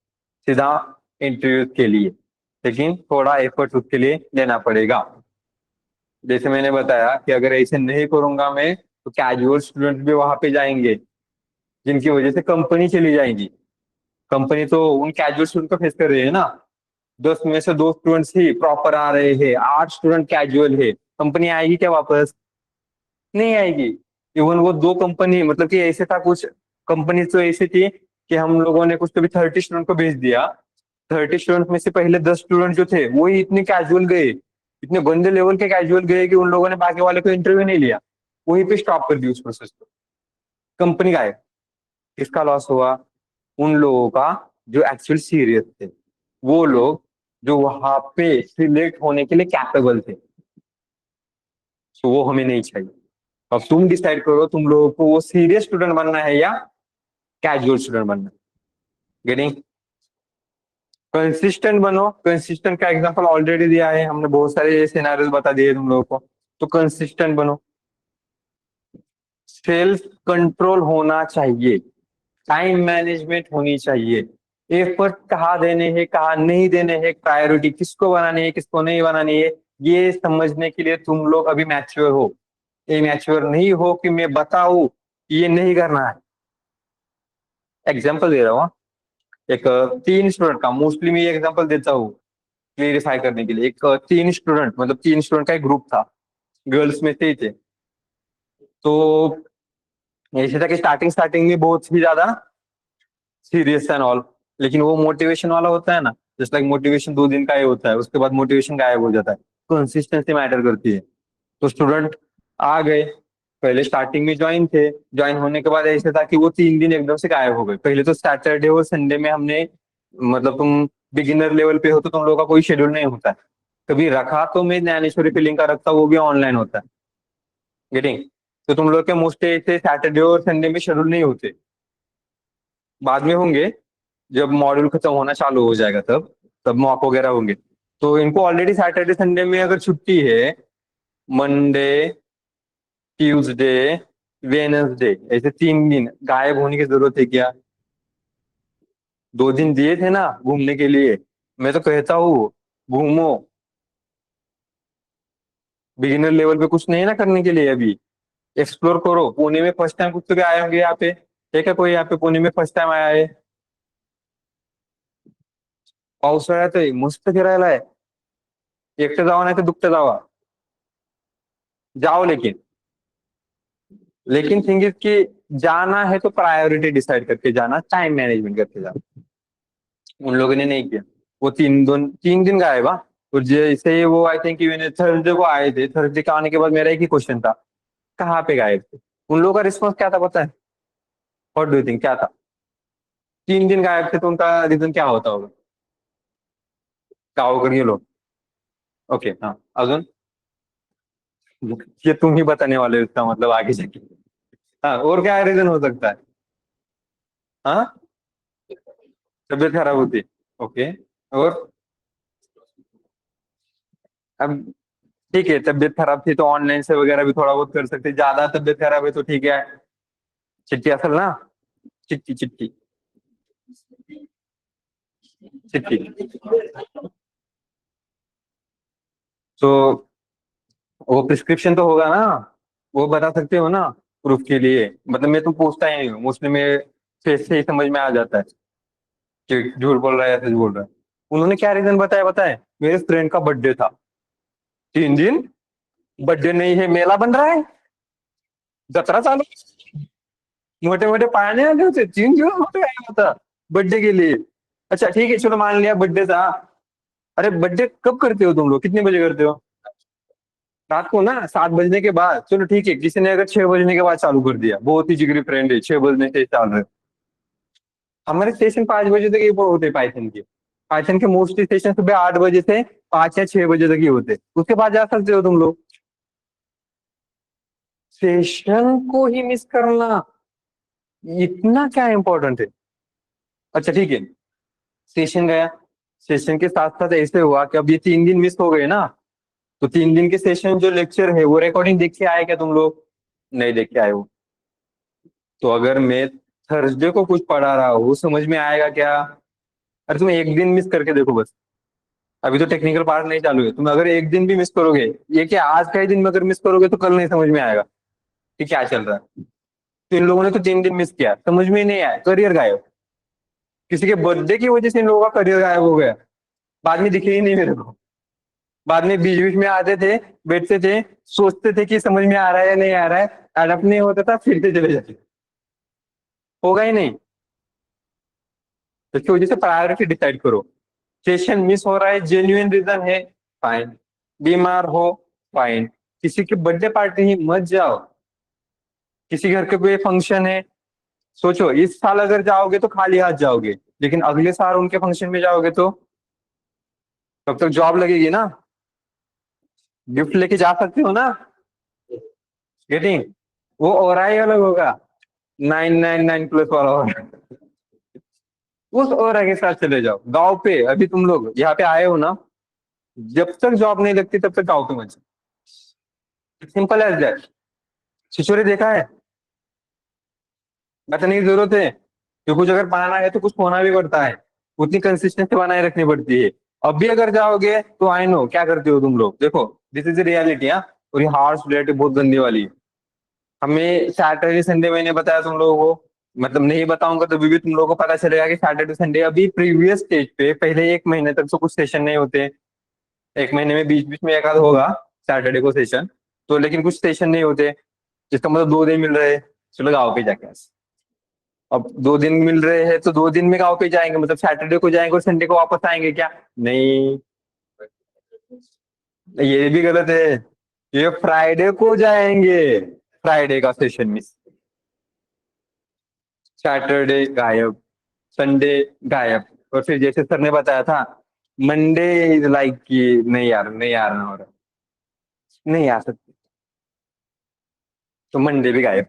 सीधा इंटरव्यू के लिए। लेकिन थोड़ा एफर्ट उसके लिए देना पड़ेगा। जैसे मैंने बताया कि अगर ऐसे नहीं करूंगा मैं, तो कैजुअल स्टूडेंट भी वहां पे जाएंगे, जिनकी वजह से कंपनी चली जाएगी। कंपनी तो उन कैजुअल स्टूडेंट को फेस कर रही है ना। 10 में से 2 स्टूडेंट्स ही प्रॉपर आ रहे हैं, 8 स्टूडेंट कैजुअल है, कंपनी आएगी क्या वापस? नहीं आएगी। इवन वो 2 कंपनी, मतलब कि ऐसे था, कुछ कंपनी तो ऐसी थी कि हम लोगों ने कुछ तो भी 30 स्टूडेंट को भेज दिया। 30 स्टूडेंट में से पहले 10 स्टूडेंट जो थे वो ही इतने कैजुअल गए, इतने गंदे लेवल के कैजुअल गए कि उन लोगों ने बाकी वाले को इंटरव्यू नहीं लिया, वहीं पे स्टॉप कर दी उस प्रोसेस को। कंपनी का है। किसका लॉस हुआ? उन लोगों का जो एक्चुअल सीरियस थे, वो लोग जो वहां पे सिलेक्ट होने के लिए कैपेबल थे। तो वो हमें नहीं चाहिए। अब तुम डिसाइड करो, तुम लोगों को वो सीरियस स्टूडेंट बनना है या कैजुअल स्टूडेंट बनना है। गेटिंग? कंसिस्टेंट बनो। कंसिस्टेंट का एग्जांपल ऑलरेडी दिया है हमने, बहुत सारे सिनेरियोस बता दिए तुम लोगों को। तो कंसिस्टेंट बनो। सेल्फ कंट्रोल होना चाहिए, टाइम मैनेजमेंट होनी चाहिए। एफर्ट कहाँ देने हैं, कहाँ नहीं देने हैं, प्रायोरिटी किसको बनानी है, किसको नहीं बनानी है, ये समझने के लिए तुम लोग अभी मैच्योर हो। ये मैच्योर नहीं हो कि मैं बताऊं कि ये नहीं करना है। एग्जाम्पल दे रहा हूँ। एक 3 स्टूडेंट का, मोस्टली मैं ये एग्जांपल देता हूँ क्लियरिफाई करने के लिए। एक 3 स्टूडेंट, मतलब 3 स्टूडेंट का एक ग्रुप था, गर्ल्स में से ही थे। तो ऐसे था कि स्टार्टिंग स्टार्टिंग में बहुत ही ज्यादा सीरियस एंड ऑल, लेकिन वो मोटिवेशन वाला होता है ना, जस्ट लाइक मोटिवेशन 2 दिन का ही होता है, उसके बाद मोटिवेशन गायब हो जाता है। कंसिस्टेंसी मैटर करती है। तो स्टूडेंट आ गए, पहले स्टार्टिंग में ज्वाइन थे, ज्वाइन होने के बाद ऐसे था कि वो 3 दिन एकदम से गायब हो गए। पहले तो सैटरडे और संडे में हमने, मतलब तुम बिगिनर लेवल पे हो तो तुम लोगों का कोई शेड्यूल नहीं होता है। कभी रखा तो मैं ज्ञानेश्वरी फीलिंग का रखता, वो भी ऑनलाइन होता है। गेटिंग? तो तुम लोग के मोस्टली ऐसे सैटरडे और संडे में शेड्यूल नहीं होते, बाद में होंगे जब मॉड्यूल खत्म होना चालू हो जाएगा, तब तब मॉक वगैरह होंगे। तो इनको ऑलरेडी सैटरडे संडे में अगर छुट्टी है, मंडे, ट्यूसडे, वेनसडे, ऐसे 3 दिन गायब होने की जरूरत है क्या? 2 दिन दिए थे ना घूमने के लिए। मैं तो कहता हूँ, घूमो। बिगिनर लेवल पे कुछ नहीं है ना करने के लिए अभी। एक्सप्लोर करो। पुणे में फर्स्ट टाइम कुछ तो भी आए होंगे यहाँ पे, ठीक है? कोई यहाँ पे पुणे में फर्स्ट टाइम आया है? पावसाळ्यात मस्त फिरायला आहे। एकटं जावा नाही तर दुखतं जावा, जाओ। लेकिन थिंग इज कि जाना है तो प्रायोरिटी डिसाइड करके जाना, टाइम मैनेजमेंट करके जाना। उन लोगों ने नहीं किया। वो 3 दिन का आएगा। तो जैसे ही वो, आई थिंक थर्सडे को आए थे, थर्सडे के आने के बाद मेरा एक ही क्वेश्चन था, कहाँ पे गायब थे? उन लोगों का रिस्पॉन्स क्या था पता है? व्हाट डू यू थिंक क्या था? 3 दिन गायब थे तो उनका रीजन क्या होता होगा? गाँव कर गेलो। ओके, हाँ। अजून? ये तुम ही बताने वाले हो इसका मतलब आगे जाके। हाँ, और क्या रीजन हो सकता है? हाँ, तबीयत खराब होती। ओके। और अब ठीक है, तबीयत खराब थी तो ऑनलाइन से वगैरह भी थोड़ा बहुत कर सकते, ज्यादा तबीयत खराब है तो ठीक है, चिट्ठी असल ना, चिट्ठी चिट्ठी चिट्ठी। तो वो प्रिस्क्रिप्शन तो होगा ना, वो बता सकते हो ना प्रूफ के लिए? मतलब मैं तो पूछता ही नहीं हूँ, मुस्लिम में फेस से ही समझ में आ जाता है कि झूठ बोल रहा है या सच बोल रहा है। उन्होंने क्या रीजन बताया बताए? मेरे फ्रेंड का बर्थडे था। 3 दिन? बर्थडे नहीं है, मेला बन रहा है। जत्रा चालू, मोठे मोठे पाळणे आले होते, 3 दिवस मोठे आला होता बर्थडे के लिए। अच्छा ठीक है, चलो मान लिया बर्थडे था। अरे बर्थडे कब करते हो तुम लोग, कितने बजे करते हो? रात को ना, 7 बजने के बाद, चलो ठीक है, किसी ने अगर 6 बजने के बाद चालू कर दिया, बहुत ही जिगरी फ्रेंड है, 6 बजने से चालू है। हमारे स्टेशन 5 बजे तक ही वो होते पाइथन के। पाइथन के मोस्टली स्टेशन सुबह 8 बजे से 5 या 6 बजे तक ही होते, उसके बाद जा सकते हो तुम लोग। सेशन को ही मिस करना, इतना क्या इंपॉर्टेंट है? अच्छा ठीक है, सेशन गया, सेशन के साथ साथ ऐसे हुआ कि अब ये 3 दिन मिस हो गए ना, तो 3 दिन के सेशन जो लेक्चर है वो रिकॉर्डिंग देख के आए क्या तुम लोग? नहीं देख के आए हो। तो अगर मैं थर्सडे को कुछ पढ़ा रहा हूँ, समझ में आएगा क्या? अरे तुम एक दिन मिस करके देखो बस, अभी तो टेक्निकल पार्ट नहीं चालू है, तुम अगर एक दिन भी मिस करोगे, ये क्या आज का ही दिन में अगर मिस करोगे तो कल नहीं समझ में आएगा कि क्या चल रहा है। तो इन लोगों ने तो 3 दिन मिस किया, समझ में ही नहीं आया, करियर गायब। किसी के बर्थडे की वजह से इन लोगों का करियर गायब हो गया, बाद में दिखे ही नहीं मेरे को। बाद में बीच बीच में आते थे, बैठते थे, सोचते थे कि समझ में आ रहा है या नहीं आ रहा है, अडप नहीं होता था, फिर से चले जाते। होगा ही नहीं। तो इसकी वजह से प्रायोरिटी डिसाइड करो। सेशन मिस हो रहा है, जेन्युइन रीजन है, फाइन। बीमार हो, फाइन। किसी की बर्थडे पार्टी ही मत जाओ, किसी घर के कोई फंक्शन है, सोचो इस साल अगर जाओगे तो खाली हाथ जाओगे, लेकिन अगले साल उनके फंक्शन में जाओगे तो तब तक जॉब लगेगी ना, गिफ्ट लेके जा सकते हो ना। गेटिंग? वो और ही अलग होगा, 999 प्लस वाला होगा। उस और के साथ चले जाओ गांव पे, अभी तुम लोग यहाँ पे आए हो ना, जब तक जॉब नहीं लगती तब तक गाँव पे मत जाओ, सिंपल एज दैट। छिछोरे देखा है? बताने की जरूरत है कि कुछ अगर पाना है तो कुछ होना भी पड़ता है, उतनी कंसिस्टेंसी बनाए रखनी पड़ती है। अब भी अगर जाओगे तो आई नो क्या करते हो तुम लोग, देखो दिस इज रियलिटी। हाँ, और ये हार्श रियलिटी बहुत गंदी वाली है। हमें सैटरडे संडे मैंने बताया तुम लोगों को, मतलब नहीं बताऊंगा तो भी तुम लोगों को पता चलेगा कि सैटरडे संडे अभी प्रीवियस स्टेज पे पहले 1 महीने तक तो कुछ सेशन नहीं होते। 1 महीने में बीच बीच में एक आध होगा सैटरडे को सेशन, तो लेकिन कुछ सेशन नहीं होते, जिसका मतलब 2 दिन मिल रहे हैं। चलो गाँव पे जाके, अब 2 दिन मिल रहे हैं तो 2 दिन में गाँव पे जाएंगे, मतलब सैटरडे को जाएंगे और संडे को वापस आएंगे क्या? नहीं, ये भी गलत है। ये फ्राइडे को जाएंगे, फ्राइडे का सेशन मिस, सैटरडे गायब, संडे गायब। और फिर जैसे सर ने बताया था, मंडे इज लाइक कि नहीं यार, नहीं यार ना हो रहा, नहीं आ सकते, तो मंडे भी गायब।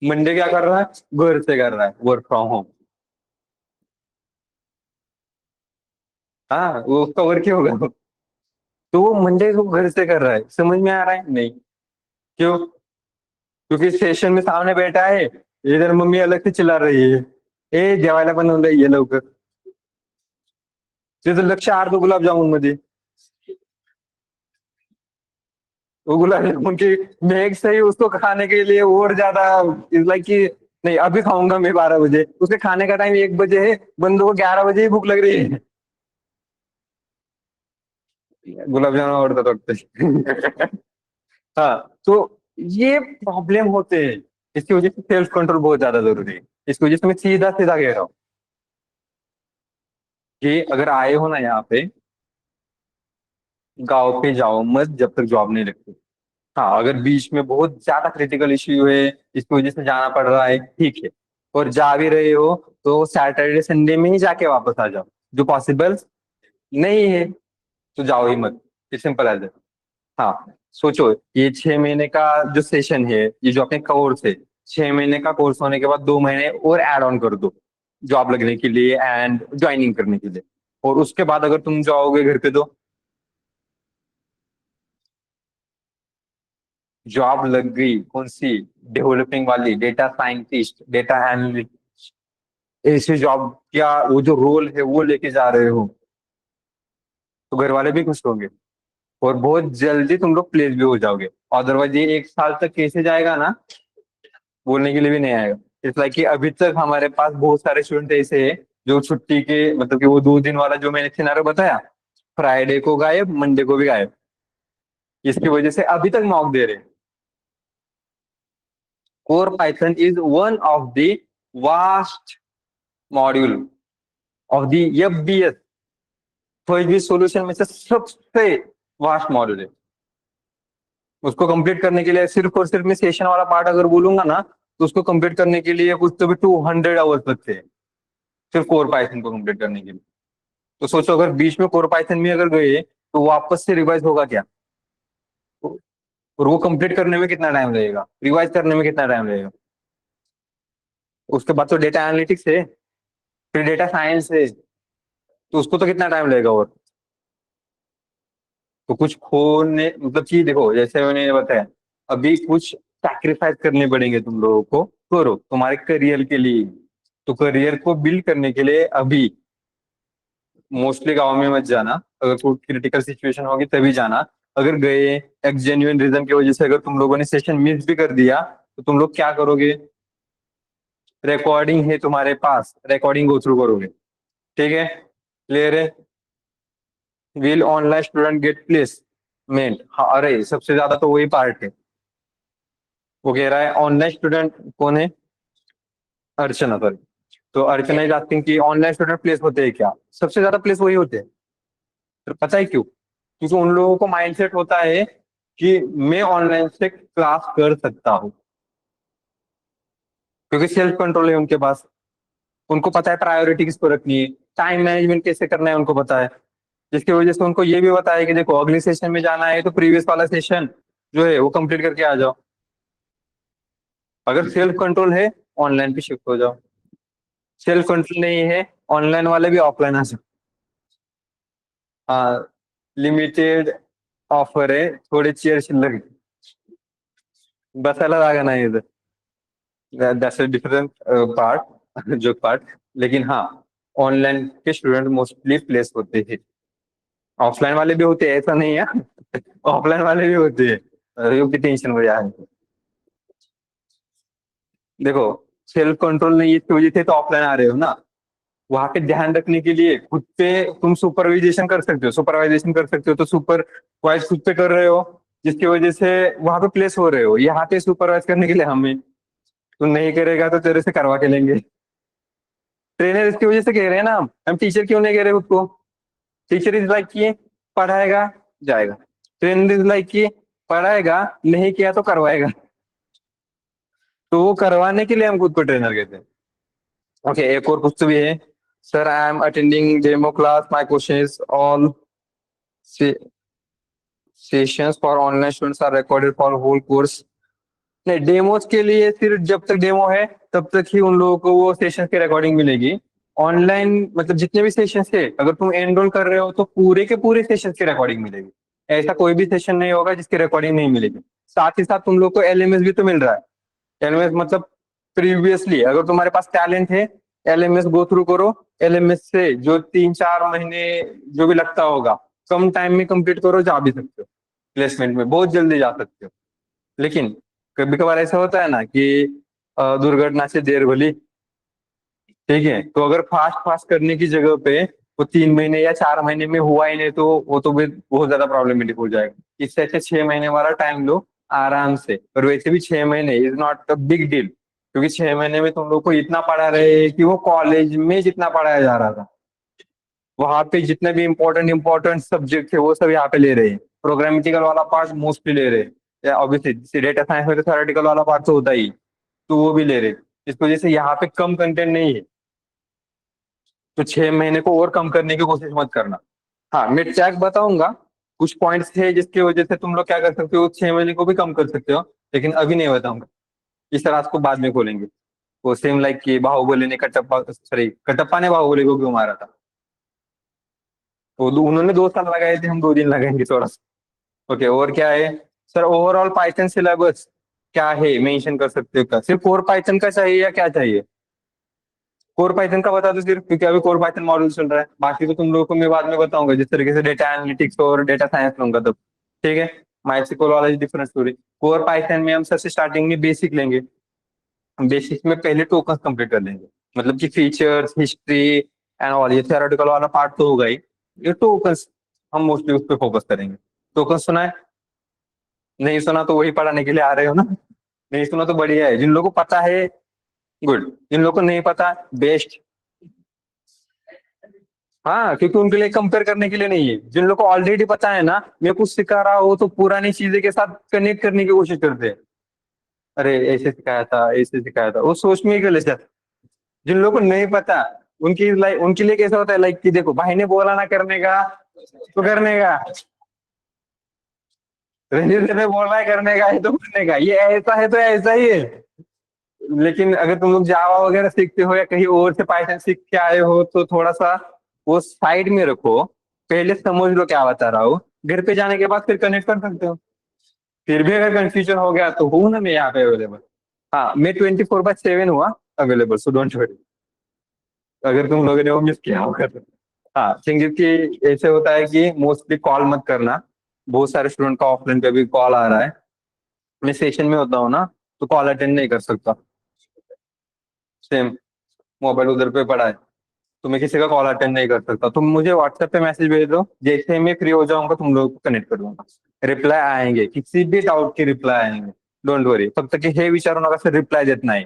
मंडे क्या कर रहा है? घर से कर रहा है, वर्क फ्रॉम होम। हाँ, वो उसका वर्क ही होगा। तो वो मंडे को घर से कर रहा है, समझ में आ रहा है नहीं? क्यों? क्योंकि स्टेशन में सामने बैठा है, इधर मम्मी अलग से चिल्ला रही है, ए जेवायला बनवून ये लवकर, तुझं लक्ष अर्ध गुलाब जामुन मध्ये, वो गुलाब जामुन की महक से ही उसको खाने के लिए और ज्यादा इज लाइक कि नहीं अभी खाऊंगा मैं 12 बजे, उसके खाने का टाइम 1 बजे है, बंदों को 11 बजे ही भूख लग रही है। गुलाब जामुन आवडतात वाटतं। हाँ, तो ये प्रॉब्लम होते हैं, इसकी वजह से सेल्फ कंट्रोल बहुत ज्यादा जरूरी है। इसकी वजह से मैं सीधा सीधा कह रहा हूँ कि अगर आए हो ना यहाँ पे, गाँव पे जाओ मत जब तक जॉब नहीं लगती। हाँ, अगर बीच में बहुत ज्यादा क्रिटिकल इश्यू है, इसकी वजह से जाना पड़ रहा है, ठीक है, और जा भी रहे हो तो सैटरडे संडे में ही जाके वापस आ जाओ, जो पॉसिबल नहीं है तो जाओ ही मत, इट्स सिंपल एज दैट। हाँ, सोचो ये 6 महीने का जो सेशन है, ये जो अपने कोर्स है, 6 महीने का कोर्स होने के बाद 2 महीने और ऐड ऑन कर दो जॉब लगने के लिए एंड ज्वाइनिंग करने के लिए, और उसके बाद अगर तुम जाओगे घर पे तो जॉब लग गई। कौन सी? डेवलपिंग वाली, डेटा साइंटिस्ट, डेटा एनालिस्ट, ऐसे जॉब क्या वो जो रोल है वो लेके जा रहे हो, तो घर वाले भी खुश होंगे, और बहुत जल्दी तुम लोग प्लेस भी हो जाओगे। अदरवाइज ये 1 साल तक कैसे जाएगा ना, बोलने के लिए भी नहीं आएगा। इट्स लाइक कि अभी तक हमारे पास बहुत सारे स्टूडेंट ऐसे हैं जो छुट्टी के मतलब कि वो 2 दिन वाला जो मैंने सिनारियो बताया, फ्राइडे को गायब, मंडे को भी गायब, इसकी वजह से अभी तक मॉक दे रहे हैं। core Python is one of the vast module of the FBS first solution में से सबसे वास्ट मॉड्यूल है। उसको कंप्लीट करने के लिए सिर्फ और सिर्फ मैं सेशन वाला पार्ट अगर बोलूंगा ना, तो उसको कंप्लीट करने के लिए कुछ तो भी 200 आवर्स लगते हैं सिर्फ कोर पाइथन को कंप्लीट करने के लिए। तो सोचो अगर बीच में कोर पाइथन में अगर गए तो वापस से रिवाइज होगा क्या? और वो कंप्लीट करने में कितना टाइम लगेगा, रिवाइज करने में कितना टाइम लगेगा? उसके बाद तो डेटा एनालिटिक्स है, फिर डेटा साइंस है, तो उसको तो कितना टाइम लगेगा। और तो कुछ खोने मतलब कि देखो जैसे मैंने बताया, अभी कुछ सैक्रिफाइस करने पड़ेंगे तुम लोगों को, करो तुम्हारे करियर के लिए। तो करियर को बिल्ड करने के लिए अभी मोस्टली गांव में मत जाना, अगर कोई क्रिटिकल सिचुएशन होगी तभी जाना। अगर गए एक जेन्युइन रीजन की वजह से अगर तुम लोगों ने सेशन मिस भी कर दिया, तो तुम लोग क्या करोगे? रिकॉर्डिंग है तुम्हारे पास, रिकॉर्डिंग गो थ्रू करोगे। ठीक है, क्लियर है? Will online student gate placement? हाँ, अरे सबसे ज्यादा तो वही पार्ट है। वो कह रहा है ऑनलाइन स्टूडेंट कौन है? अर्चना, सॉरी। तो अर्चना इज आस्किंग कि ऑनलाइन स्टूडेंट प्लेस होते हैं क्या? सबसे ज्यादा प्लेस वही होते हैं। तो पता है क्यों? क्योंकि उन लोगों को माइंडसेट होता है कि मैं ऑनलाइन से क्लास कर सकता हूँ, क्योंकि सेल्फ कंट्रोल है उनके पास। उनको पता है प्रायोरिटी किसको रखनी है, टाइम मैनेजमेंट कैसे करना है उनको पता है। जिसकी वजह से उनको ये भी पता है कि देखो अगले सेशन में जाना है तो प्रीवियस वाला सेशन जो है वो कंप्लीट करके आ जाओ। अगर सेल्फ कंट्रोल है, ऑनलाइन पे शिफ्ट हो जाओ। सेल्फ कंट्रोल नहीं है, ऑनलाइन वाले भी ऑफलाइन आ जाओ। हाँ, लिमिटेड ऑफर है, थोड़े चेयर चिल्लर बसायला जागा नाही इथं। दैट्स अ डिफरेंट पार्ट जो पार्ट। लेकिन हाँ, ऑनलाइन के स्टूडेंट मोस्टली प्लेस होते हैं। ऑफलाइन वाले भी होते हैं, ऐसा नहीं है ऑफलाइन वाले भी होते हैं। अरे की टेंशन हो जाए। देखो, सेल्फ कंट्रोल नहीं है इसकी वजह से तो ऑफलाइन आ रहे हो ना। वहां पे ध्यान रखने के लिए खुद पे तुम सुपरवाइजेशन कर सकते हो, सुपरवाइजेशन कर सकते हो, तो सुपरवाइज खुद पे कर रहे हो, जिसकी वजह से वहां पे प्लेस हो रहे हो। यहाँ पे सुपरवाइज करने के लिए हमें, तू नहीं करेगा तो तेरे से करवा के लेंगे। ट्रेनर इसकी वजह से कह रहे हैं ना, हम टीचर क्यों नहीं कह रहे खुद को? टीचर इज लाइक कि पढ़ाएगा जाएगा, ट्रेनर इज लाइक कि पढ़ाएगा नहीं किया तो करवाएगा। तो वो करवाने के लिए हम खुद को ट्रेनर कहते हैं। ओके, एक और कुछ तो भी है। Sir I am attending demo class, my question is all sessions for online students are recorded for whole course? नहीं, डेमोज के लिए सिर्फ जब तक डेमो है तब तक ही उन लोगों को वो सेशन की रिकॉर्डिंग मिलेगी। ऑनलाइन मतलब जितने भी सेशन है, अगर तुम एनरोल कर रहे हो तो पूरे के पूरे सेशन की रिकॉर्डिंग मिलेगी। ऐसा कोई भी सेशन नहीं होगा जिसकी रिकॉर्डिंग नहीं मिलेगी। साथ ही साथ तुम लोग को एलएमएस भी तो मिल रहा है। एलएमएस मतलब प्रीवियसली अगर तुम्हारे पास टैलेंट है, एलएमएस गो थ्रू करो। एलएमएस से जो 3-4 महीने जो भी लगता होगा, कम टाइम में कंप्लीट करो, जा भी सकते हो प्लेसमेंट में, बहुत जल्दी जा सकते हो। लेकिन कभी कभार ऐसा होता है ना कि दुर्घटना से देर भली। ठीक है, तो अगर फास्ट फास्ट करने की जगह पे वो 3 महीने या 4 महीने में हुआ ही नहीं, तो वो तो भी बहुत ज्यादा प्रॉब्लमेटिक हो जाएगा। इससे अच्छा 6 महीने वाला टाइम लो आराम से। और वैसे भी 6 महीने is not a big deal, क्योंकि 6 महीने में तुम लोग को इतना पढ़ा रहे हैं कि वो कॉलेज में जितना पढ़ाया जा रहा था, वहां पे जितने भी इंपॉर्टेंट इंपॉर्टेंट सब्जेक्ट है वो सब यहाँ पे ले रहे हैं। प्रोग्रामेटिकल वाला पार्ट मोस्टली ले रहे हैं, ऑब्वियसली डेटा साइंस में तो थ्योरेटिकल वाला पार्ट तो होता ही, तो वो भी ले रहे। इस वजह से यहाँ पे कम कंटेंट नहीं है। तो 6 महीने को और कम करने की कोशिश मत करना। हाँ, मैं ट्रैक बताऊंगा, कुछ पॉइंट्स थे जिसकी वजह से तुम लोग क्या कर सकते हो, 6 महीने को भी कम कर सकते हो, लेकिन अभी नहीं बताऊंगा। इस रात को बाद में खोलेंगे। वो सेम लाइक कि बाहुबली ने कटप्पा, सॉरी कटप्पा ने बाहुबली को क्यों मारा था। तो उन्होंने 2 साल लगाए थे, हम 2 दिन लगाएंगे थोड़ा सा। ओके, और क्या है? सर ओवरऑल पाइथन सिलेबस क्या है, मेंशन कर सकते हो क्या? सिर्फ कोर पाइथन का चाहिए या क्या चाहिए? कोर पाइथन का बता दो सिर्फ, क्योंकि अभी कोर पाइथन मॉड्यूल चल रहा है। बाकी तो तुम लोगों को मैं बाद में बताऊंगा जिस तरीके से डेटा एनालिटिक्स और डेटा साइंस लूंगा तब। ठीक है, माइस्क्ल वाला डिफरेंट स्टोरी। कोर पाइथन में हम सबसे स्टार्टिंग में बेसिक लेंगे। बेसिक में पहले टोकन कंप्लीट कर लेंगे, मतलब कि फीचर्स, हिस्ट्री एंड ऑल। ये थ्योरेटिकल वाला पार्ट तो होगा ही, ये टोकन्स हम मोस्टली उस पर फोकस करेंगे। टोकन सुना है? नहीं सुना तो वही पढ़ाने के लिए आ रहे हो ना। नहीं सुना तो बढ़िया है, जिन लोगों को पता है गुड, जिन लोगों को नहीं पता बेस्ट। हाँ, क्योंकि उनके लिए कंपेयर करने के लिए नहीं है। जिन लोगों को ऑलरेडी पता है ना मैं कुछ सिखा रहा हूँ, तो पुरानी चीजें के साथ कनेक्ट करने की कोशिश करते हैं। अरे ऐसे सिखाया था, ऐसे सिखाया था, वो सोच में ही गलत है। जिन लोगों को नहीं पता उनके लिए कैसा होता है, लाइक कि देखो भाई ने बोला ना करने का तो करने का, रंजीत सर ने बोला है करने का है तो करने का, ये ऐसा है तो ऐसा ही है। लेकिन अगर तुम लोग जावा वगैरह सीखते हो या कहीं और से पाइथन सीख के आए हो तो थोड़ा सा वो साइड में रखो, पहले समझ लो क्या बता रहा हूँ, घर पे जाने के बाद फिर कनेक्ट कर सकते हो। फिर भी अगर कंफ्यूजन हो गया तो हूँ ना मैं यहाँ पे अवेलेबल। हाँ, मैं 24/7 हुआ अवेलेबल, सो डोंट वरी, अगर तुम लोगों ने वो मिस किया होगा तो। हाँ, क्योंकि ऐसे होता है कि मोस्टली कॉल मत करना, बहुत सारे स्टूडेंट का ऑफलाइन पे भी कॉल आ रहा है, मैं सेशन में होता हूँ ना, तो कॉल अटेंड नहीं कर सकता। सेम, मोबाइल उधर पे पड़ा है, तो मैं किसी का कॉल अटेंड नहीं कर सकता। तुम मुझे व्हाट्सएप पे मैसेज भेज दो, जैसे ही मैं फ्री हो जाऊंगा तुम लोगों को कनेक्ट कर दूंगा। रिप्लाय आएंगे, किसी भी डाउट के रिप्लाय आएंगे, डोंट वरी, फक्त की हे विचारू नका सर रिप्लाय देत नाही,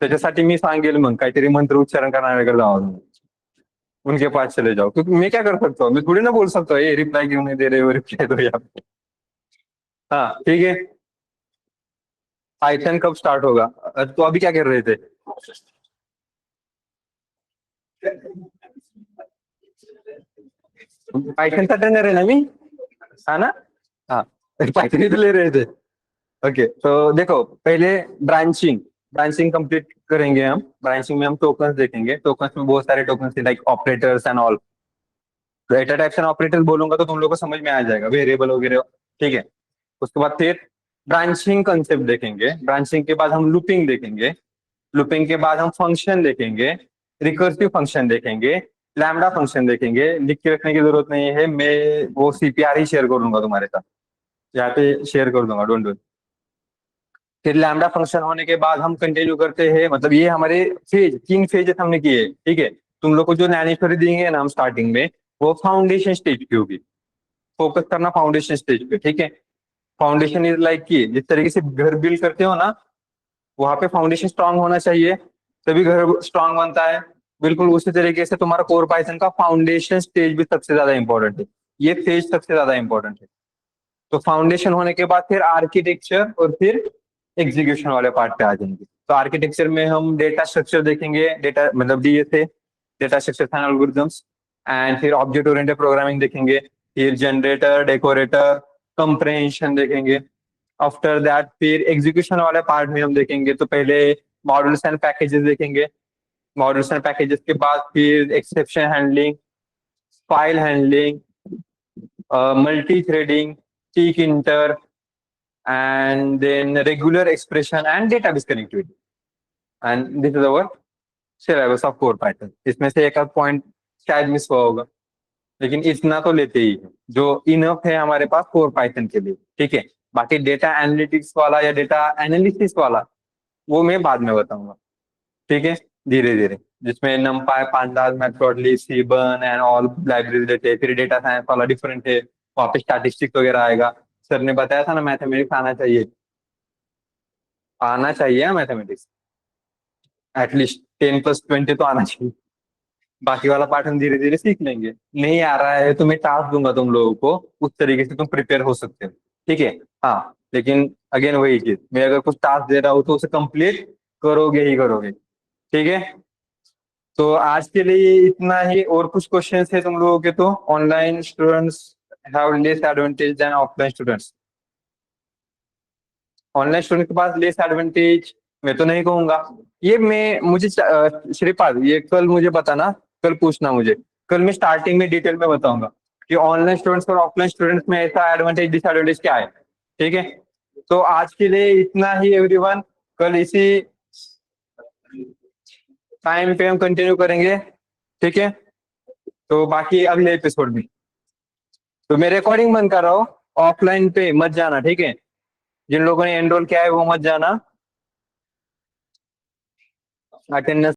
त्याच्यासाठी मी सांगेल मग काहीतरी मंत्र उच्चारण करण्याकडे जावा तुम्ही, उनके पास चले जाओ, क्योंकि मैं क्या कर सकता हूँ, मैं थोड़ी ना बोल सकता हूँ ये रिप्लाई क्यों नहीं दे रहे हो, रिप्लाई दो यार। हाँ ठीक है। पाइथन कब स्टार्ट होगा? तो अभी क्या कर रहे थे? पाइथन का ट्रेनर है ना मी, है ना? हाँ, पाइथन ही तो ले रहे थे। ओके, तो देखो पहले ब्रांचिंग, ब्रांचिंग कंप्लीट करेंगे हम। ब्रांचिंग में हम टोकन्स देखेंगे, टोकन्स में बहुत सारे tokens like operators and all. Data types and operators बोलूंगा तो तुम लोगों को समझ में आ जाएगा, वेरिएबल वगैरह। ठीक है, उसके बाद फिर ब्रांचिंग कंसेप्ट देखेंगे, ब्रांचिंग के बाद हम लूपिंग देखेंगे, लूपिंग के बाद हम फंक्शन देखेंगे, रिकर्सिव फंक्शन देखेंगे, लैम्डा फंक्शन देखेंगे। लिख के रखने की जरूरत नहीं है, मैं वो सीपीआर ही शेयर कर दूंगा तुम्हारे साथ, यहाँ पे शेयर कर दूंगा, डोंट वरी। फिर लैम्डा फंक्शन होने के बाद हम कंटिन्यू करते हैं, मतलब ये हमारे फेज, 3 फेजेस हमने किए, ठीक है। तुम लोग को जो ज्ञानेश्वरी देंगे ना हम स्टार्टिंग में, वो फाउंडेशन स्टेज की होगी, फोकस करना फाउंडेशन स्टेज पे, ठीक है। फाउंडेशन इज लाइक कि जिस तरीके से घर बिल्ड करते हो ना, वहां पे फाउंडेशन स्ट्रांग होना चाहिए, तभी घर स्ट्रांग बनता है। बिल्कुल उसी तरीके से तुम्हारा कोर पाइथन का फाउंडेशन स्टेज भी सबसे ज्यादा इंपॉर्टेंट है, ये फेज सबसे ज्यादा इंपॉर्टेंट है। तो फाउंडेशन होने के बाद फिर आर्किटेक्चर और फिर एग्जीक्यूशन वाले पार्ट पे आ जाएंगे। तो आर्किटेक्चर में हम डेटा स्ट्रक्चर देखेंगे, डेटा मतलब DSA, data structure and algorithms, and फिर ऑब्जेक्ट ओरिएंटेड प्रोग्रामिंग देखेंगे, फिर जनरेटर, डेकोरेटर, कंप्रेहेंशन देखेंगे। आफ्टर दैट फिर एग्जीक्यूशन वाले पार्ट में हम देखेंगे, तो पहले मॉड्यूल्स एंड पैकेजेस देखेंगे, मॉड्यूल्स एंड पैकेजेस के बाद फिर exception handling, file handling, multi threading, Tkinter, and then regular expression and database connectivity, and this is our syllabus of core Python। इसमें से एक आध पॉइंट शायद मिस हुआ होगा, लेकिन इतना तो लेते ही है जो इनफ है हमारे पास कोर पाइथन के लिए, ठीक है। बाकी डेटा एनालिटिक्स वाला या डेटा एनालिसिस वाला वो मैं बाद में बताऊंगा, ठीक है, धीरे धीरे, जिसमें numpy, pandas, matplotlib, seaborn and all libraries रहते हैं। फिर डेटा साइंस वाला डिफरेंट है, वहाँ पे स्टैटिस्टिक्स वगैरह आएगा। सर ने बताया था ना मैथमेटिक्स आना चाहिए, आना चाहिए मैथमेटिक्स, एटलीस्ट 10+20 तो आना चाहिए। बाकी वाला पार्ट हम धीरे धीरे सीख लेंगे, नहीं आ रहा है तो मैं टास्क दूंगा तुम लोगों को, उस तरीके से तुम प्रिपेयर हो सकते हो, ठीक है। हाँ, लेकिन अगेन वही चीज, मैं अगर कुछ टास्क दे रहा हूँ तो उसे कंप्लीट करोगे ही करोगे, ठीक है। तो आज के लिए इतना ही, और कुछ क्वेश्चंस है तुम लोगों के तो? Online students have less advantage then offline students? Online student के पास लेस एडवांटेज मैं तो नहीं कहूंगा। ये मैं मुझे श्रीपाद ये कल मुझे बताना, कल पूछना मुझे, कल मैं स्टार्टिंग में डिटेल में बताऊंगा कि ऑनलाइन स्टूडेंट्स और ऑफलाइन स्टूडेंट्स में ऐसा एडवांटेज डिसएडवांटेज क्या है, ठीक है। तो आज के लिए इतना ही एवरीवन, कल इसी टाइम पे हम कंटिन्यू करेंगे, ठीक है। तो बाकी अगले एपिसोड में, तो मैं रिकॉर्डिंग बंद कर रहा हूँ, ऑफलाइन पे मत जाना, ठीक है। जिन लोगों ने एनरोल किया है वो मत जाना, अटेंडेंस